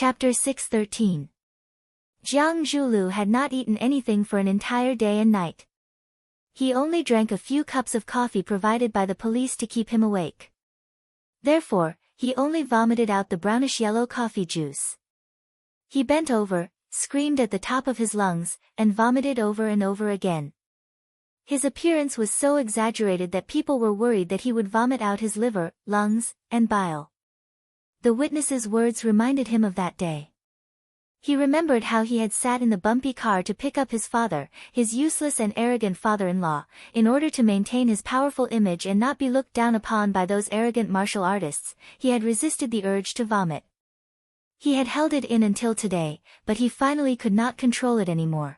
Chapter 613. Jiang Zhulu had not eaten anything for an entire day and night. He only drank a few cups of coffee provided by the police to keep him awake. Therefore, he only vomited out the brownish-yellow coffee juice. He bent over, screamed at the top of his lungs, and vomited over and over again. His appearance was so exaggerated that people were worried that he would vomit out his liver, lungs, and bile. The witness's words reminded him of that day. He remembered how he had sat in the bumpy car to pick up his father, his useless and arrogant father-in-law, in order to maintain his powerful image and not be looked down upon by those arrogant martial artists. He had resisted the urge to vomit. He had held it in until today, but he finally could not control it anymore.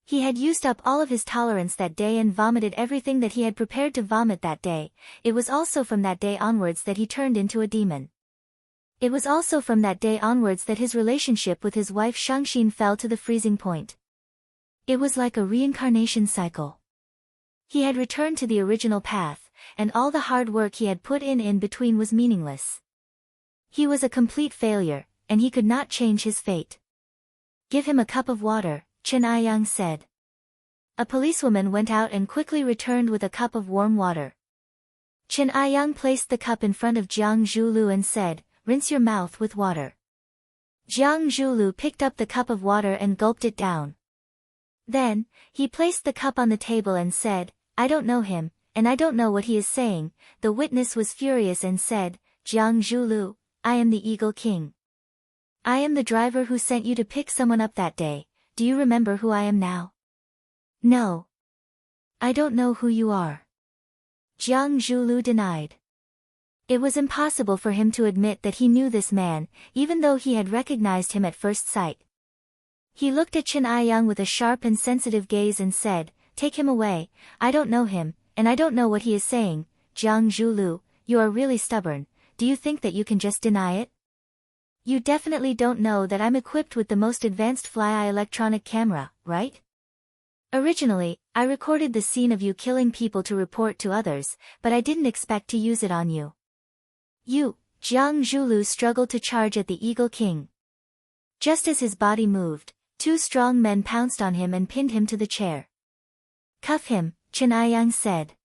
He had used up all of his tolerance that day and vomited everything that he had prepared to vomit that day. It was also from that day onwards that he turned into a demon. It was also from that day onwards that his relationship with his wife Shangxin fell to the freezing point. It was like a reincarnation cycle. He had returned to the original path, and all the hard work he had put in between was meaningless. He was a complete failure, and he could not change his fate. "Give him a cup of water," Chen Aiyang said. A policewoman went out and quickly returned with a cup of warm water. Chen Aiyang placed the cup in front of Jiang Zhulu and said, "Rinse your mouth with water." Jiang Zhulu picked up the cup of water and gulped it down. Then, he placed the cup on the table and said, "I don't know him, and I don't know what he is saying." The witness was furious and said, "Jiang Zhulu, I am the Eagle King. I am the driver who sent you to pick someone up that day. Do you remember who I am now?" "No. I don't know who you are." Jiang Zhulu denied. It was impossible for him to admit that he knew this man, even though he had recognized him at first sight. He looked at Chen Aiyang with a sharp and sensitive gaze and said, "Take him away, I don't know him, and I don't know what he is saying." "Jiang Zhulu, you are really stubborn. Do you think that you can just deny it? You definitely don't know that I'm equipped with the most advanced fly-eye electronic camera, right? Originally, I recorded the scene of you killing people to report to others, but I didn't expect to use it on you." Jiang Zhulu struggled to charge at the Eagle King. Just as his body moved, two strong men pounced on him and pinned him to the chair. "Cuff him," Chen Aiyang said.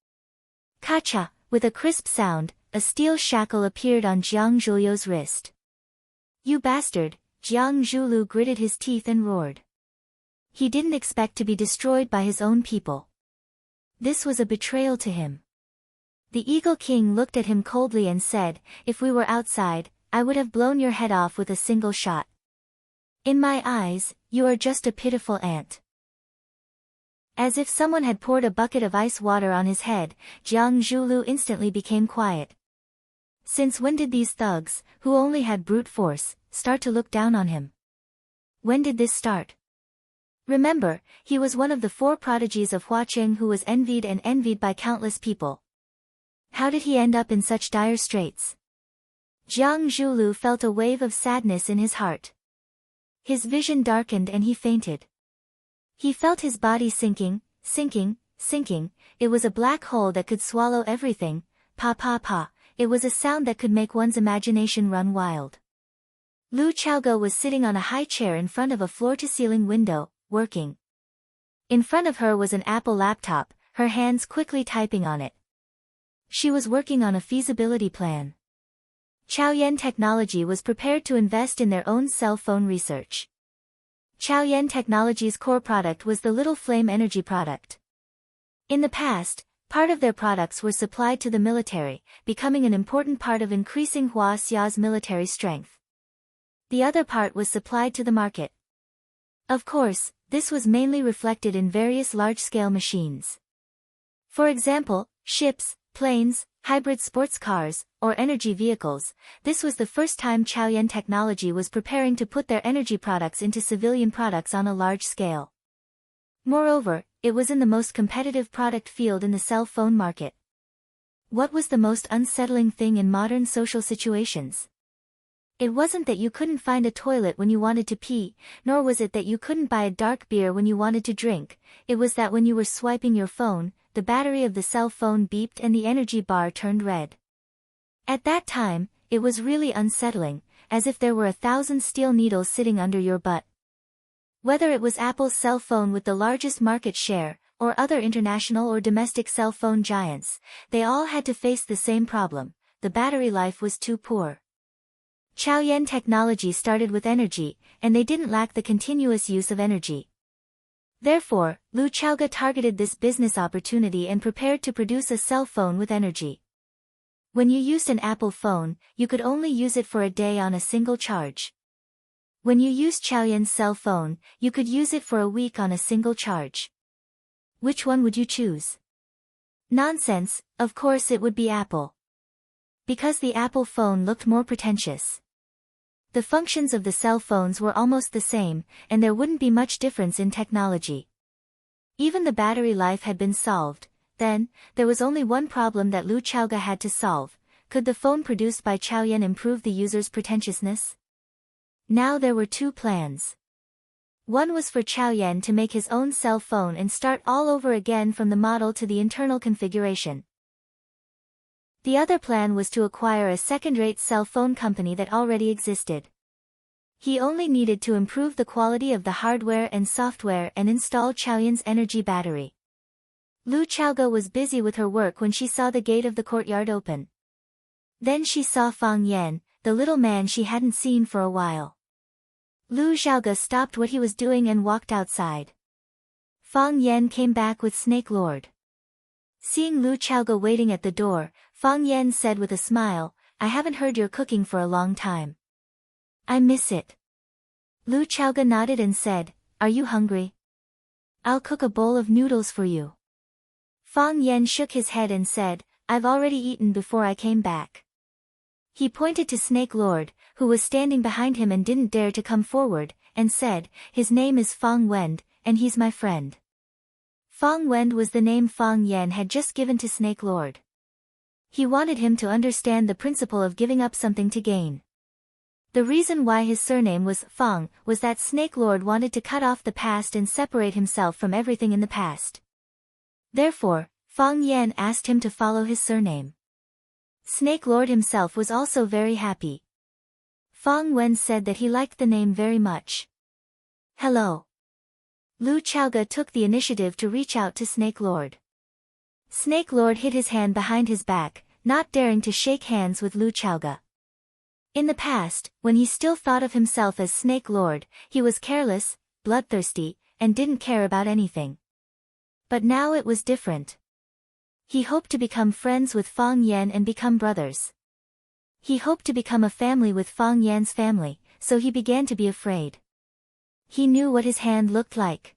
Kacha, with a crisp sound, a steel shackle appeared on Jiang Zhulu's wrist. "You bastard," Jiang Zhulu gritted his teeth and roared. He didn't expect to be destroyed by his own people. This was a betrayal to him. The Eagle King looked at him coldly and said, "If we were outside, I would have blown your head off with a single shot. In my eyes, you are just a pitiful ant." As if someone had poured a bucket of ice water on his head, Jiang Zhulu instantly became quiet. Since when did these thugs, who only had brute force, start to look down on him? When did this start? Remember, he was one of the four prodigies of Huaqing who was envied by countless people. How did he end up in such dire straits? Jiang Zhulu felt a wave of sadness in his heart. His vision darkened and he fainted. He felt his body sinking. It was a black hole that could swallow everything. Pa pa pa. It was a sound that could make one's imagination run wild. Lu Chaogo was sitting on a high chair in front of a floor-to-ceiling window, working. In front of her was an Apple laptop, her hands quickly typing on it. She was working on a feasibility plan. Chaoyan Technology was prepared to invest in their own cell phone research. Chaoyan Technology's core product was the Little Flame Energy product. In the past, part of their products were supplied to the military, becoming an important part of increasing Huaxia's military strength. The other part was supplied to the market. Of course, this was mainly reflected in various large-scale machines. For example, ships, planes, hybrid sports cars, or energy vehicles. This was the first time Chaoyan Technology was preparing to put their energy products into civilian products on a large scale. Moreover, it was in the most competitive product field in the cell phone market. What was the most unsettling thing in modern social situations? It wasn't that you couldn't find a toilet when you wanted to pee, nor was it that you couldn't buy a dark beer when you wanted to drink. It was that when you were swiping your phone, the battery of the cell phone beeped and the energy bar turned red. At that time, it was really unsettling, as if there were 1,000 steel needles sitting under your butt. Whether it was Apple's cell phone with the largest market share, or other international or domestic cell phone giants, they all had to face the same problem: the battery life was too poor. Chaoyan Technology started with energy, and they didn't lack the continuous use of energy. Therefore, Lu Chaoga targeted this business opportunity and prepared to produce a cell phone with energy. When you used an Apple phone, you could only use it for a day on a single charge. When you used Chaoyan's cell phone, you could use it for a week on a single charge. Which one would you choose? Nonsense, of course it would be Apple. Because the Apple phone looked more pretentious. The functions of the cell phones were almost the same, and there wouldn't be much difference in technology. Even the battery life had been solved. Then, there was only one problem that Lu Chaoga had to solve: could the phone produced by Chaoyan improve the user's pretentiousness? Now there were two plans. One was for Chaoyan to make his own cell phone and start all over again from the model to the internal configuration. The other plan was to acquire a second-rate cell phone company that already existed. He only needed to improve the quality of the hardware and software and install Chaoyan's energy battery. Lu Chaoga was busy with her work when she saw the gate of the courtyard open. Then she saw Fang Yan, the little man she hadn't seen for a while. Lu Chaoga stopped what he was doing and walked outside. Fang Yan came back with Snake Lord. Seeing Lu Chaoga waiting at the door, Fang Yan said with a smile, "I haven't heard your cooking for a long time. I miss it." Lu Chaoga nodded and said, "Are you hungry? I'll cook a bowl of noodles for you." Fang Yan shook his head and said, "I've already eaten before I came back." He pointed to Snake Lord, who was standing behind him and didn't dare to come forward, and said, "His name is Fang Wend, and he's my friend." Fang Wend was the name Fang Yan had just given to Snake Lord. He wanted him to understand the principle of giving up something to gain. The reason why his surname was Fang was that Snake Lord wanted to cut off the past and separate himself from everything in the past. Therefore, Fang Yan asked him to follow his surname. Snake Lord himself was also very happy. Fang Wen said that he liked the name very much. "Hello." Lu Chaoga took the initiative to reach out to Snake Lord. Snake Lord hid his hand behind his back, not daring to shake hands with Lu Chaoga. In the past, when he still thought of himself as Snake Lord, he was careless, bloodthirsty, and didn't care about anything. But now it was different. He hoped to become friends with Fang Yan and become brothers. He hoped to become a family with Fang Yan's family, so he began to be afraid. He knew what his hand looked like.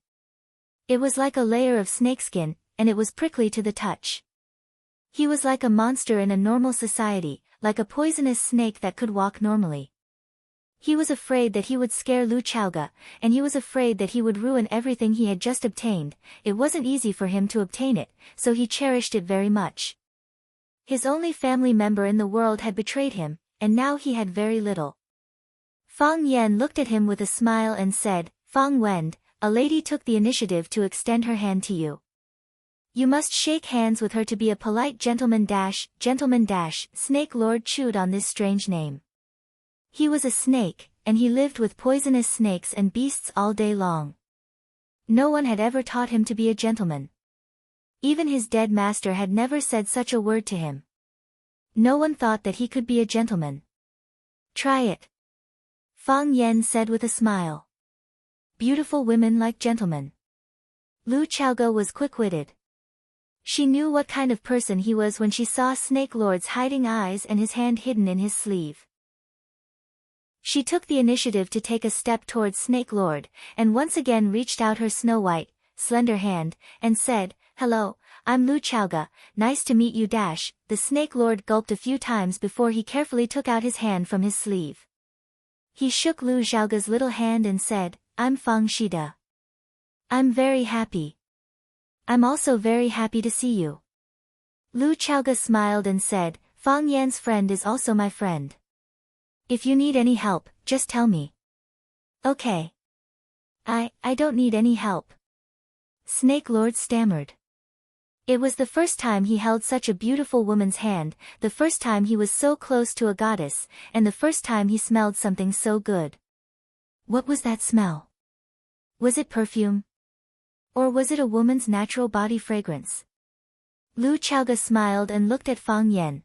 It was like a layer of snakeskin, and it was prickly to the touch. He was like a monster in a normal society, like a poisonous snake that could walk normally. He was afraid that he would scare Lu Chaoga, and he was afraid that he would ruin everything he had just obtained. It wasn't easy for him to obtain it, so he cherished it very much. His only family member in the world had betrayed him, and now he had very little. Fang Yan looked at him with a smile and said, "Fang Wend, a lady took the initiative to extend her hand to you. You must shake hands with her to be a polite gentleman dash. Snake Lord chewed on this strange name. He was a snake, and he lived with poisonous snakes and beasts all day long. No one had ever taught him to be a gentleman. Even his dead master had never said such a word to him. No one thought that he could be a gentleman. Try it." Fang Yan said with a smile. Beautiful women like gentlemen. Lu Chaoga was quick-witted. She knew what kind of person he was when she saw Snake Lord's hiding eyes and his hand hidden in his sleeve. She took the initiative to take a step towards Snake Lord, and once again reached out her snow-white, slender hand, and said, "Hello, I'm Lu Chaoga, nice to meet you dash." The Snake Lord gulped a few times before he carefully took out his hand from his sleeve. He shook Lu Chaoga's little hand and said, "I'm Fang Shida. I'm very happy. I'm also very happy to see you." Lu Chaoga smiled and said, "Fang Yan's friend is also my friend. If you need any help, just tell me." "Okay. I don't need any help." Snake Lord stammered. It was the first time he held such a beautiful woman's hand, the first time he was so close to a goddess, and the first time he smelled something so good. What was that smell? Was it perfume? Or was it a woman's natural body fragrance? Lu Chaoge smiled and looked at Fang Yan.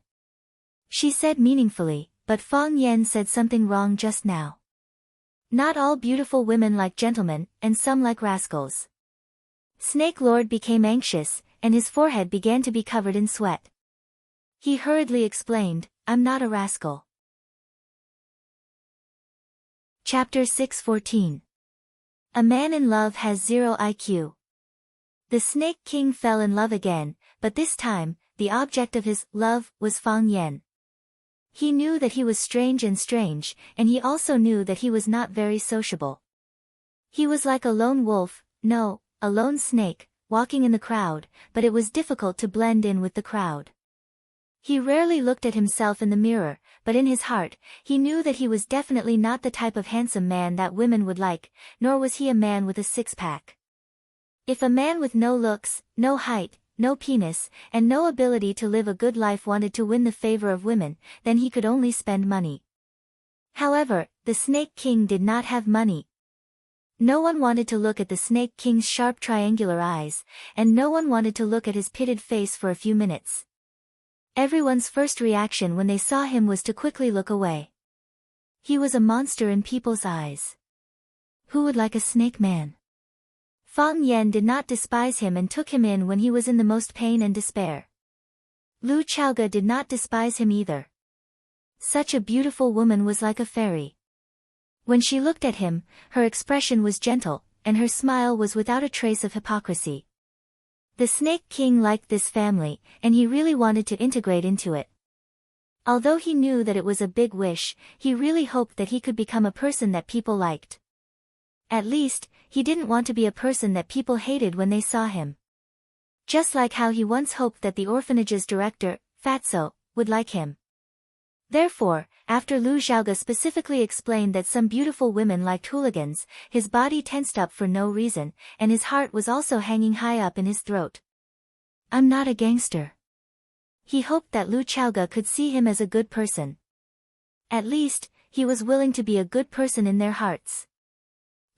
She said meaningfully, but Fang Yan said something wrong just now. Not all beautiful women like gentlemen, and some like rascals. Snake Lord became anxious, and his forehead began to be covered in sweat. He hurriedly explained, I'm not a rascal. Chapter 6:14. A man in love has 0 IQ. The Snake King fell in love again, but this time, the object of his love was Fang Yan. He knew that he was strange, and he also knew that he was not very sociable. He was like a lone wolf, no, a lone snake, walking in the crowd, but it was difficult to blend in with the crowd. He rarely looked at himself in the mirror, but in his heart, he knew that he was definitely not the type of handsome man that women would like, nor was he a man with a six-pack. If a man with no looks, no height, no penis, and no ability to live a good life wanted to win the favor of women, then he could only spend money. However, the Snake King did not have money. No one wanted to look at the Snake King's sharp triangular eyes, and no one wanted to look at his pitted face for a few minutes. Everyone's first reaction when they saw him was to quickly look away. He was a monster in people's eyes. Who would like a snake man? Fang Yan did not despise him and took him in when he was in the most pain and despair. Lu Chaoge did not despise him either. Such a beautiful woman was like a fairy. When she looked at him, her expression was gentle, and her smile was without a trace of hypocrisy. The Snake King liked this family, and he really wanted to integrate into it. Although he knew that it was a big wish, he really hoped that he could become a person that people liked. At least, he didn't want to be a person that people hated when they saw him. Just like how he once hoped that the orphanage's director, Fatso, would like him. Therefore, after Lu Xiaoge specifically explained that some beautiful women liked hooligans, his body tensed up for no reason, and his heart was also hanging high up in his throat. I'm not a gangster. He hoped that Lu Xiaoge could see him as a good person. At least, he was willing to be a good person in their hearts.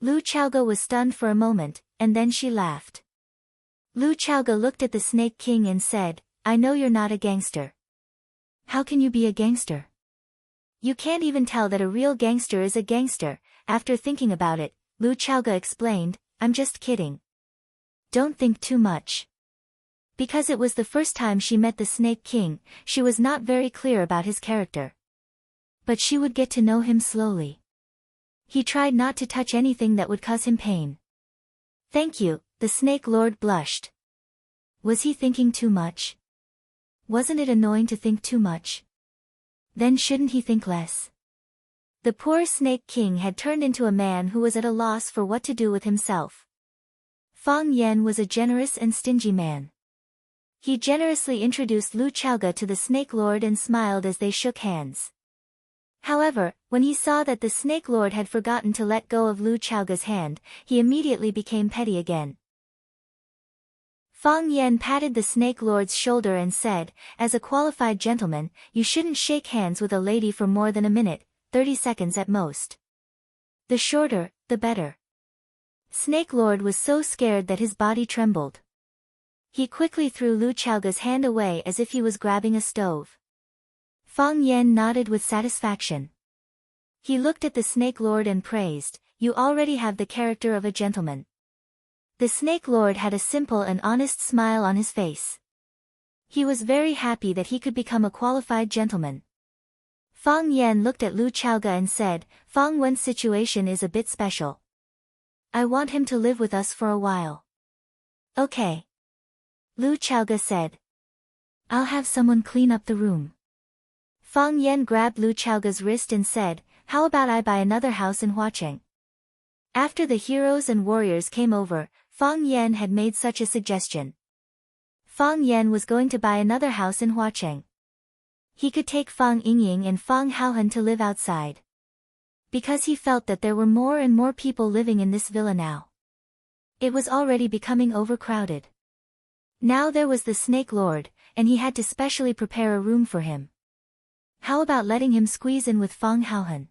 Lu Xiaoge was stunned for a moment, and then she laughed. Lu Xiaoge looked at the Snake King and said, I know you're not a gangster. How can you be a gangster? You can't even tell that a real gangster is a gangster. After thinking about it, Lu Xiaoge explained, I'm just kidding. Don't think too much. Because it was the first time she met the Snake King, she was not very clear about his character. But she would get to know him slowly. He tried not to touch anything that would cause him pain. Thank you, the Snake Lord blushed. Was he thinking too much? Wasn't it annoying to think too much? Then shouldn't he think less? The poor Snake King had turned into a man who was at a loss for what to do with himself. Fang Yan was a generous and stingy man. He generously introduced Lu Xiaoge to the Snake Lord and smiled as they shook hands. However, when he saw that the Snake Lord had forgotten to let go of Lu Xiaoge's hand, he immediately became petty again. Fang Yan patted the Snake Lord's shoulder and said, as a qualified gentleman, you shouldn't shake hands with a lady for more than a minute, 30 seconds at most. The shorter, the better. Snake Lord was so scared that his body trembled. He quickly threw Lu Xiaoge's hand away as if he was grabbing a stove. Fang Yan nodded with satisfaction. He looked at the Snake Lord and praised, you already have the character of a gentleman. The Snake Lord had a simple and honest smile on his face. He was very happy that he could become a qualified gentleman. Fang Yan looked at Lu Xiaoge and said, Fang Wen's situation is a bit special. I want him to live with us for a while. Okay. Lu Xiaoge said. I'll have someone clean up the room. Fang Yan grabbed Lu Xiaoge's wrist and said, how about I buy another house in Huacheng? After the heroes and warriors came over, Fang Yan had made such a suggestion. Fang Yan was going to buy another house in Huacheng. He could take Fang Yingying and Fang Haohan to live outside. Because he felt that there were more and more people living in this villa now. It was already becoming overcrowded. Now there was the Snake Lord, and he had to specially prepare a room for him. How about letting him squeeze in with Fang Haohan?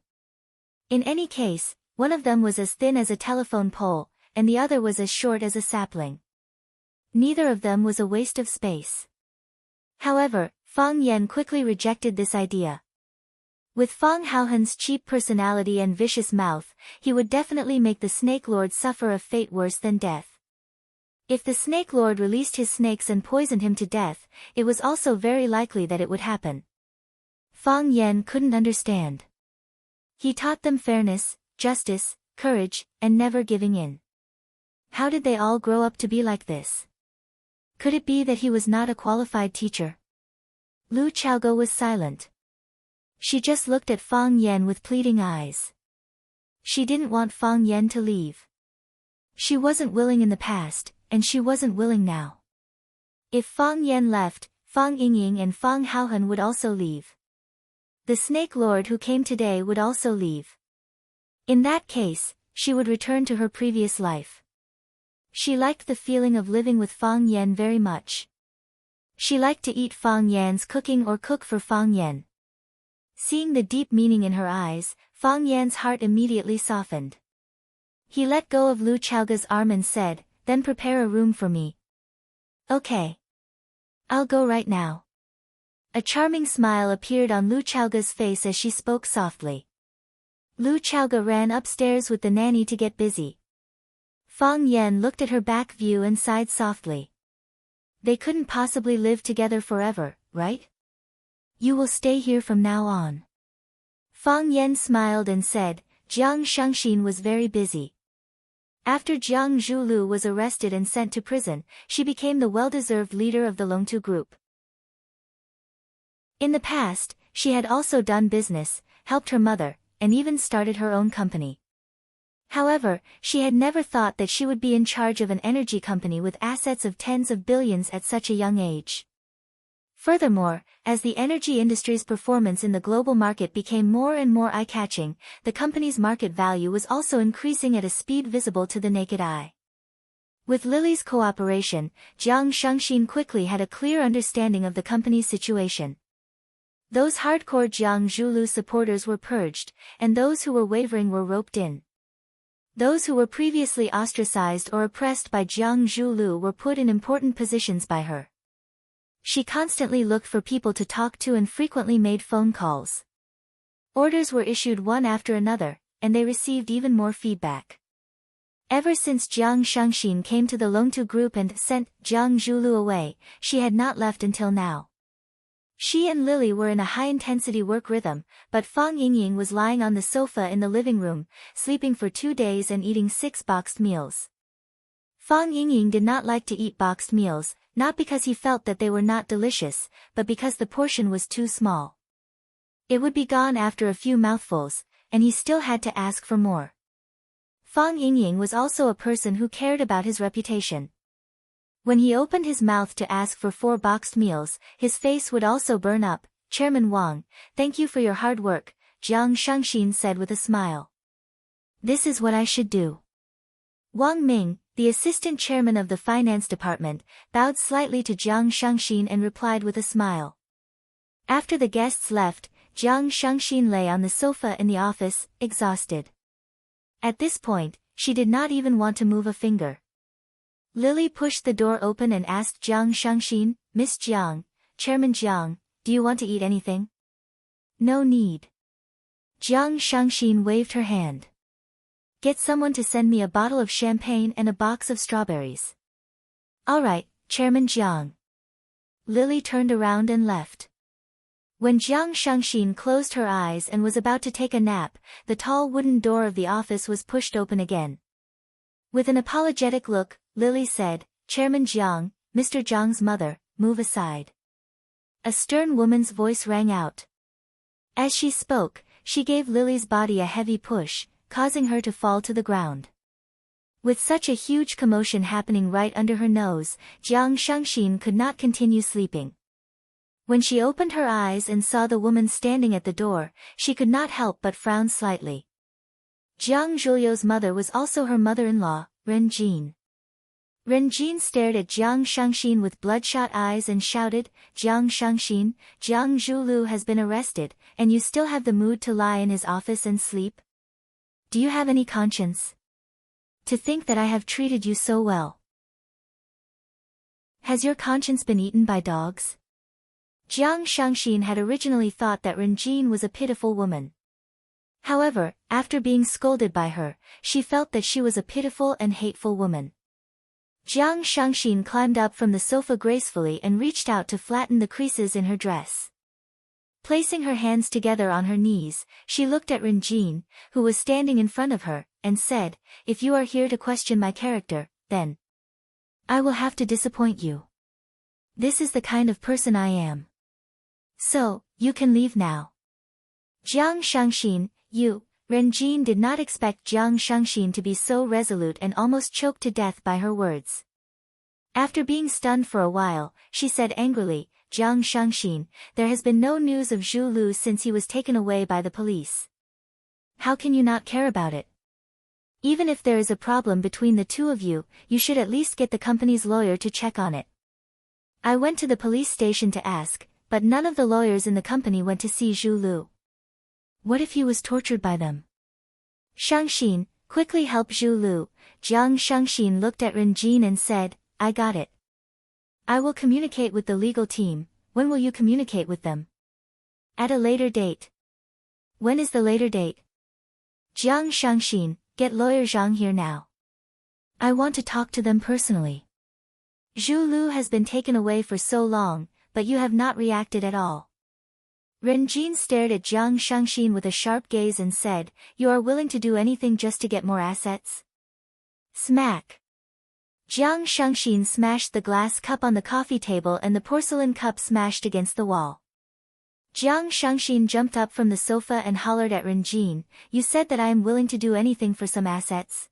In any case, one of them was as thin as a telephone pole, and the other was as short as a sapling. Neither of them was a waste of space. However, Fang Yan quickly rejected this idea. With Fang Haohan's cheap personality and vicious mouth, he would definitely make the Snake Lord suffer a fate worse than death. If the Snake Lord released his snakes and poisoned him to death, it was also very likely that it would happen. Fang Yan couldn't understand. He taught them fairness, justice, courage, and never giving in. How did they all grow up to be like this? Could it be that he was not a qualified teacher? Lu Chaogo was silent. She just looked at Fang Yan with pleading eyes. She didn't want Fang Yan to leave. She wasn't willing in the past, and she wasn't willing now. If Fang Yan left, Fang Yingying and Fang Haohan would also leave. The Snake Lord who came today would also leave. In that case, she would return to her previous life. She liked the feeling of living with Fang Yan very much. She liked to eat Fang Yan's cooking or cook for Fang Yan. Seeing the deep meaning in her eyes, Fang Yan's heart immediately softened. He let go of Lu Chaoga's arm and said, "Then prepare a room for me." "Okay. I'll go right now." A charming smile appeared on Lu Chaoga's face as she spoke softly. Lu Chaoga ran upstairs with the nanny to get busy. Fang Yan looked at her back view and sighed softly. They couldn't possibly live together forever, right? "You will stay here from now on." Fang Yan smiled and said, Jiang Shangxin was very busy. After Jiang Zhulu was arrested and sent to prison, she became the well-deserved leader of the Longtu group. In the past, she had also done business, helped her mother, and even started her own company. However, she had never thought that she would be in charge of an energy company with assets of tens of billions at such a young age. Furthermore, as the energy industry's performance in the global market became more and more eye-catching, the company's market value was also increasing at a speed visible to the naked eye. With Lily's cooperation, Jiang Shangxin quickly had a clear understanding of the company's situation. Those hardcore Jiang Zhulu supporters were purged, and those who were wavering were roped in. Those who were previously ostracized or oppressed by Jiang Zhulu were put in important positions by her. She constantly looked for people to talk to and frequently made phone calls. Orders were issued one after another, and they received even more feedback. Ever since Jiang Shangxin came to the Longtu group and sent Jiang Zhulu away, she had not left until now. She and Lily were in a high-intensity work rhythm, but Fang Yingying was lying on the sofa in the living room, sleeping for 2 days and eating 6 boxed meals. Fang Yingying did not like to eat boxed meals, not because he felt that they were not delicious, but because the portion was too small. It would be gone after a few mouthfuls, and he still had to ask for more. Fang Yingying was also a person who cared about his reputation. When he opened his mouth to ask for 4 boxed meals, his face would also burn up. "Chairman Wang, thank you for your hard work," Jiang Shangxin said with a smile. "This is what I should do." Wang Ming, the assistant chairman of the finance department, bowed slightly to Jiang Shangxin and replied with a smile. After the guests left, Jiang Shangxin lay on the sofa in the office, exhausted. At this point, she did not even want to move a finger. Lily pushed the door open and asked Jiang Shangxin, "Miss Jiang, Chairman Jiang, do you want to eat anything?" "No need." Jiang Shangxin waved her hand. "Get someone to send me a bottle of champagne and a box of strawberries." "All right, Chairman Jiang." Lily turned around and left. When Jiang Shangxin closed her eyes and was about to take a nap, the tall wooden door of the office was pushed open again. With an apologetic look, Lily said, "Chairman Jiang, Mr. Jiang's mother, move aside." A stern woman's voice rang out. As she spoke, she gave Lily's body a heavy push, causing her to fall to the ground. With such a huge commotion happening right under her nose, Jiang Shangxin could not continue sleeping. When she opened her eyes and saw the woman standing at the door, she could not help but frown slightly. Jiang Zhuliu's mother was also her mother-in-law, Ren Jin. Renjin stared at Jiang Shangxin with bloodshot eyes and shouted, Jiang Shangxin, Jiang Zhulu has been arrested, and you still have the mood to lie in his office and sleep? Do you have any conscience? To think that I have treated you so well. Has your conscience been eaten by dogs? Jiang Shangxin had originally thought that Renjin was a pitiful woman. However, after being scolded by her, she felt that she was a pitiful and hateful woman. Jiang Shangxin climbed up from the sofa gracefully and reached out to flatten the creases in her dress. Placing her hands together on her knees, she looked at Renjin, who was standing in front of her, and said, If you are here to question my character, then I will have to disappoint you. This is the kind of person I am. So, you can leave now. Jiang Shangxin, you. Renjin did not expect Jiang Shangxin to be so resolute and almost choked to death by her words. After being stunned for a while, she said angrily, Jiang Shangxin, there has been no news of Zhu Lu since he was taken away by the police. How can you not care about it? Even if there is a problem between the two of you, you should at least get the company's lawyer to check on it. I went to the police station to ask, but none of the lawyers in the company went to see Zhu Lu. What if he was tortured by them? Shangxin, quickly help Zhu Lu. Jiang Shangxin looked at Renjin and said, I got it. I will communicate with the legal team. When will you communicate with them? At a later date. When is the later date? Jiang Shangxin, get lawyer Zhang here now. I want to talk to them personally. Zhu Lu has been taken away for so long, but you have not reacted at all. Renjin stared at Jiang Shangxin with a sharp gaze and said, You are willing to do anything just to get more assets? Smack. Jiang Shangxin smashed the glass cup on the coffee table and the porcelain cup smashed against the wall. Jiang Shangxin jumped up from the sofa and hollered at Renjin, You said that I am willing to do anything for some assets.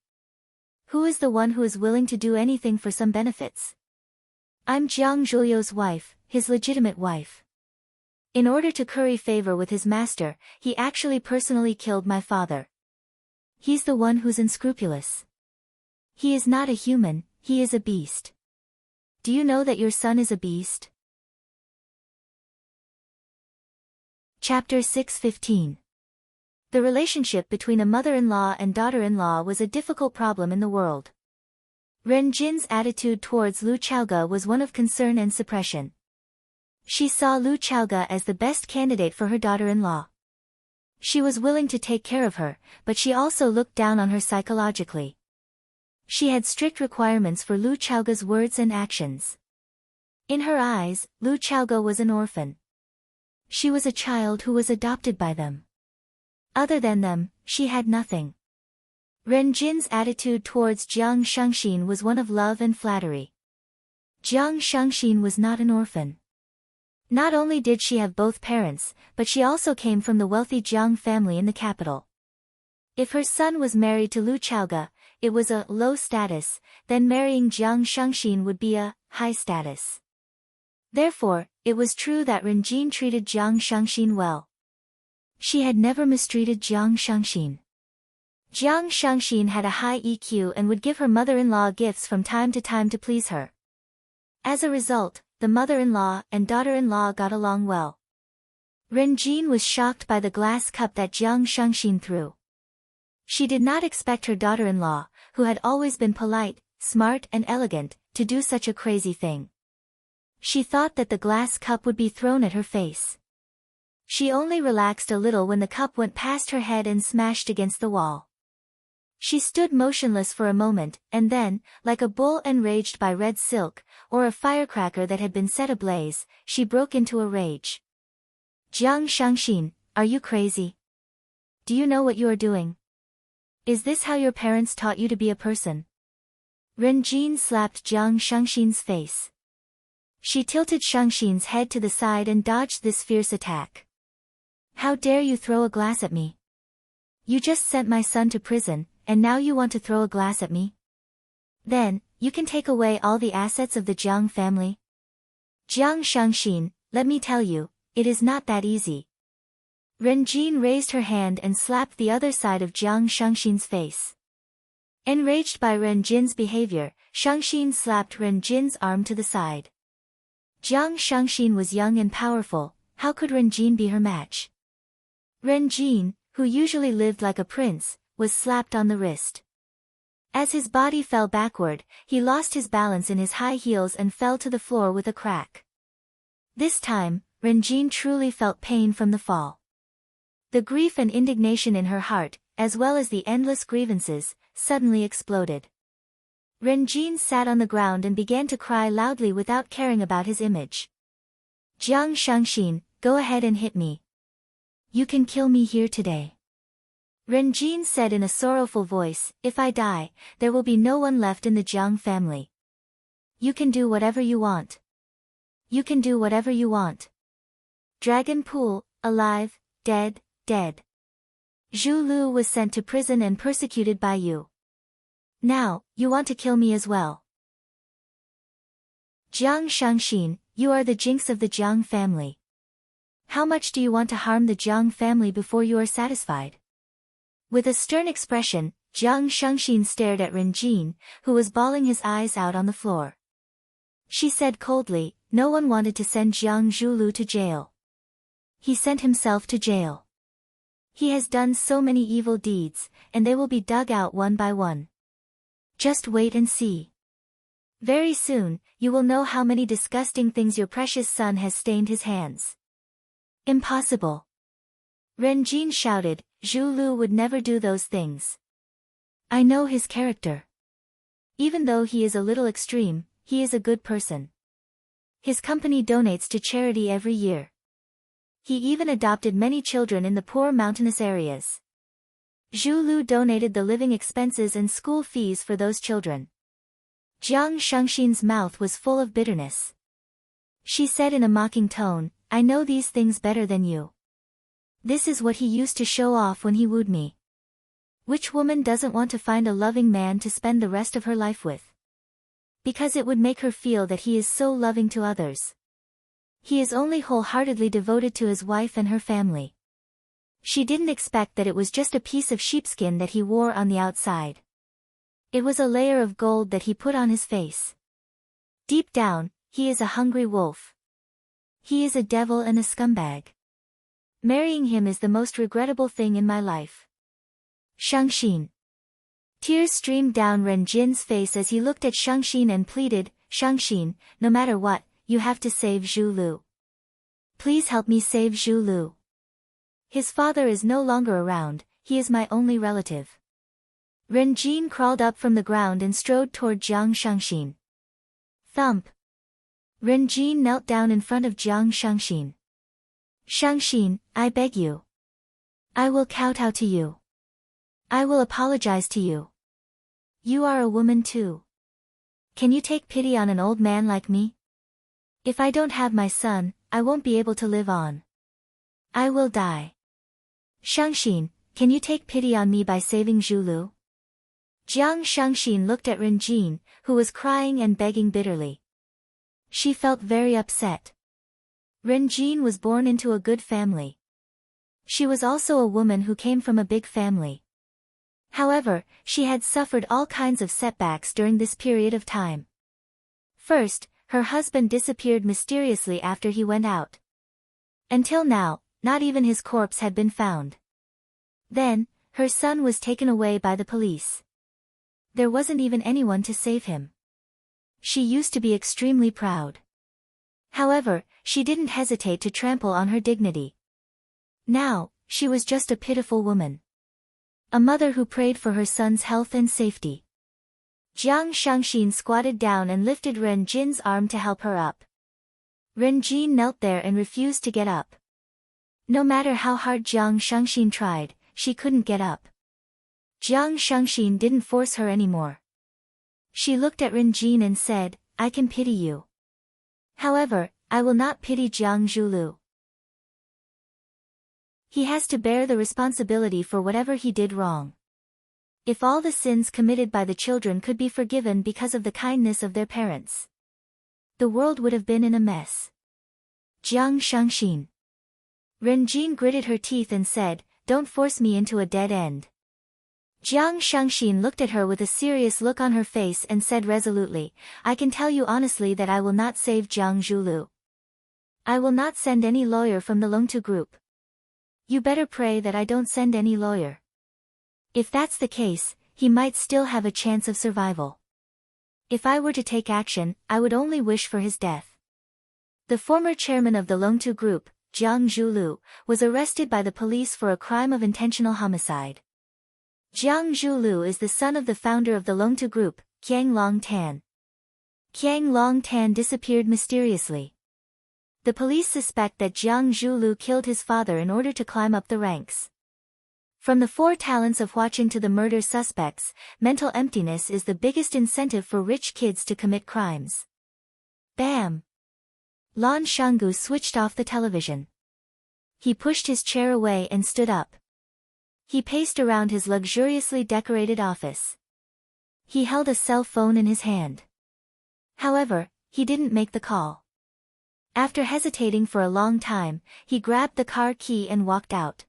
Who is the one who is willing to do anything for some benefits? I'm Jiang Zhuliu's wife, his legitimate wife. In order to curry favor with his master, he actually personally killed my father. He's the one who's unscrupulous. He is not a human, he is a beast. Do you know that your son is a beast? Chapter 6:15. The relationship between a mother-in-law and daughter-in-law was a difficult problem in the world. Renjin's attitude towards Lu Chaoge was one of concern and suppression. She saw Lu Chaoge as the best candidate for her daughter-in-law. She was willing to take care of her, but she also looked down on her psychologically. She had strict requirements for Lu Chaoge's words and actions. In her eyes, Lu Chaoge was an orphan. She was a child who was adopted by them. Other than them, she had nothing. Renjin's attitude towards Jiang Shangxin was one of love and flattery. Jiang Shangxin was not an orphan. Not only did she have both parents, but she also came from the wealthy Jiang family in the capital. If her son was married to Lu Chaoge, it was a low status, then marrying Jiang Shangxin would be a high status. Therefore, it was true that Renjin treated Jiang Shangxin well. She had never mistreated Jiang Shangxin. Jiang Shangxin had a high EQ and would give her mother-in-law gifts from time to time to please her. As a result, the mother-in-law and daughter-in-law got along well. Renjin was shocked by the glass cup that Jiang Shangxin threw. She did not expect her daughter-in-law, who had always been polite, smart and elegant, to do such a crazy thing. She thought that the glass cup would be thrown at her face. She only relaxed a little when the cup went past her head and smashed against the wall. She stood motionless for a moment, and then, like a bull enraged by red silk, or a firecracker that had been set ablaze, she broke into a rage. Jiang Shangxin, are you crazy? Do you know what you are doing? Is this how your parents taught you to be a person? Renjin slapped Jiang Shangxin's face. She tilted Shangxin's head to the side and dodged this fierce attack. How dare you throw a glass at me? You just sent my son to prison, and now you want to throw a glass at me? Then, you can take away all the assets of the Jiang family? Jiang Shangxin, let me tell you, it is not that easy. Renjin raised her hand and slapped the other side of Jiang Shangxin's face. Enraged by Ren Jin's behavior, Shangxin slapped Ren Jin's arm to the side. Jiang Shangxin was young and powerful, how could Ren Jin be her match? Ren Jin, who usually lived like a prince, was slapped on the wrist. As his body fell backward, he lost his balance in his high heels and fell to the floor with a crack. This time, Ren Jin truly felt pain from the fall. The grief and indignation in her heart, as well as the endless grievances, suddenly exploded. Ren Jin sat on the ground and began to cry loudly without caring about his image. Jiang Shangxin, go ahead and hit me. You can kill me here today. Ren Jin said in a sorrowful voice, if I die, there will be no one left in the Jiang family. You can do whatever you want. You can do whatever you want. Dragon Pool, alive, dead, dead. Zhu Lu was sent to prison and persecuted by you. Now, you want to kill me as well. Jiang Shangxin, you are the jinx of the Jiang family. How much do you want to harm the Jiang family before you are satisfied? With a stern expression, Jiang Shangxin stared at Ren Jin, who was bawling his eyes out on the floor. She said coldly, no one wanted to send Jiang Zhulu to jail. He sent himself to jail. He has done so many evil deeds, and they will be dug out one by one. Just wait and see. Very soon, you will know how many disgusting things your precious son has stained his hands. Impossible. Ren Jin shouted, Zhu Lu would never do those things. I know his character. Even though he is a little extreme, he is a good person. His company donates to charity every year. He even adopted many children in the poor mountainous areas. Zhu Lu donated the living expenses and school fees for those children. Jiang Shangxin's mouth was full of bitterness. She said in a mocking tone, I know these things better than you. This is what he used to show off when he wooed me. Which woman doesn't want to find a loving man to spend the rest of her life with? Because it would make her feel that he is so loving to others. He is only wholeheartedly devoted to his wife and her family. She didn't expect that it was just a piece of sheepskin that he wore on the outside. It was a layer of gold that he put on his face. Deep down, he is a hungry wolf. He is a devil and a scumbag. Marrying him is the most regrettable thing in my life. Shangxin. Tears streamed down Ren Jin's face as he looked at Shangxin and pleaded, Shangxin, no matter what, you have to save Zhu Lu. Please help me save Zhu Lu. His father is no longer around, he is my only relative. Ren Jin crawled up from the ground and strode toward Jiang Shangxin. Thump. Ren Jin knelt down in front of Jiang Shangxin. Shangxin, I beg you. I will kowtow to you. I will apologize to you. You are a woman too. Can you take pity on an old man like me? If I don't have my son, I won't be able to live on. I will die. Shangxin, can you take pity on me by saving Zhu Lu? Jiang Shangxin looked at Ren Jin, who was crying and begging bitterly. She felt very upset. Ren Jin was born into a good family. She was also a woman who came from a big family. However, she had suffered all kinds of setbacks during this period of time. First, her husband disappeared mysteriously after he went out. Until now, not even his corpse had been found. Then, her son was taken away by the police. There wasn't even anyone to save him. She used to be extremely proud. However, she didn't hesitate to trample on her dignity. Now, she was just a pitiful woman. A mother who prayed for her son's health and safety. Jiang Shangxin squatted down and lifted Ren Jin's arm to help her up. Ren Jin knelt there and refused to get up. No matter how hard Jiang Shangxin tried, she couldn't get up. Jiang Shangxin didn't force her anymore. She looked at Ren Jin and said, I can pity you. However, I will not pity Jiang Zhulu. He has to bear the responsibility for whatever he did wrong. If all the sins committed by the children could be forgiven because of the kindness of their parents, the world would have been in a mess. Jiang Shangxin. Ren Jin gritted her teeth and said, don't force me into a dead end. Jiang Shengxin looked at her with a serious look on her face and said resolutely, I can tell you honestly that I will not save Jiang Zhulu. I will not send any lawyer from the Longtu group. You better pray that I don't send any lawyer. If that's the case, he might still have a chance of survival. If I were to take action, I would only wish for his death. The former chairman of the Longtu group, Jiang Zhulu, was arrested by the police for a crime of intentional homicide. Jiang Zhulu is the son of the founder of the Longtu group, Qiang Longtan. Qiang Longtan disappeared mysteriously. The police suspect that Jiang Zhulu killed his father in order to climb up the ranks. From the 4 talents of watching to the murder suspects, mental emptiness is the biggest incentive for rich kids to commit crimes. Bam! Lan Shanggu switched off the television. He pushed his chair away and stood up. He paced around his luxuriously decorated office. He held a cell phone in his hand. However, he didn't make the call. After hesitating for a long time, he grabbed the car key and walked out.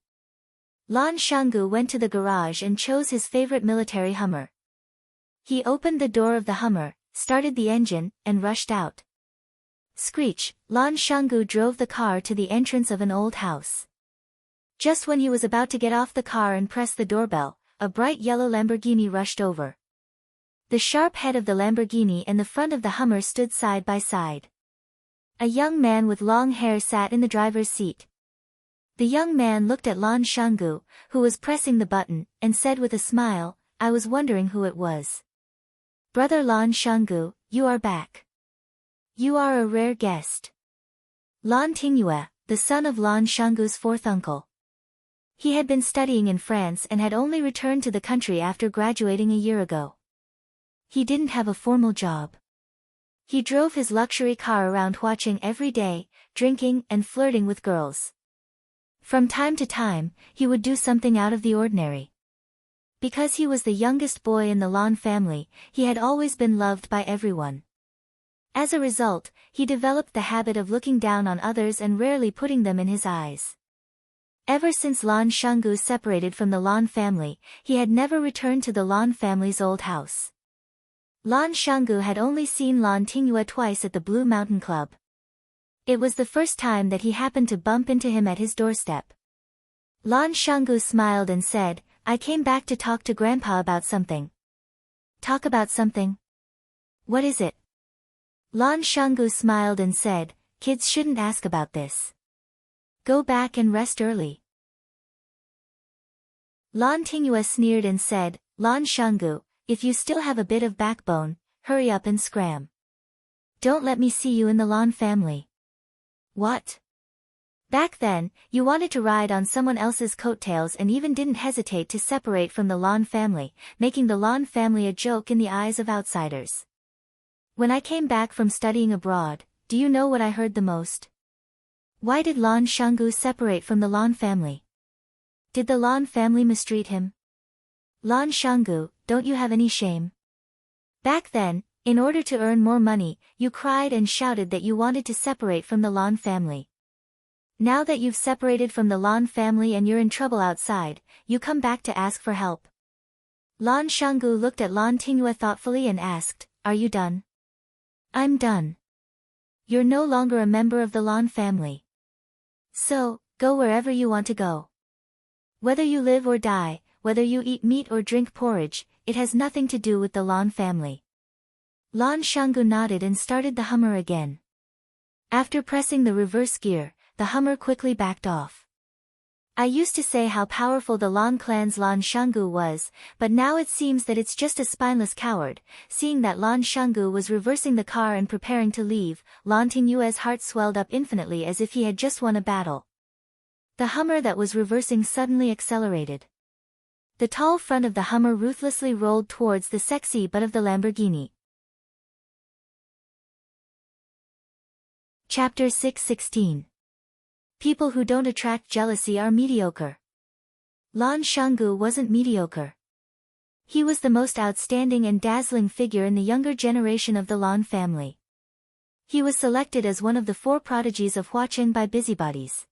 Lan Shanggu went to the garage and chose his favorite military Hummer. He opened the door of the Hummer, started the engine, and rushed out. Screech, Lan Shanggu drove the car to the entrance of an old house. Just when he was about to get off the car and press the doorbell, a bright yellow Lamborghini rushed over. The sharp head of the Lamborghini and the front of the Hummer stood side by side. A young man with long hair sat in the driver's seat. The young man looked at Lan Shanggu, who was pressing the button, and said with a smile, I was wondering who it was. Brother Lan Shanggu, you are back. You are a rare guest. Lan Tingyue, the son of Lan Shanggu's 4th uncle. He had been studying in France and had only returned to the country after graduating a year ago. He didn't have a formal job. He drove his luxury car around watching every day, drinking and flirting with girls. From time to time, he would do something out of the ordinary. Because he was the youngest boy in the Lan family, he had always been loved by everyone. As a result, he developed the habit of looking down on others and rarely putting them in his eyes. Ever since Lan Shanggu separated from the Lan family, he had never returned to the Lan family's old house. Lan Shanggu had only seen Lan Tingyue twice at the Blue Mountain Club. It was the first time that he happened to bump into him at his doorstep. Lan Shanggu smiled and said, I came back to talk to Grandpa about something. Talk about something? What is it? Lan Shanggu smiled and said, kids shouldn't ask about this. Go back and rest early. Lan Tingyue sneered and said, Lan Shanggu, if you still have a bit of backbone, hurry up and scram. Don't let me see you in the Lan family. What? Back then, you wanted to ride on someone else's coattails and even didn't hesitate to separate from the Lan family, making the Lan family a joke in the eyes of outsiders. When I came back from studying abroad, do you know what I heard the most? Why did Lan Shanggu separate from the Lan family? Did the Lan family mistreat him? Lan Shanggu, don't you have any shame? Back then, in order to earn more money, you cried and shouted that you wanted to separate from the Lan family. Now that you've separated from the Lan family and you're in trouble outside, you come back to ask for help. Lan Shanggu looked at Lan Tingyue thoughtfully and asked, Are you done? I'm done. You're no longer a member of the Lan family. So, go wherever you want to go. Whether you live or die, whether you eat meat or drink porridge, it has nothing to do with the Lan family. Lan Shanggu nodded and started the Hummer again. After pressing the reverse gear, the Hummer quickly backed off. I used to say how powerful the Lan clan's Lan Shanggu was, but now it seems that it's just a spineless coward. Seeing that Lan Shanggu was reversing the car and preparing to leave, Lan Tingyue's heart swelled up infinitely as if he had just won a battle. The Hummer that was reversing suddenly accelerated. The tall front of the Hummer ruthlessly rolled towards the sexy butt of the Lamborghini. Chapter 6:16. People who don't attract jealousy are mediocre. Lan Shanggu wasn't mediocre. He was the most outstanding and dazzling figure in the younger generation of the Lan family. He was selected as one of the 4 prodigies of Huaqin by busybodies.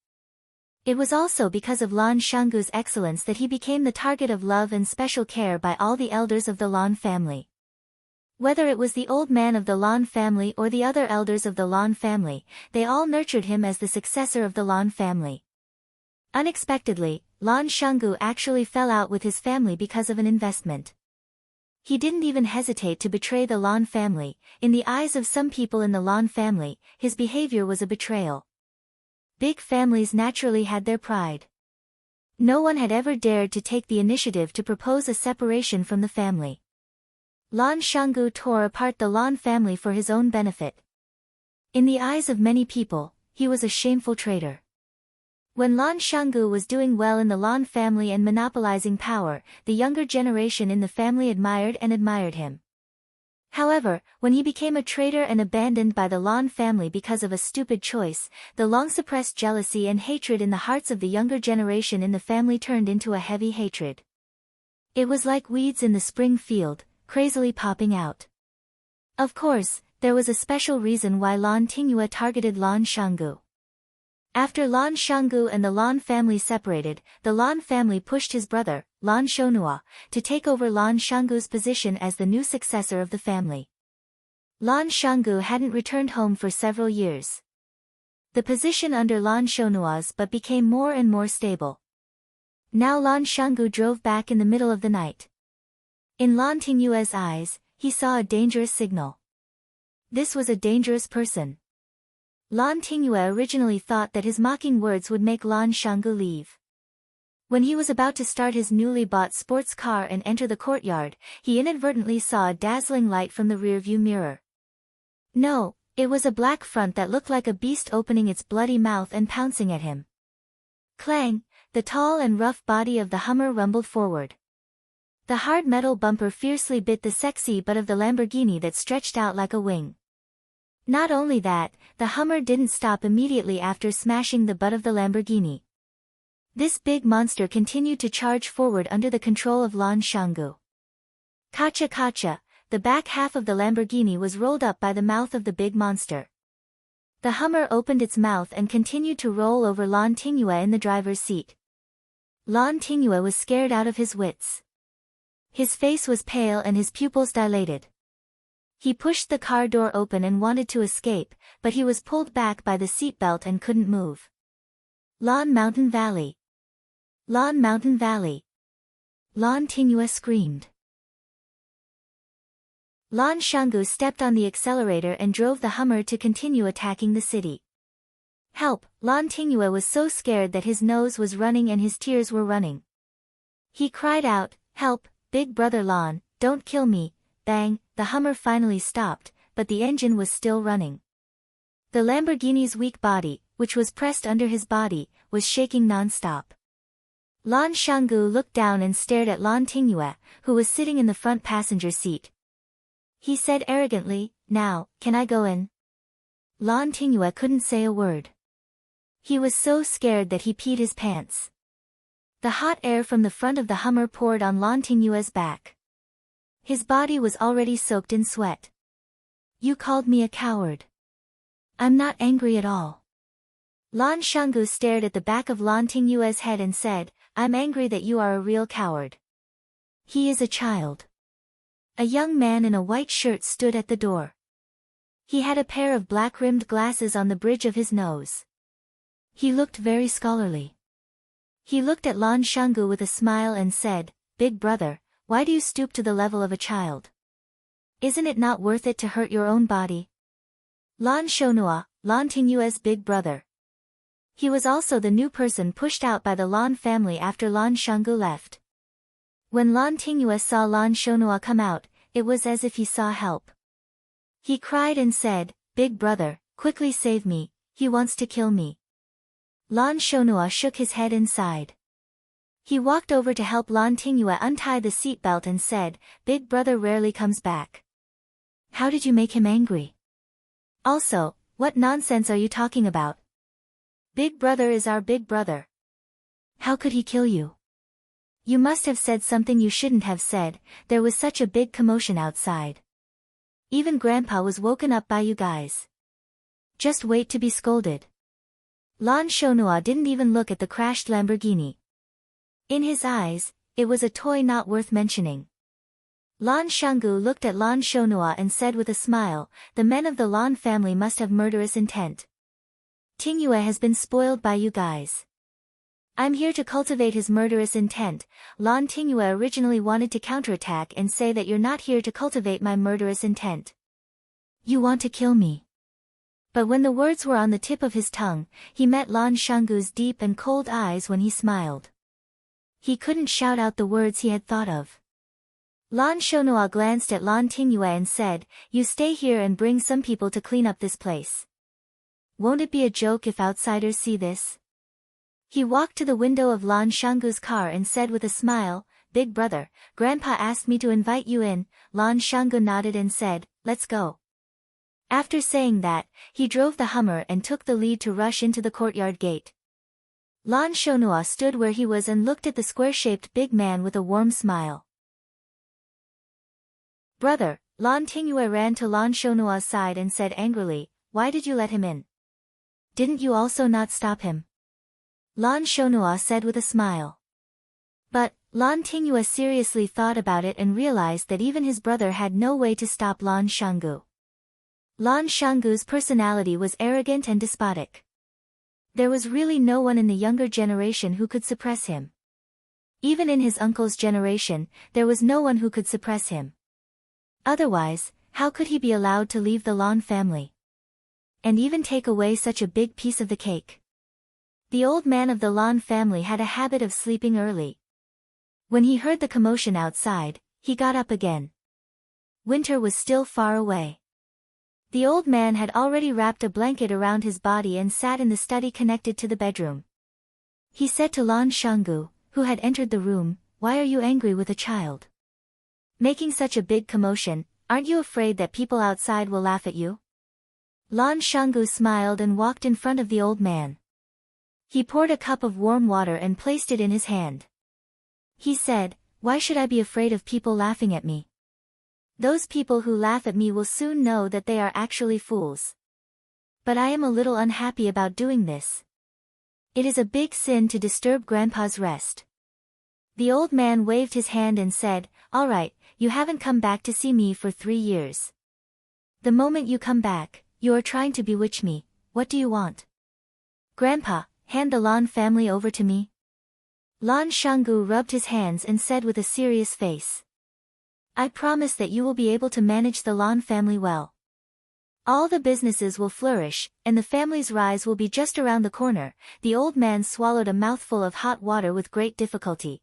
It was also because of Lan Shanggu's excellence that he became the target of love and special care by all the elders of the Lan family. Whether it was the old man of the Lan family or the other elders of the Lan family, they all nurtured him as the successor of the Lan family. Unexpectedly, Lan Shanggu actually fell out with his family because of an investment. He didn't even hesitate to betray the Lan family. In the eyes of some people in the Lan family, his behavior was a betrayal. Big families naturally had their pride. No one had ever dared to take the initiative to propose a separation from the family. Lan Shanggu tore apart the Lan family for his own benefit. In the eyes of many people, he was a shameful traitor. When Lan Shanggu was doing well in the Lan family and monopolizing power, the younger generation in the family admired him. However, when he became a traitor and abandoned by the Lan family because of a stupid choice, the long-suppressed jealousy and hatred in the hearts of the younger generation in the family turned into a heavy hatred. It was like weeds in the spring field, crazily popping out. Of course, there was a special reason why Lan Tingyue targeted Lan Shanggu. After Lan Shanggu and the Lan family separated, the Lan family pushed his brother, Lan Shonhua, to take over Lan Shanggu's position as the new successor of the family. Lan Shanggu hadn't returned home for several years. The position under Lan Shonhua's but became more and more stable. Now Lan Shanggu drove back in the middle of the night. In Lan Tingyue's eyes, he saw a dangerous signal. This was a dangerous person. Lan Tingyue originally thought that his mocking words would make Lan Shanggu leave. When he was about to start his newly bought sports car and enter the courtyard, he inadvertently saw a dazzling light from the rearview mirror. No, it was a black front that looked like a beast opening its bloody mouth and pouncing at him. Clang! The tall and rough body of the Hummer rumbled forward. The hard metal bumper fiercely bit the sexy butt of the Lamborghini that stretched out like a wing. Not only that, the Hummer didn't stop immediately after smashing the butt of the Lamborghini. This big monster continued to charge forward under the control of Lan Shanggu. Kacha kacha, the back half of the Lamborghini was rolled up by the mouth of the big monster. The Hummer opened its mouth and continued to roll over Lan Tingyue in the driver's seat. Lan Tingyue was scared out of his wits. His face was pale and his pupils dilated. He pushed the car door open and wanted to escape, but he was pulled back by the seatbelt and couldn't move. Lan Mountain Valley. Lan Mountain Valley. Lan Tingyue screamed. Lan Shanggu stepped on the accelerator and drove the Hummer to continue attacking the city. Help! Lan Tingyue was so scared that his nose was running and his tears were running. He cried out, "Help, big brother Lan, don't kill me!" Bang! The Hummer finally stopped, but the engine was still running. The Lamborghini's weak body, which was pressed under his body, was shaking non-stop. Lan Shanggu looked down and stared at Lan Tingyue, who was sitting in the front passenger seat. He said arrogantly, "Now, can I go in?" Lan Tingyue couldn't say a word. He was so scared that he peed his pants. The hot air from the front of the Hummer poured on Lan Tingyue's back. His body was already soaked in sweat. "You called me a coward." "I'm not angry at all." Lan Shanggu stared at the back of Lan Tingyue's head and said, "I'm angry that you are a real coward." "He is a child." A young man in a white shirt stood at the door. He had a pair of black-rimmed glasses on the bridge of his nose. He looked very scholarly. He looked at Lan Shanggu with a smile and said, "Big brother, why do you stoop to the level of a child? Isn't it not worth it to hurt your own body?" Lan Shonhua, Lan Tingyue's big brother. He was also the new person pushed out by the Lan family after Lan Shanggu left. When Lan Tingyue saw Lan Shonhua come out, it was as if he saw help. He cried and said, "Big brother, quickly save me, he wants to kill me." Lan Shonhua shook his head and sighed. He walked over to help Lan Tingyue untie the seatbelt and said, "Big brother rarely comes back. How did you make him angry? Also, what nonsense are you talking about? Big brother is our big brother. How could he kill you? You must have said something you shouldn't have said, there was such a big commotion outside. Even Grandpa was woken up by you guys. Just wait to be scolded." Lan Shonhua didn't even look at the crashed Lamborghini. In his eyes, it was a toy not worth mentioning. Lan Shanggu looked at Lan Shonhua and said with a smile, the men of the Lan family must have murderous intent. Tingyue has been spoiled by you guys. I'm here to cultivate his murderous intent. Lan Tingyue originally wanted to counterattack and say that you're not here to cultivate my murderous intent. You want to kill me. But when the words were on the tip of his tongue, he met Lan Shanggu's deep and cold eyes when he smiled. He couldn't shout out the words he had thought of. Lan Shonhua glanced at Lan Tingyue and said, you stay here and bring some people to clean up this place. Won't it be a joke if outsiders see this? He walked to the window of Lan Shanggu's car and said with a smile, Big brother, Grandpa asked me to invite you in. Lan Shanggu nodded and said, let's go. After saying that, he drove the Hummer and took the lead to rush into the courtyard gate. Lan Shonhua stood where he was and looked at the square-shaped big man with a warm smile. Brother, Lan Tingyue ran to Lan Shonhua's side and said angrily, why did you let him in? Didn't you also not stop him? Lan Shonhua said with a smile. But, Lan Tingyue seriously thought about it and realized that even his brother had no way to stop Lan Shanggu. Lan Shanggu's personality was arrogant and despotic. There was really no one in the younger generation who could suppress him. Even in his uncle's generation, there was no one who could suppress him. Otherwise, how could he be allowed to leave the Lan family? And even take away such a big piece of the cake? The old man of the Lan family had a habit of sleeping early. When he heard the commotion outside, he got up again. Winter was still far away. The old man had already wrapped a blanket around his body and sat in the study connected to the bedroom. He said to Lan Shanggu, who had entered the room, why are you angry with a child? Making such a big commotion, aren't you afraid that people outside will laugh at you? Lan Shanggu smiled and walked in front of the old man. He poured a cup of warm water and placed it in his hand. He said, why should I be afraid of people laughing at me? Those people who laugh at me will soon know that they are actually fools. But I am a little unhappy about doing this. It is a big sin to disturb Grandpa's rest. The old man waved his hand and said, all right, you haven't come back to see me for 3 years. The moment you come back, you are trying to bewitch me. What do you want? Grandpa, hand the Lan family over to me. Lan Shanggu rubbed his hands and said with a serious face. I promise that you will be able to manage the Lan family well. All the businesses will flourish, and the family's rise will be just around the corner. The old man swallowed a mouthful of hot water with great difficulty.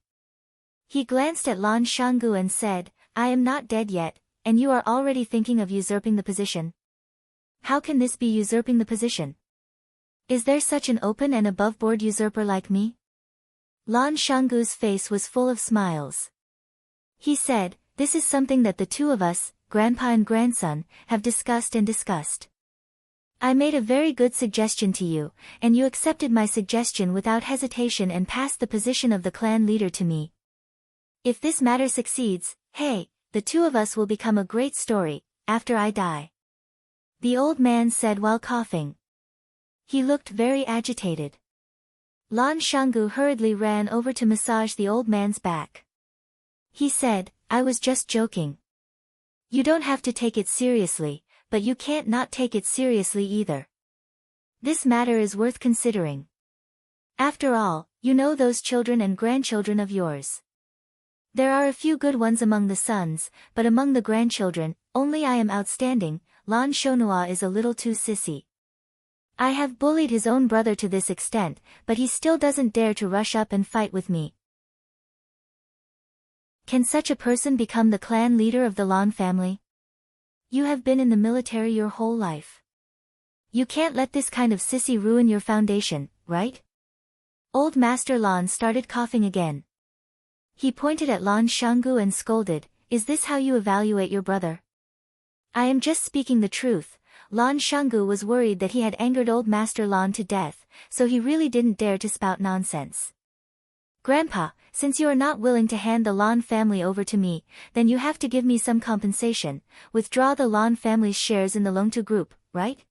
He glanced at Lan Shanggu and said, I am not dead yet, and you are already thinking of usurping the position. How can this be usurping the position? Is there such an open and above-board usurper like me? Lan Shanggu's face was full of smiles. He said, this is something that the two of us, grandpa and grandson, have discussed and discussed. I made a very good suggestion to you, and you accepted my suggestion without hesitation and passed the position of the clan leader to me. If this matter succeeds, hey, the two of us will become a great story, after I die. The old man said while coughing. He looked very agitated. Lan Shanggu hurriedly ran over to massage the old man's back. He said, I was just joking. You don't have to take it seriously, but you can't not take it seriously either. This matter is worth considering. After all, you know those children and grandchildren of yours. There are a few good ones among the sons, but among the grandchildren, only I am outstanding. Lan Shonhua is a little too sissy. I have bullied his own brother to this extent, but he still doesn't dare to rush up and fight with me. Can such a person become the clan leader of the Lan family? You have been in the military your whole life. You can't let this kind of sissy ruin your foundation, right? Old Master Lan started coughing again. He pointed at Lan Shanggu and scolded, is this how you evaluate your brother? I am just speaking the truth. Lan Shanggu was worried that he had angered old Master Lan to death, so he really didn't dare to spout nonsense. Grandpa, since you are not willing to hand the Lan family over to me, then you have to give me some compensation, withdraw the Lan family's shares in the Longtu group, right?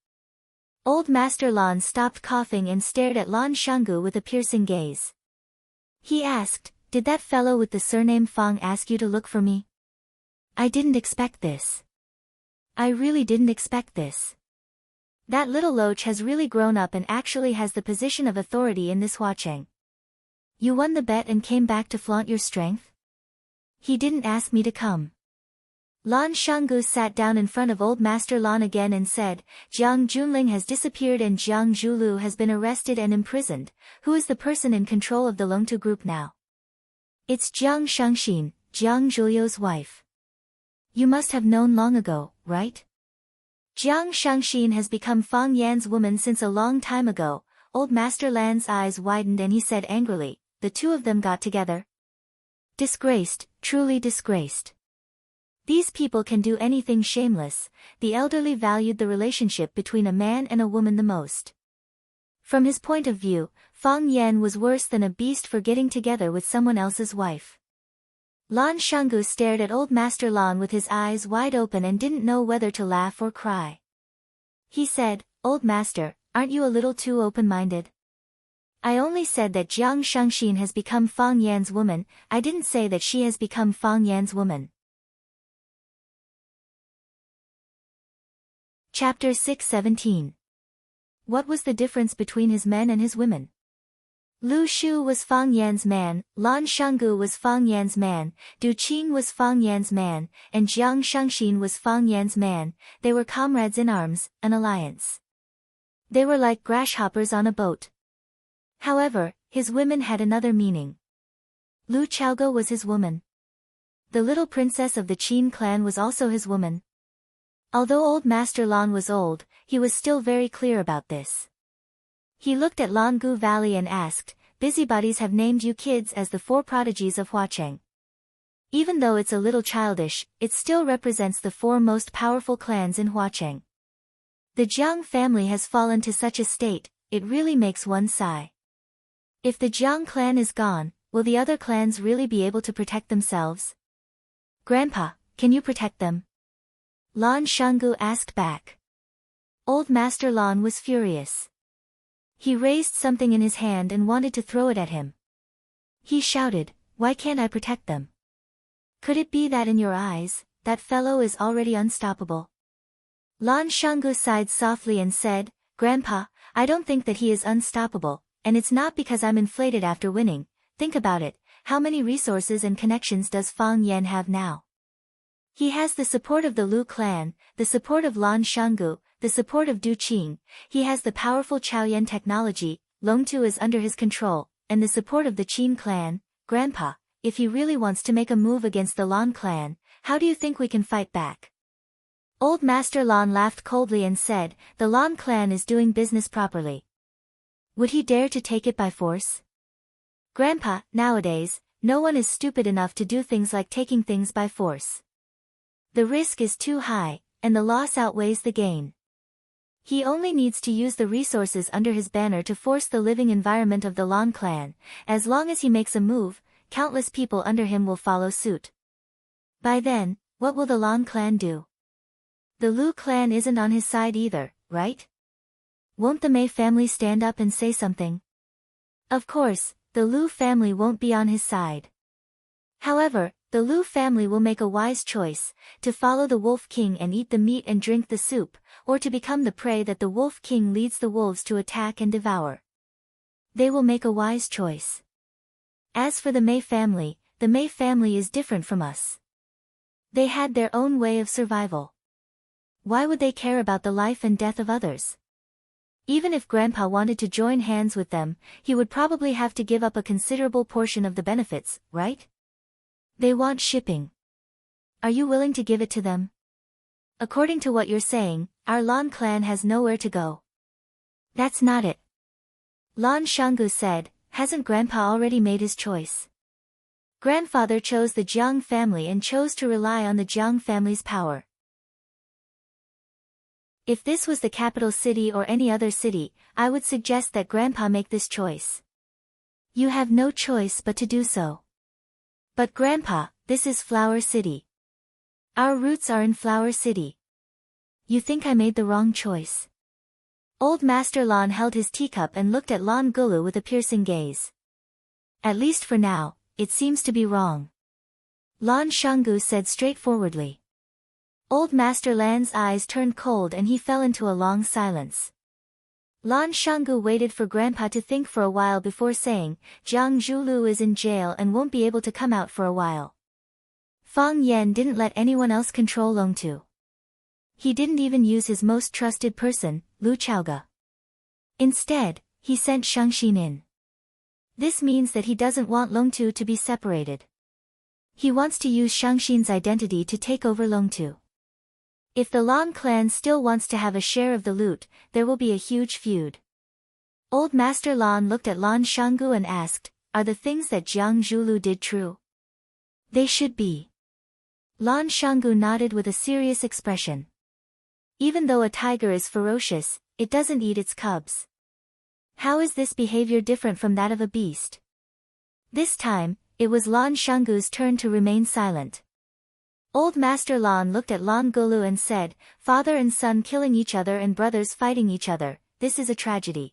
Old Master Lan stopped coughing and stared at Lan Shanggu with a piercing gaze. He asked, "Did that fellow with the surname Fang ask you to look for me?" "I didn't expect this. I really didn't expect this. That little loach has really grown up and actually has the position of authority in this Huacheng. You won the bet and came back to flaunt your strength?" "He didn't ask me to come." Lan Shanggu sat down in front of Old Master Lan again and said, "Jiang Junling has disappeared and Jiang Zhulu has been arrested and imprisoned. Who is the person in control of the Longtu group now?" "It's Jiang Shangxin, Jiang Zhulio's wife. You must have known long ago, right?" "Jiang Shangxin has become Fang Yan's woman since a long time ago." Old Master Lan's eyes widened and he said angrily, "The two of them got together? Disgraced, truly disgraced. These people can do anything shameless." The elderly valued the relationship between a man and a woman the most. From his point of view, Fang Yan was worse than a beast for getting together with someone else's wife. Lan Shanggu stared at Old Master Lan with his eyes wide open and didn't know whether to laugh or cry. He said, "Old Master, aren't you a little too open-minded? I only said that Jiang Shangxin has become Fang Yan's woman, I didn't say that she has become Fang Yan's woman." Chapter 617. What was the difference between his men and his women? Lu Shu was Fang Yan's man, Lan Shanggu was Fang Yan's man, Du Qing was Fang Yan's man, and Jiang Shangxin was Fang Yan's man. They were comrades in arms, an alliance. They were like grasshoppers on a boat. However, his women had another meaning. Lu Chaogo was his woman. The little princess of the Qin clan was also his woman. Although Old Master Lan was old, he was still very clear about this. He looked at Langu Valley and asked, "Busybodies have named you kids as the four prodigies of Huacheng. Even though it's a little childish, it still represents the four most powerful clans in Huacheng. The Jiang family has fallen to such a state, it really makes one sigh. If the Jiang clan is gone, will the other clans really be able to protect themselves? Grandpa, can you protect them?" Lan Shanggu asked back. Old Master Lan was furious. He raised something in his hand and wanted to throw it at him. He shouted, "Why can't I protect them? Could it be that in your eyes, that fellow is already unstoppable?" Lan Shanggu sighed softly and said, "Grandpa, I don't think that he is unstoppable, and it's not because I'm inflated after winning. Think about it, how many resources and connections does Fang Yan have now? He has the support of the Lu clan, the support of Lan Shanggu, the support of Du Qing, he has the powerful Chaoyan technology, Longtu is under his control, and the support of the Qin clan. Grandpa, if he really wants to make a move against the Lan clan, how do you think we can fight back?" Old Master Lan laughed coldly and said, "The Lan clan is doing business properly. Would he dare to take it by force? Grandpa, nowadays, no one is stupid enough to do things like taking things by force. The risk is too high, and the loss outweighs the gain. He only needs to use the resources under his banner to force the living environment of the Lan clan. As long as he makes a move, countless people under him will follow suit. By then, what will the Lan clan do? The Lu clan isn't on his side either, right? Won't the Mei family stand up and say something? Of course, the Lu family won't be on his side. However, the Lu family will make a wise choice, to follow the Wolf King and eat the meat and drink the soup, or to become the prey that the Wolf King leads the wolves to attack and devour. They will make a wise choice. As for the Mei family is different from us. They had their own way of survival. Why would they care about the life and death of others? Even if Grandpa wanted to join hands with them, he would probably have to give up a considerable portion of the benefits, right? They want shipping. Are you willing to give it to them? According to what you're saying, our Lan clan has nowhere to go. That's not it. Lan Shanggu said, hasn't Grandpa already made his choice? Grandfather chose the Jiang family and chose to rely on the Jiang family's power. If this was the capital city or any other city, I would suggest that Grandpa make this choice. You have no choice but to do so. But Grandpa, this is Flower City. Our roots are in Flower City. You think I made the wrong choice? Old Master Lan held his teacup and looked at Lan Gulu with a piercing gaze. At least for now, it seems to be wrong. Lan Shanggu said straightforwardly. Old Master Lan's eyes turned cold and he fell into a long silence. Lan Shanggu waited for Grandpa to think for a while before saying, Jiang Zhulu is in jail and won't be able to come out for a while. Fang Yan didn't let anyone else control Longtu. He didn't even use his most trusted person, Lu Chaoge. Instead, he sent Shangxin in. This means that he doesn't want Longtu to be separated. He wants to use Shangxin's identity to take over Longtu. If the Lan clan still wants to have a share of the loot, there will be a huge feud. Old Master Lan looked at Lan Shanggu and asked, are the things that Jiang Zhulu did true? They should be. Lan Shanggu nodded with a serious expression. Even though a tiger is ferocious, it doesn't eat its cubs. How is this behavior different from that of a beast? This time, it was Lan Shanggu's turn to remain silent. Old Master Lan looked at Lan Gulu and said, father and son killing each other and brothers fighting each other, this is a tragedy.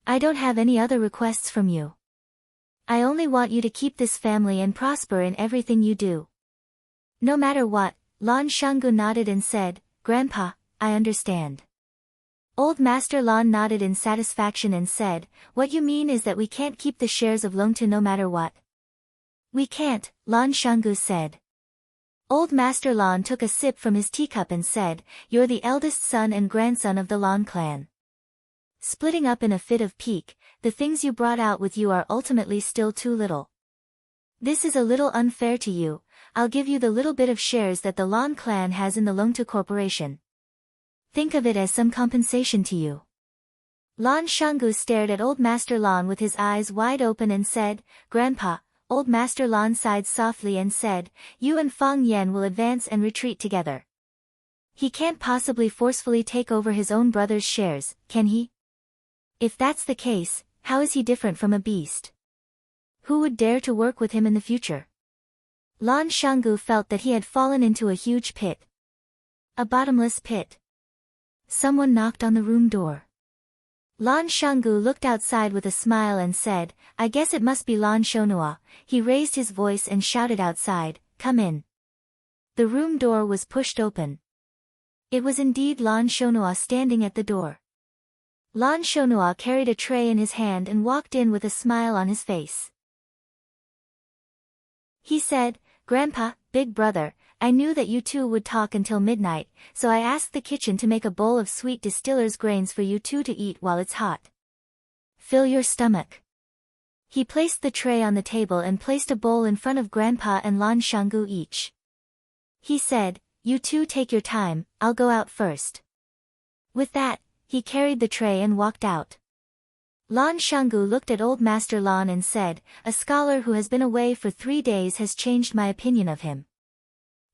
I don't have any other requests from you. I only want you to keep this family and prosper in everything you do. No matter what, Lan Shanggu nodded and said, Grandpa, I understand. Old Master Lan nodded in satisfaction and said, what you mean is that we can't keep the shares of Longtu no matter what. We can't, Lan Shanggu said. Old Master Lan took a sip from his teacup and said, you're the eldest son and grandson of the Lan clan. Splitting up in a fit of pique, the things you brought out with you are ultimately still too little. This is a little unfair to you. I'll give you the little bit of shares that the Lan clan has in the Longtu Corporation. Think of it as some compensation to you. Lan Shanggu stared at Old Master Lan with his eyes wide open and said, Grandpa. Old Master Lan sighed softly and said, you and Fang Yan will advance and retreat together. He can't possibly forcefully take over his own brother's shares, can he? If that's the case, how is he different from a beast? Who would dare to work with him in the future? Lan Shanggu felt that he had fallen into a huge pit. A bottomless pit. Someone knocked on the room door. Lan Shanggu looked outside with a smile and said, I guess it must be Lan Shonua. He raised his voice and shouted outside, come in. The room door was pushed open. It was indeed Lan Shonua standing at the door. Lan Shonua carried a tray in his hand and walked in with a smile on his face. He said, Grandpa, big brother, I knew that you two would talk until midnight, so I asked the kitchen to make a bowl of sweet distiller's grains for you two to eat while it's hot. Fill your stomach. He placed the tray on the table and placed a bowl in front of Grandpa and Lan Shanggu each. He said, you two take your time, I'll go out first. With that, he carried the tray and walked out. Lan Shanggu looked at Old Master Lan and said, a scholar who has been away for 3 days has changed my opinion of him.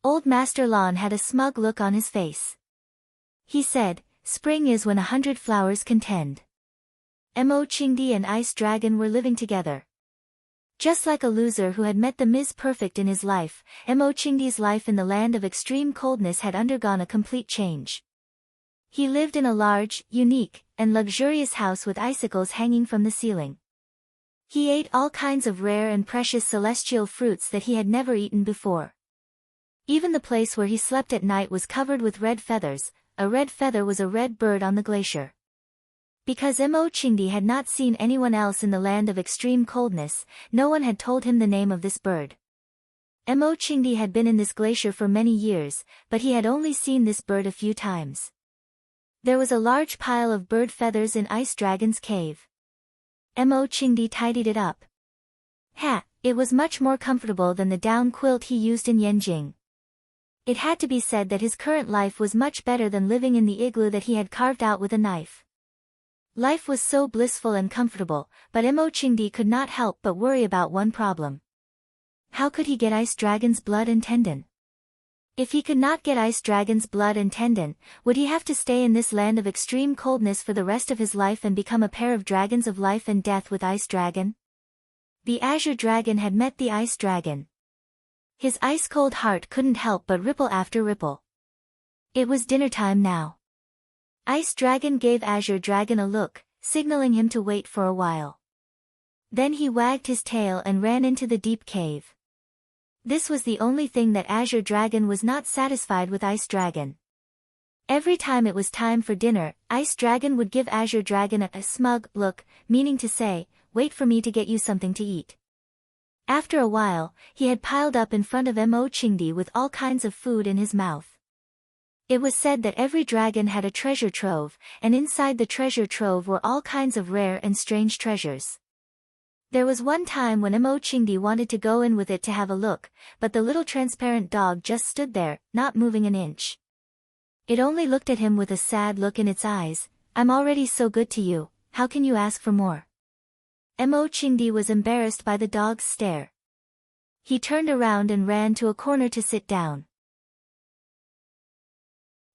Old Master Lan had a smug look on his face. He said, spring is when 100 flowers contend. Mo Qingdi and Ice Dragon were living together. Just like a loser who had met the Ms. Perfect in his life, Mo Qingdi's life in the land of extreme coldness had undergone a complete change. He lived in a large, unique, and luxurious house with icicles hanging from the ceiling. He ate all kinds of rare and precious celestial fruits that he had never eaten before. Even the place where he slept at night was covered with red feathers. A red feather was a red bird on the glacier. Because Mo Qingdi had not seen anyone else in the land of extreme coldness, no one had told him the name of this bird. Mo Qingdi had been in this glacier for many years, but he had only seen this bird a few times. There was a large pile of bird feathers in Ice Dragon's cave. Mo Qingdi tidied it up. It was much more comfortable than the down quilt he used in Yanjing. It had to be said that his current life was much better than living in the igloo that he had carved out with a knife. Life was so blissful and comfortable, but Mo Qingdi could not help but worry about one problem. How could he get Ice Dragon's blood and tendon? If he could not get Ice Dragon's blood and tendon, would he have to stay in this land of extreme coldness for the rest of his life and become a pair of dragons of life and death with Ice Dragon? The Azure Dragon had met the Ice Dragon. His ice-cold heart couldn't help but ripple after ripple. It was dinner time now. Ice Dragon gave Azure Dragon a look, signaling him to wait for a while. Then he wagged his tail and ran into the deep cave. This was the only thing that Azure Dragon was not satisfied with Ice Dragon. Every time it was time for dinner, Ice Dragon would give Azure Dragon a smug look, meaning to say, "Wait for me to get you something to eat." After a while, he had piled up in front of Mo Chingdi with all kinds of food in his mouth. It was said that every dragon had a treasure trove, and inside the treasure trove were all kinds of rare and strange treasures. There was one time when Mo Chingdi wanted to go in with it to have a look, but the little transparent dog just stood there, not moving an inch. It only looked at him with a sad look in its eyes. "I'm already so good to you, how can you ask for more?" Mo Chingdi was embarrassed by the dog's stare. He turned around and ran to a corner to sit down.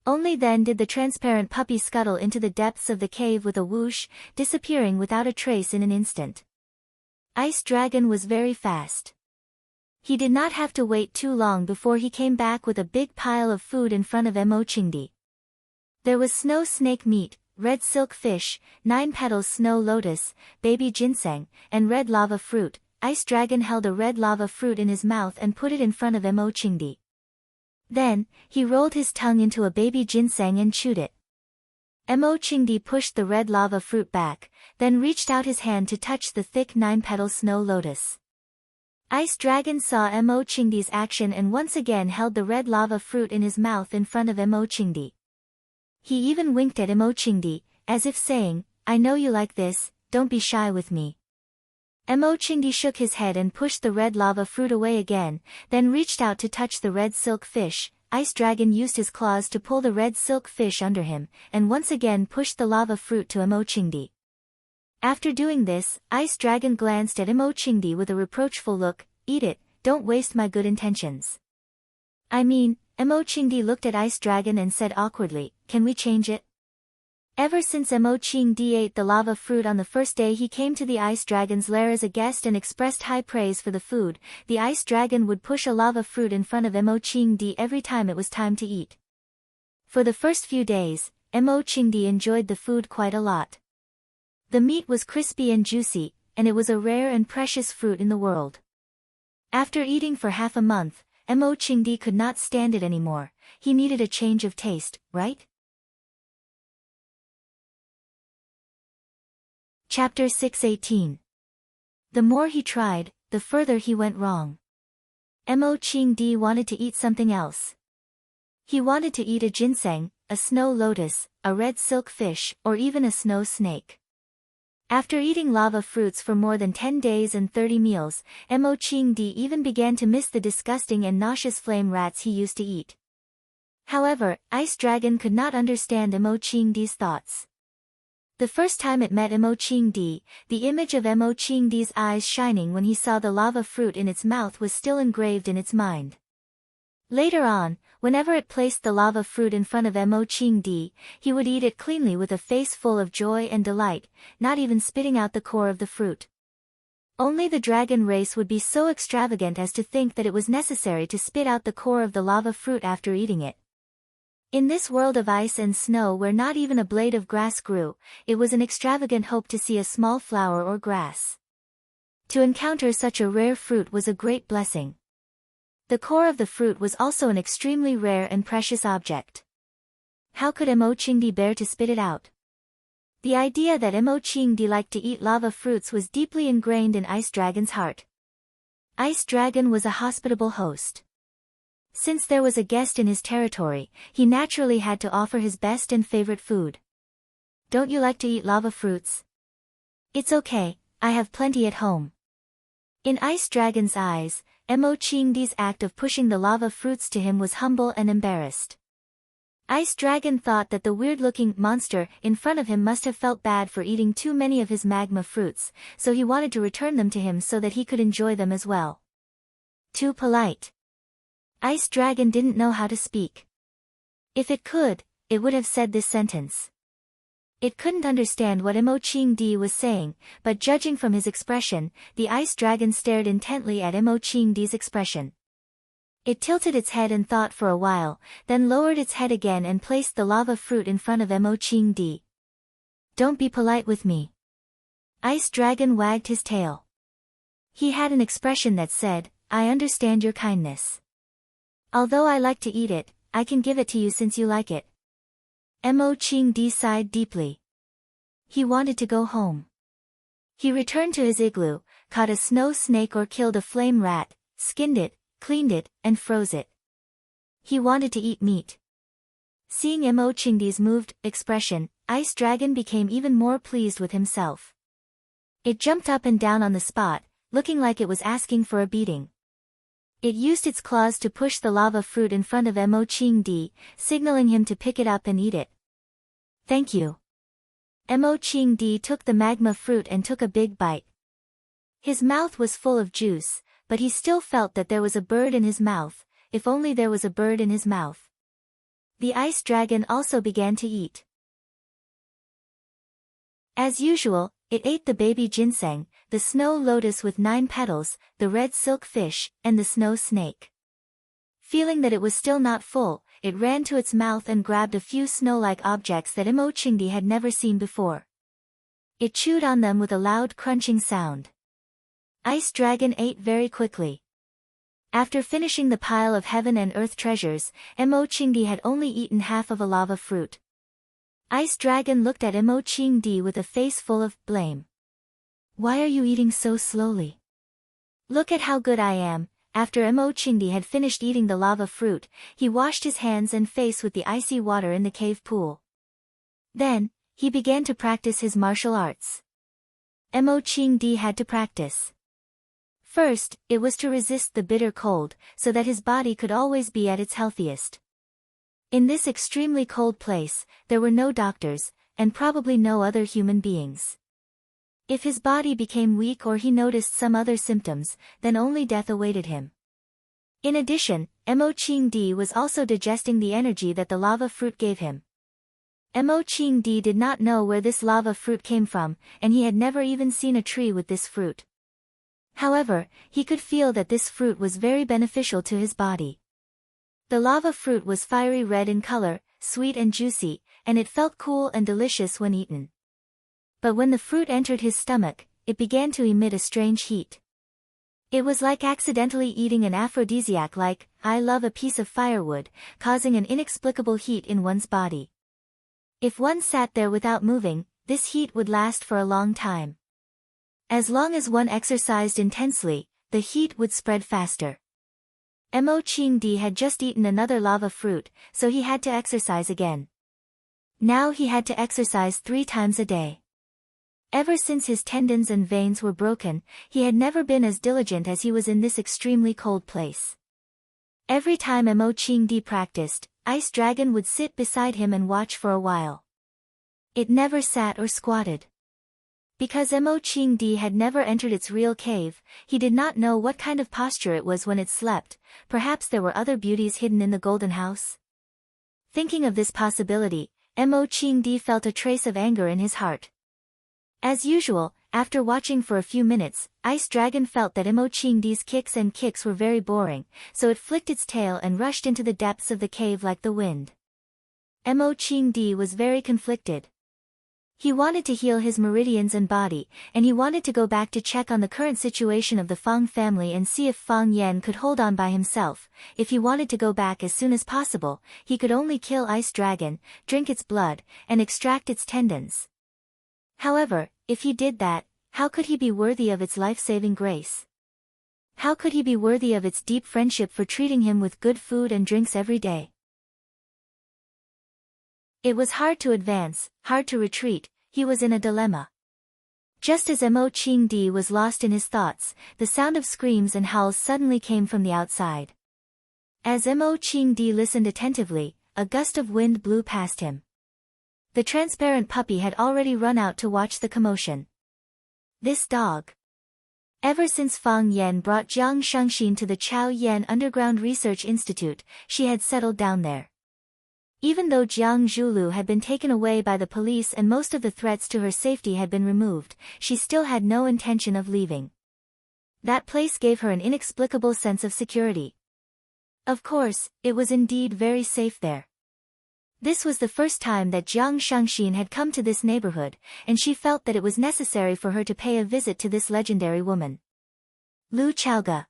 Only then did the transparent puppy scuttle into the depths of the cave with a whoosh, disappearing without a trace in an instant. Ice Dragon was very fast. He did not have to wait too long before he came back with a big pile of food in front of Mo Chingdi. There was snow snake meat, red silk fish, 9 petals snow lotus, baby ginseng, and red lava fruit. Ice Dragon held a red lava fruit in his mouth and put it in front of Mo Chingdi. Then, he rolled his tongue into a baby ginseng and chewed it. Mo Chingdi pushed the red lava fruit back, then reached out his hand to touch the thick 9-petal snow lotus. Ice Dragon saw Mo Chingdi's action and once again held the red lava fruit in his mouth in front of Mo Chingdi. He even winked at Mo Chingdi, as if saying, "I know you like this, don't be shy with me." Mo Chingdi shook his head and pushed the red lava fruit away again, then reached out to touch the red silk fish. Ice Dragon used his claws to pull the red silk fish under him, and once again pushed the lava fruit to Mo Chingdi. After doing this, Ice Dragon glanced at Mo Chingdi with a reproachful look. "Eat it, don't waste my good intentions." "I mean," Mo Chingdi looked at Ice Dragon and said awkwardly, "can we change it?" Ever since Mo Chingdi ate the lava fruit on the first day he came to the Ice Dragon's lair as a guest and expressed high praise for the food, the Ice Dragon would push a lava fruit in front of Mo Chingdi every time it was time to eat. For the first few days, Mo Chingdi enjoyed the food quite a lot. The meat was crispy and juicy, and it was a rare and precious fruit in the world. After eating for half a month, Mo Chingdi could not stand it anymore. He needed a change of taste, right? Chapter 618. The more he tried, the further he went wrong. Mo Chingdi wanted to eat something else. He wanted to eat a ginseng, a snow lotus, a red silk fish, or even a snow snake. After eating lava fruits for more than 10 days and 30 meals, Mo Chingdi even began to miss the disgusting and nauseous flame rats he used to eat. However, Ice Dragon could not understand Mo Chingdi's thoughts. The first time it met Mo Chingdi, the image of Mo Chingdi's eyes shining when he saw the lava fruit in its mouth was still engraved in its mind. Later on, whenever it placed the lava fruit in front of Mo Chingdi, he would eat it cleanly with a face full of joy and delight, not even spitting out the core of the fruit. Only the dragon race would be so extravagant as to think that it was necessary to spit out the core of the lava fruit after eating it. In this world of ice and snow where not even a blade of grass grew, it was an extravagant hope to see a small flower or grass. To encounter such a rare fruit was a great blessing. The core of the fruit was also an extremely rare and precious object. How could Mo Chingdi bear to spit it out? The idea that Mo Chingdi liked to eat lava fruits was deeply ingrained in Ice Dragon's heart. Ice Dragon was a hospitable host. Since there was a guest in his territory, he naturally had to offer his best and favorite food. "Don't you like to eat lava fruits?" "It's okay, I have plenty at home." In Ice Dragon's eyes, Mo Chingdi's act of pushing the lava fruits to him was humble and embarrassed. Ice Dragon thought that the weird-looking monster in front of him must have felt bad for eating too many of his magma fruits, so he wanted to return them to him so that he could enjoy them as well. Too polite. Ice Dragon didn't know how to speak. If it could, it would have said this sentence. It couldn't understand what Mo Chingdi was saying, but judging from his expression, the Ice Dragon stared intently at Mo Chingdi's expression. It tilted its head and thought for a while, then lowered its head again and placed the lava fruit in front of Mo Qingdi. Don't be polite with me. Ice Dragon wagged his tail. He had an expression that said, I understand your kindness. Although I like to eat it, I can give it to you since you like it. Mo Qingdi sighed deeply. He wanted to go home. He returned to his igloo, caught a snow snake or killed a flame rat, skinned it, cleaned it, and froze it. He wanted to eat meat. Seeing Mo Qingdi's moved expression, Ice Dragon became even more pleased with himself. It jumped up and down on the spot, looking like it was asking for a beating. It used its claws to push the lava fruit in front of Mo Qingdi, signaling him to pick it up and eat it. Thank you. Mo Qingdi took the magma fruit and took a big bite. His mouth was full of juice, but he still felt that there was a bird in his mouth, if only there was a bird in his mouth. The ice dragon also began to eat. As usual, it ate the baby ginseng, the snow lotus with 9 petals, the red silk fish, and the snow snake. Feeling that it was still not full, it ran to its mouth and grabbed a few snow-like objects that Mo Qingdi had never seen before. It chewed on them with a loud crunching sound. Ice Dragon ate very quickly. After finishing the pile of heaven and earth treasures, Mo Qingdi had only eaten half of a lava fruit. Ice Dragon looked at Mo Qingdi with a face full of blame. Why are you eating so slowly? Look at how good I am. After Mo Qingdi had finished eating the lava fruit, he washed his hands and face with the icy water in the cave pool. Then, he began to practice his martial arts. Mo Qingdi had to practice. First, it was to resist the bitter cold, so that his body could always be at its healthiest. In this extremely cold place, there were no doctors, and probably no other human beings. If his body became weak or he noticed some other symptoms, then only death awaited him. In addition, Mo Qingdi was also digesting the energy that the lava fruit gave him. Mo Qingdi did not know where this lava fruit came from, and he had never even seen a tree with this fruit. However, he could feel that this fruit was very beneficial to his body. The lava fruit was fiery red in color, sweet and juicy, and it felt cool and delicious when eaten. But when the fruit entered his stomach, it began to emit a strange heat. It was like accidentally eating an aphrodisiac like, I love a piece of firewood, causing an inexplicable heat in one's body. If one sat there without moving, this heat would last for a long time. As long as one exercised intensely, the heat would spread faster. Mo Qingdi had just eaten another lava fruit, so he had to exercise again. Now he had to exercise 3 times a day. Ever since his tendons and veins were broken, he had never been as diligent as he was in this extremely cold place. Every time Mo Qingdi practiced, Ice Dragon would sit beside him and watch for a while. It never sat or squatted. Because Mo Qingdi had never entered its real cave, he did not know what kind of posture it was when it slept. Perhaps there were other beauties hidden in the golden house. Thinking of this possibility, Mo Qingdi felt a trace of anger in his heart. As usual, after watching for a few minutes, Ice Dragon felt that Mo Qingdi's kicks were very boring, so it flicked its tail and rushed into the depths of the cave like the wind. Mo Qingdi was very conflicted. He wanted to heal his meridians and body, and he wanted to go back to check on the current situation of the Fang family and see if Fang Yan could hold on by himself. If he wanted to go back as soon as possible, he could only kill Ice Dragon, drink its blood, and extract its tendons. However, if he did that, how could he be worthy of its life-saving grace? How could he be worthy of its deep friendship for treating him with good food and drinks every day? It was hard to advance, hard to retreat. He was in a dilemma. Just as Mo Qingdi was lost in his thoughts, the sound of screams and howls suddenly came from the outside. As Mo Qingdi listened attentively, a gust of wind blew past him. The transparent puppy had already run out to watch the commotion. This dog. Ever since Fang Yan brought Jiang Shengxin to the Chao Yan Underground Research Institute, she had settled down there. Even though Jiang Zhulu had been taken away by the police and most of the threats to her safety had been removed, she still had no intention of leaving. That place gave her an inexplicable sense of security. Of course, it was indeed very safe there. This was the first time that Jiang Shangxin had come to this neighborhood, and she felt that it was necessary for her to pay a visit to this legendary woman. Lu Chaoge.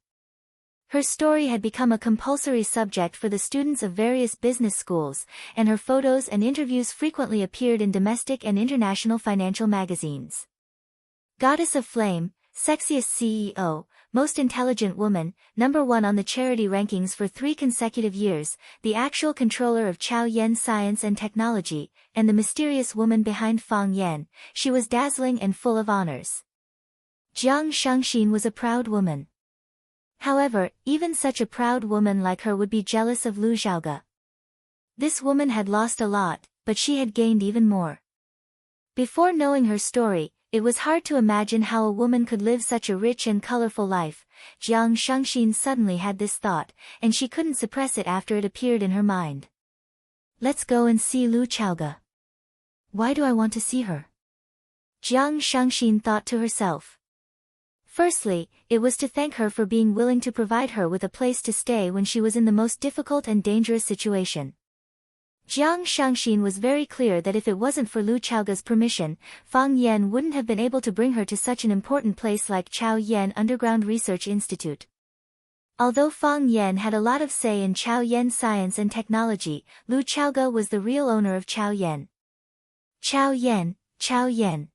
Her story had become a compulsory subject for the students of various business schools, and her photos and interviews frequently appeared in domestic and international financial magazines. Goddess of Flame, Sexiest CEO, Most Intelligent Woman, #1 on the charity rankings for 3 consecutive years, the actual controller of Chao Yan Science and Technology, and the mysterious woman behind Fang Yan, she was dazzling and full of honors. Jiang Shangxin was a proud woman. However, even such a proud woman like her would be jealous of Lu Chaoge. This woman had lost a lot, but she had gained even more. Before knowing her story, it was hard to imagine how a woman could live such a rich and colorful life. Jiang Shangxin suddenly had this thought, and she couldn't suppress it after it appeared in her mind. Let's go and see Lu Chaoge. Why do I want to see her? Jiang Shangxin thought to herself. Firstly, it was to thank her for being willing to provide her with a place to stay when she was in the most difficult and dangerous situation. Jiang Shangxin was very clear that if it wasn't for Lu Chaoge's permission, Fang Yan wouldn't have been able to bring her to such an important place like Chao Yan Underground Research Institute. Although Fang Yan had a lot of say in Chao Yan Science and Technology, Lu Chaoge was the real owner of Chao Yan. Chao Yan, Chao Yan.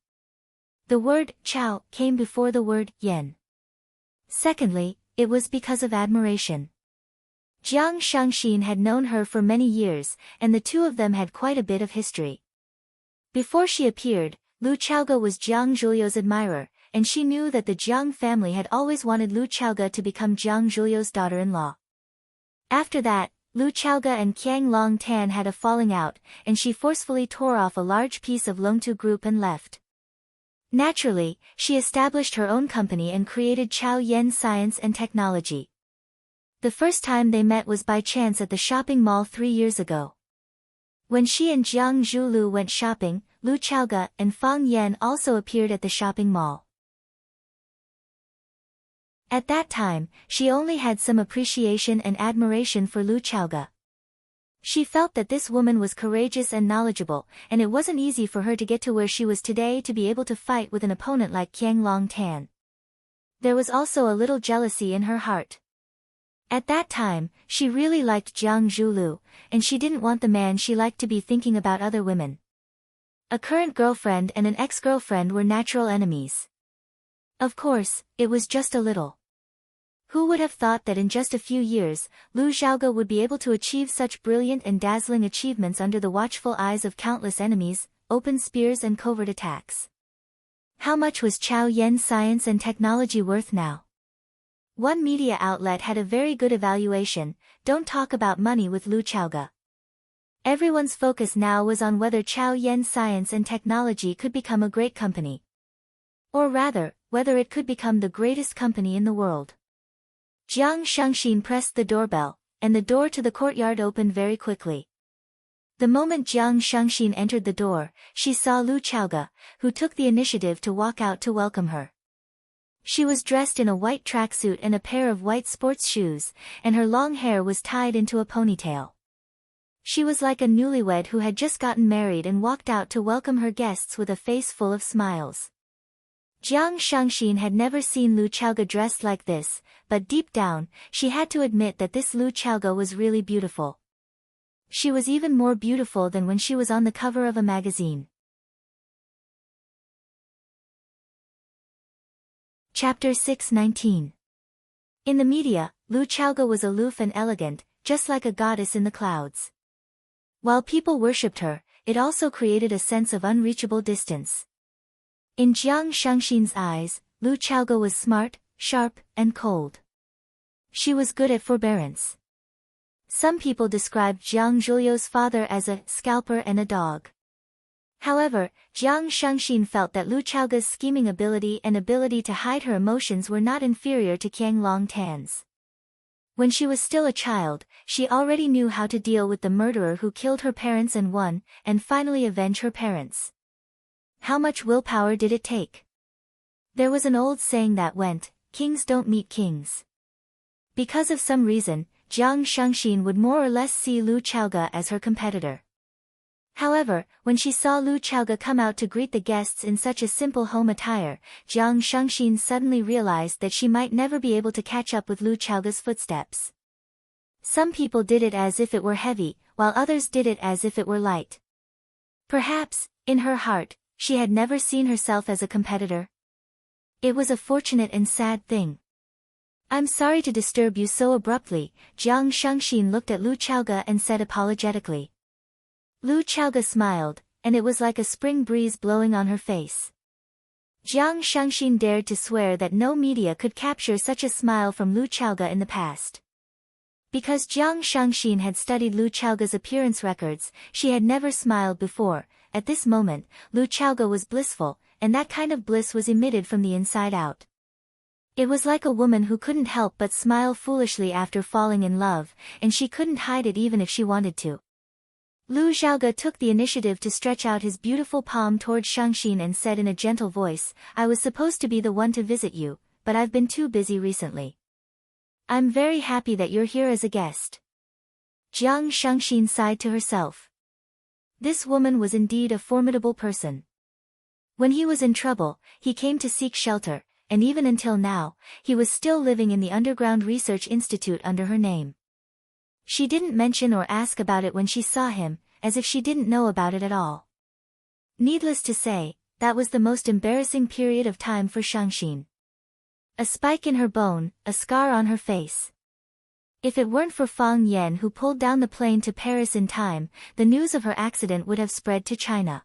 The word Chao came before the word Yan. Secondly, it was because of admiration. Jiang Shangxin had known her for many years, and the two of them had quite a bit of history. Before she appeared, Lu Chaoge was Jiang Zhuliu's admirer, and she knew that the Jiang family had always wanted Lu Chaoge to become Jiang Zhuliu's daughter-in-law. After that, Lu Chaoge and Qiang Longtan had a falling out, and she forcefully tore off a large piece of Longtu Group and left. Naturally, she established her own company and created Chao Yan Science and Technology. The first time they met was by chance at the shopping mall 3 years ago. When she and Jiang Zhulu went shopping, Lu Chaoge and Fang Yan also appeared at the shopping mall. At that time, she only had some appreciation and admiration for Lu Chaoge. She felt that this woman was courageous and knowledgeable, and it wasn't easy for her to get to where she was today to be able to fight with an opponent like Qiang Longtan. There was also a little jealousy in her heart. At that time, she really liked Jiang Zhulu, and she didn't want the man she liked to be thinking about other women. A current girlfriend and an ex-girlfriend were natural enemies. Of course, it was just a little. Who would have thought that in just a few years, Lu Chaoge would be able to achieve such brilliant and dazzling achievements under the watchful eyes of countless enemies, open spears and covert attacks? How much was Chao Yan Science and Technology worth now? One media outlet had a very good evaluation, "Don't talk about money with Lu Chaoge." Everyone's focus now was on whether Chao Yan Science and Technology could become a great company. Or rather, whether it could become the greatest company in the world. Jiang Shangxin pressed the doorbell, and the door to the courtyard opened very quickly. The moment Jiang Shangxin entered the door, she saw Lu Chaoge, who took the initiative to walk out to welcome her. She was dressed in a white tracksuit and a pair of white sports shoes, and her long hair was tied into a ponytail. She was like a newlywed who had just gotten married and walked out to welcome her guests with a face full of smiles. Jiang Shangxin had never seen Lu Chaoge dressed like this, but deep down, she had to admit that this Lu Chaoge was really beautiful. She was even more beautiful than when she was on the cover of a magazine. Chapter 619. In the media, Lu Chaoge was aloof and elegant, just like a goddess in the clouds. While people worshipped her, it also created a sense of unreachable distance. In Jiang Shangxin's eyes, Lu Chaoge was smart, sharp, and cold. She was good at forbearance. Some people described Jiang Zhuliu's father as a scalper and a dog. However, Jiang Shangxin felt that Lu Chaoge's scheming ability and ability to hide her emotions were not inferior to Qiang Longtan's. When she was still a child, she already knew how to deal with the murderer who killed her parents and won, and finally avenge her parents. How much willpower did it take? There was an old saying that went, "Kings don't meet kings." Because of some reason, Jiang Shengxin would more or less see Lu Chaoge as her competitor. However, when she saw Lu Chaoge come out to greet the guests in such a simple home attire, Jiang Shengxin suddenly realized that she might never be able to catch up with Lu Chaoge's footsteps. Some people did it as if it were heavy, while others did it as if it were light. Perhaps, in her heart, she had never seen herself as a competitor. It was a fortunate and sad thing. I'm sorry to disturb you so abruptly, Jiang Shengxin looked at Lu Chaoge and said apologetically. Lu Chaoge smiled, and it was like a spring breeze blowing on her face. Jiang Shengxin dared to swear that no media could capture such a smile from Lu Chaoge in the past. Because Jiang Shengxin had studied Lu Chaoge's appearance records, she had never smiled before. At this moment, Lu Chaoge was blissful, and that kind of bliss was emitted from the inside out. It was like a woman who couldn't help but smile foolishly after falling in love, and she couldn't hide it even if she wanted to. Lu Xiaoge took the initiative to stretch out his beautiful palm toward Shengxin and said in a gentle voice, I was supposed to be the one to visit you, but I've been too busy recently. I'm very happy that you're here as a guest. Jiang Shengxin sighed to herself. This woman was indeed a formidable person. When he was in trouble, he came to seek shelter, and even until now, he was still living in the underground research institute under her name. She didn't mention or ask about it when she saw him, as if she didn't know about it at all. Needless to say, that was the most embarrassing period of time for Shengxin. A spike in her bone, a scar on her face. If it weren't for Fang Yan who pulled down the plane to Paris in time, the news of her accident would have spread to China.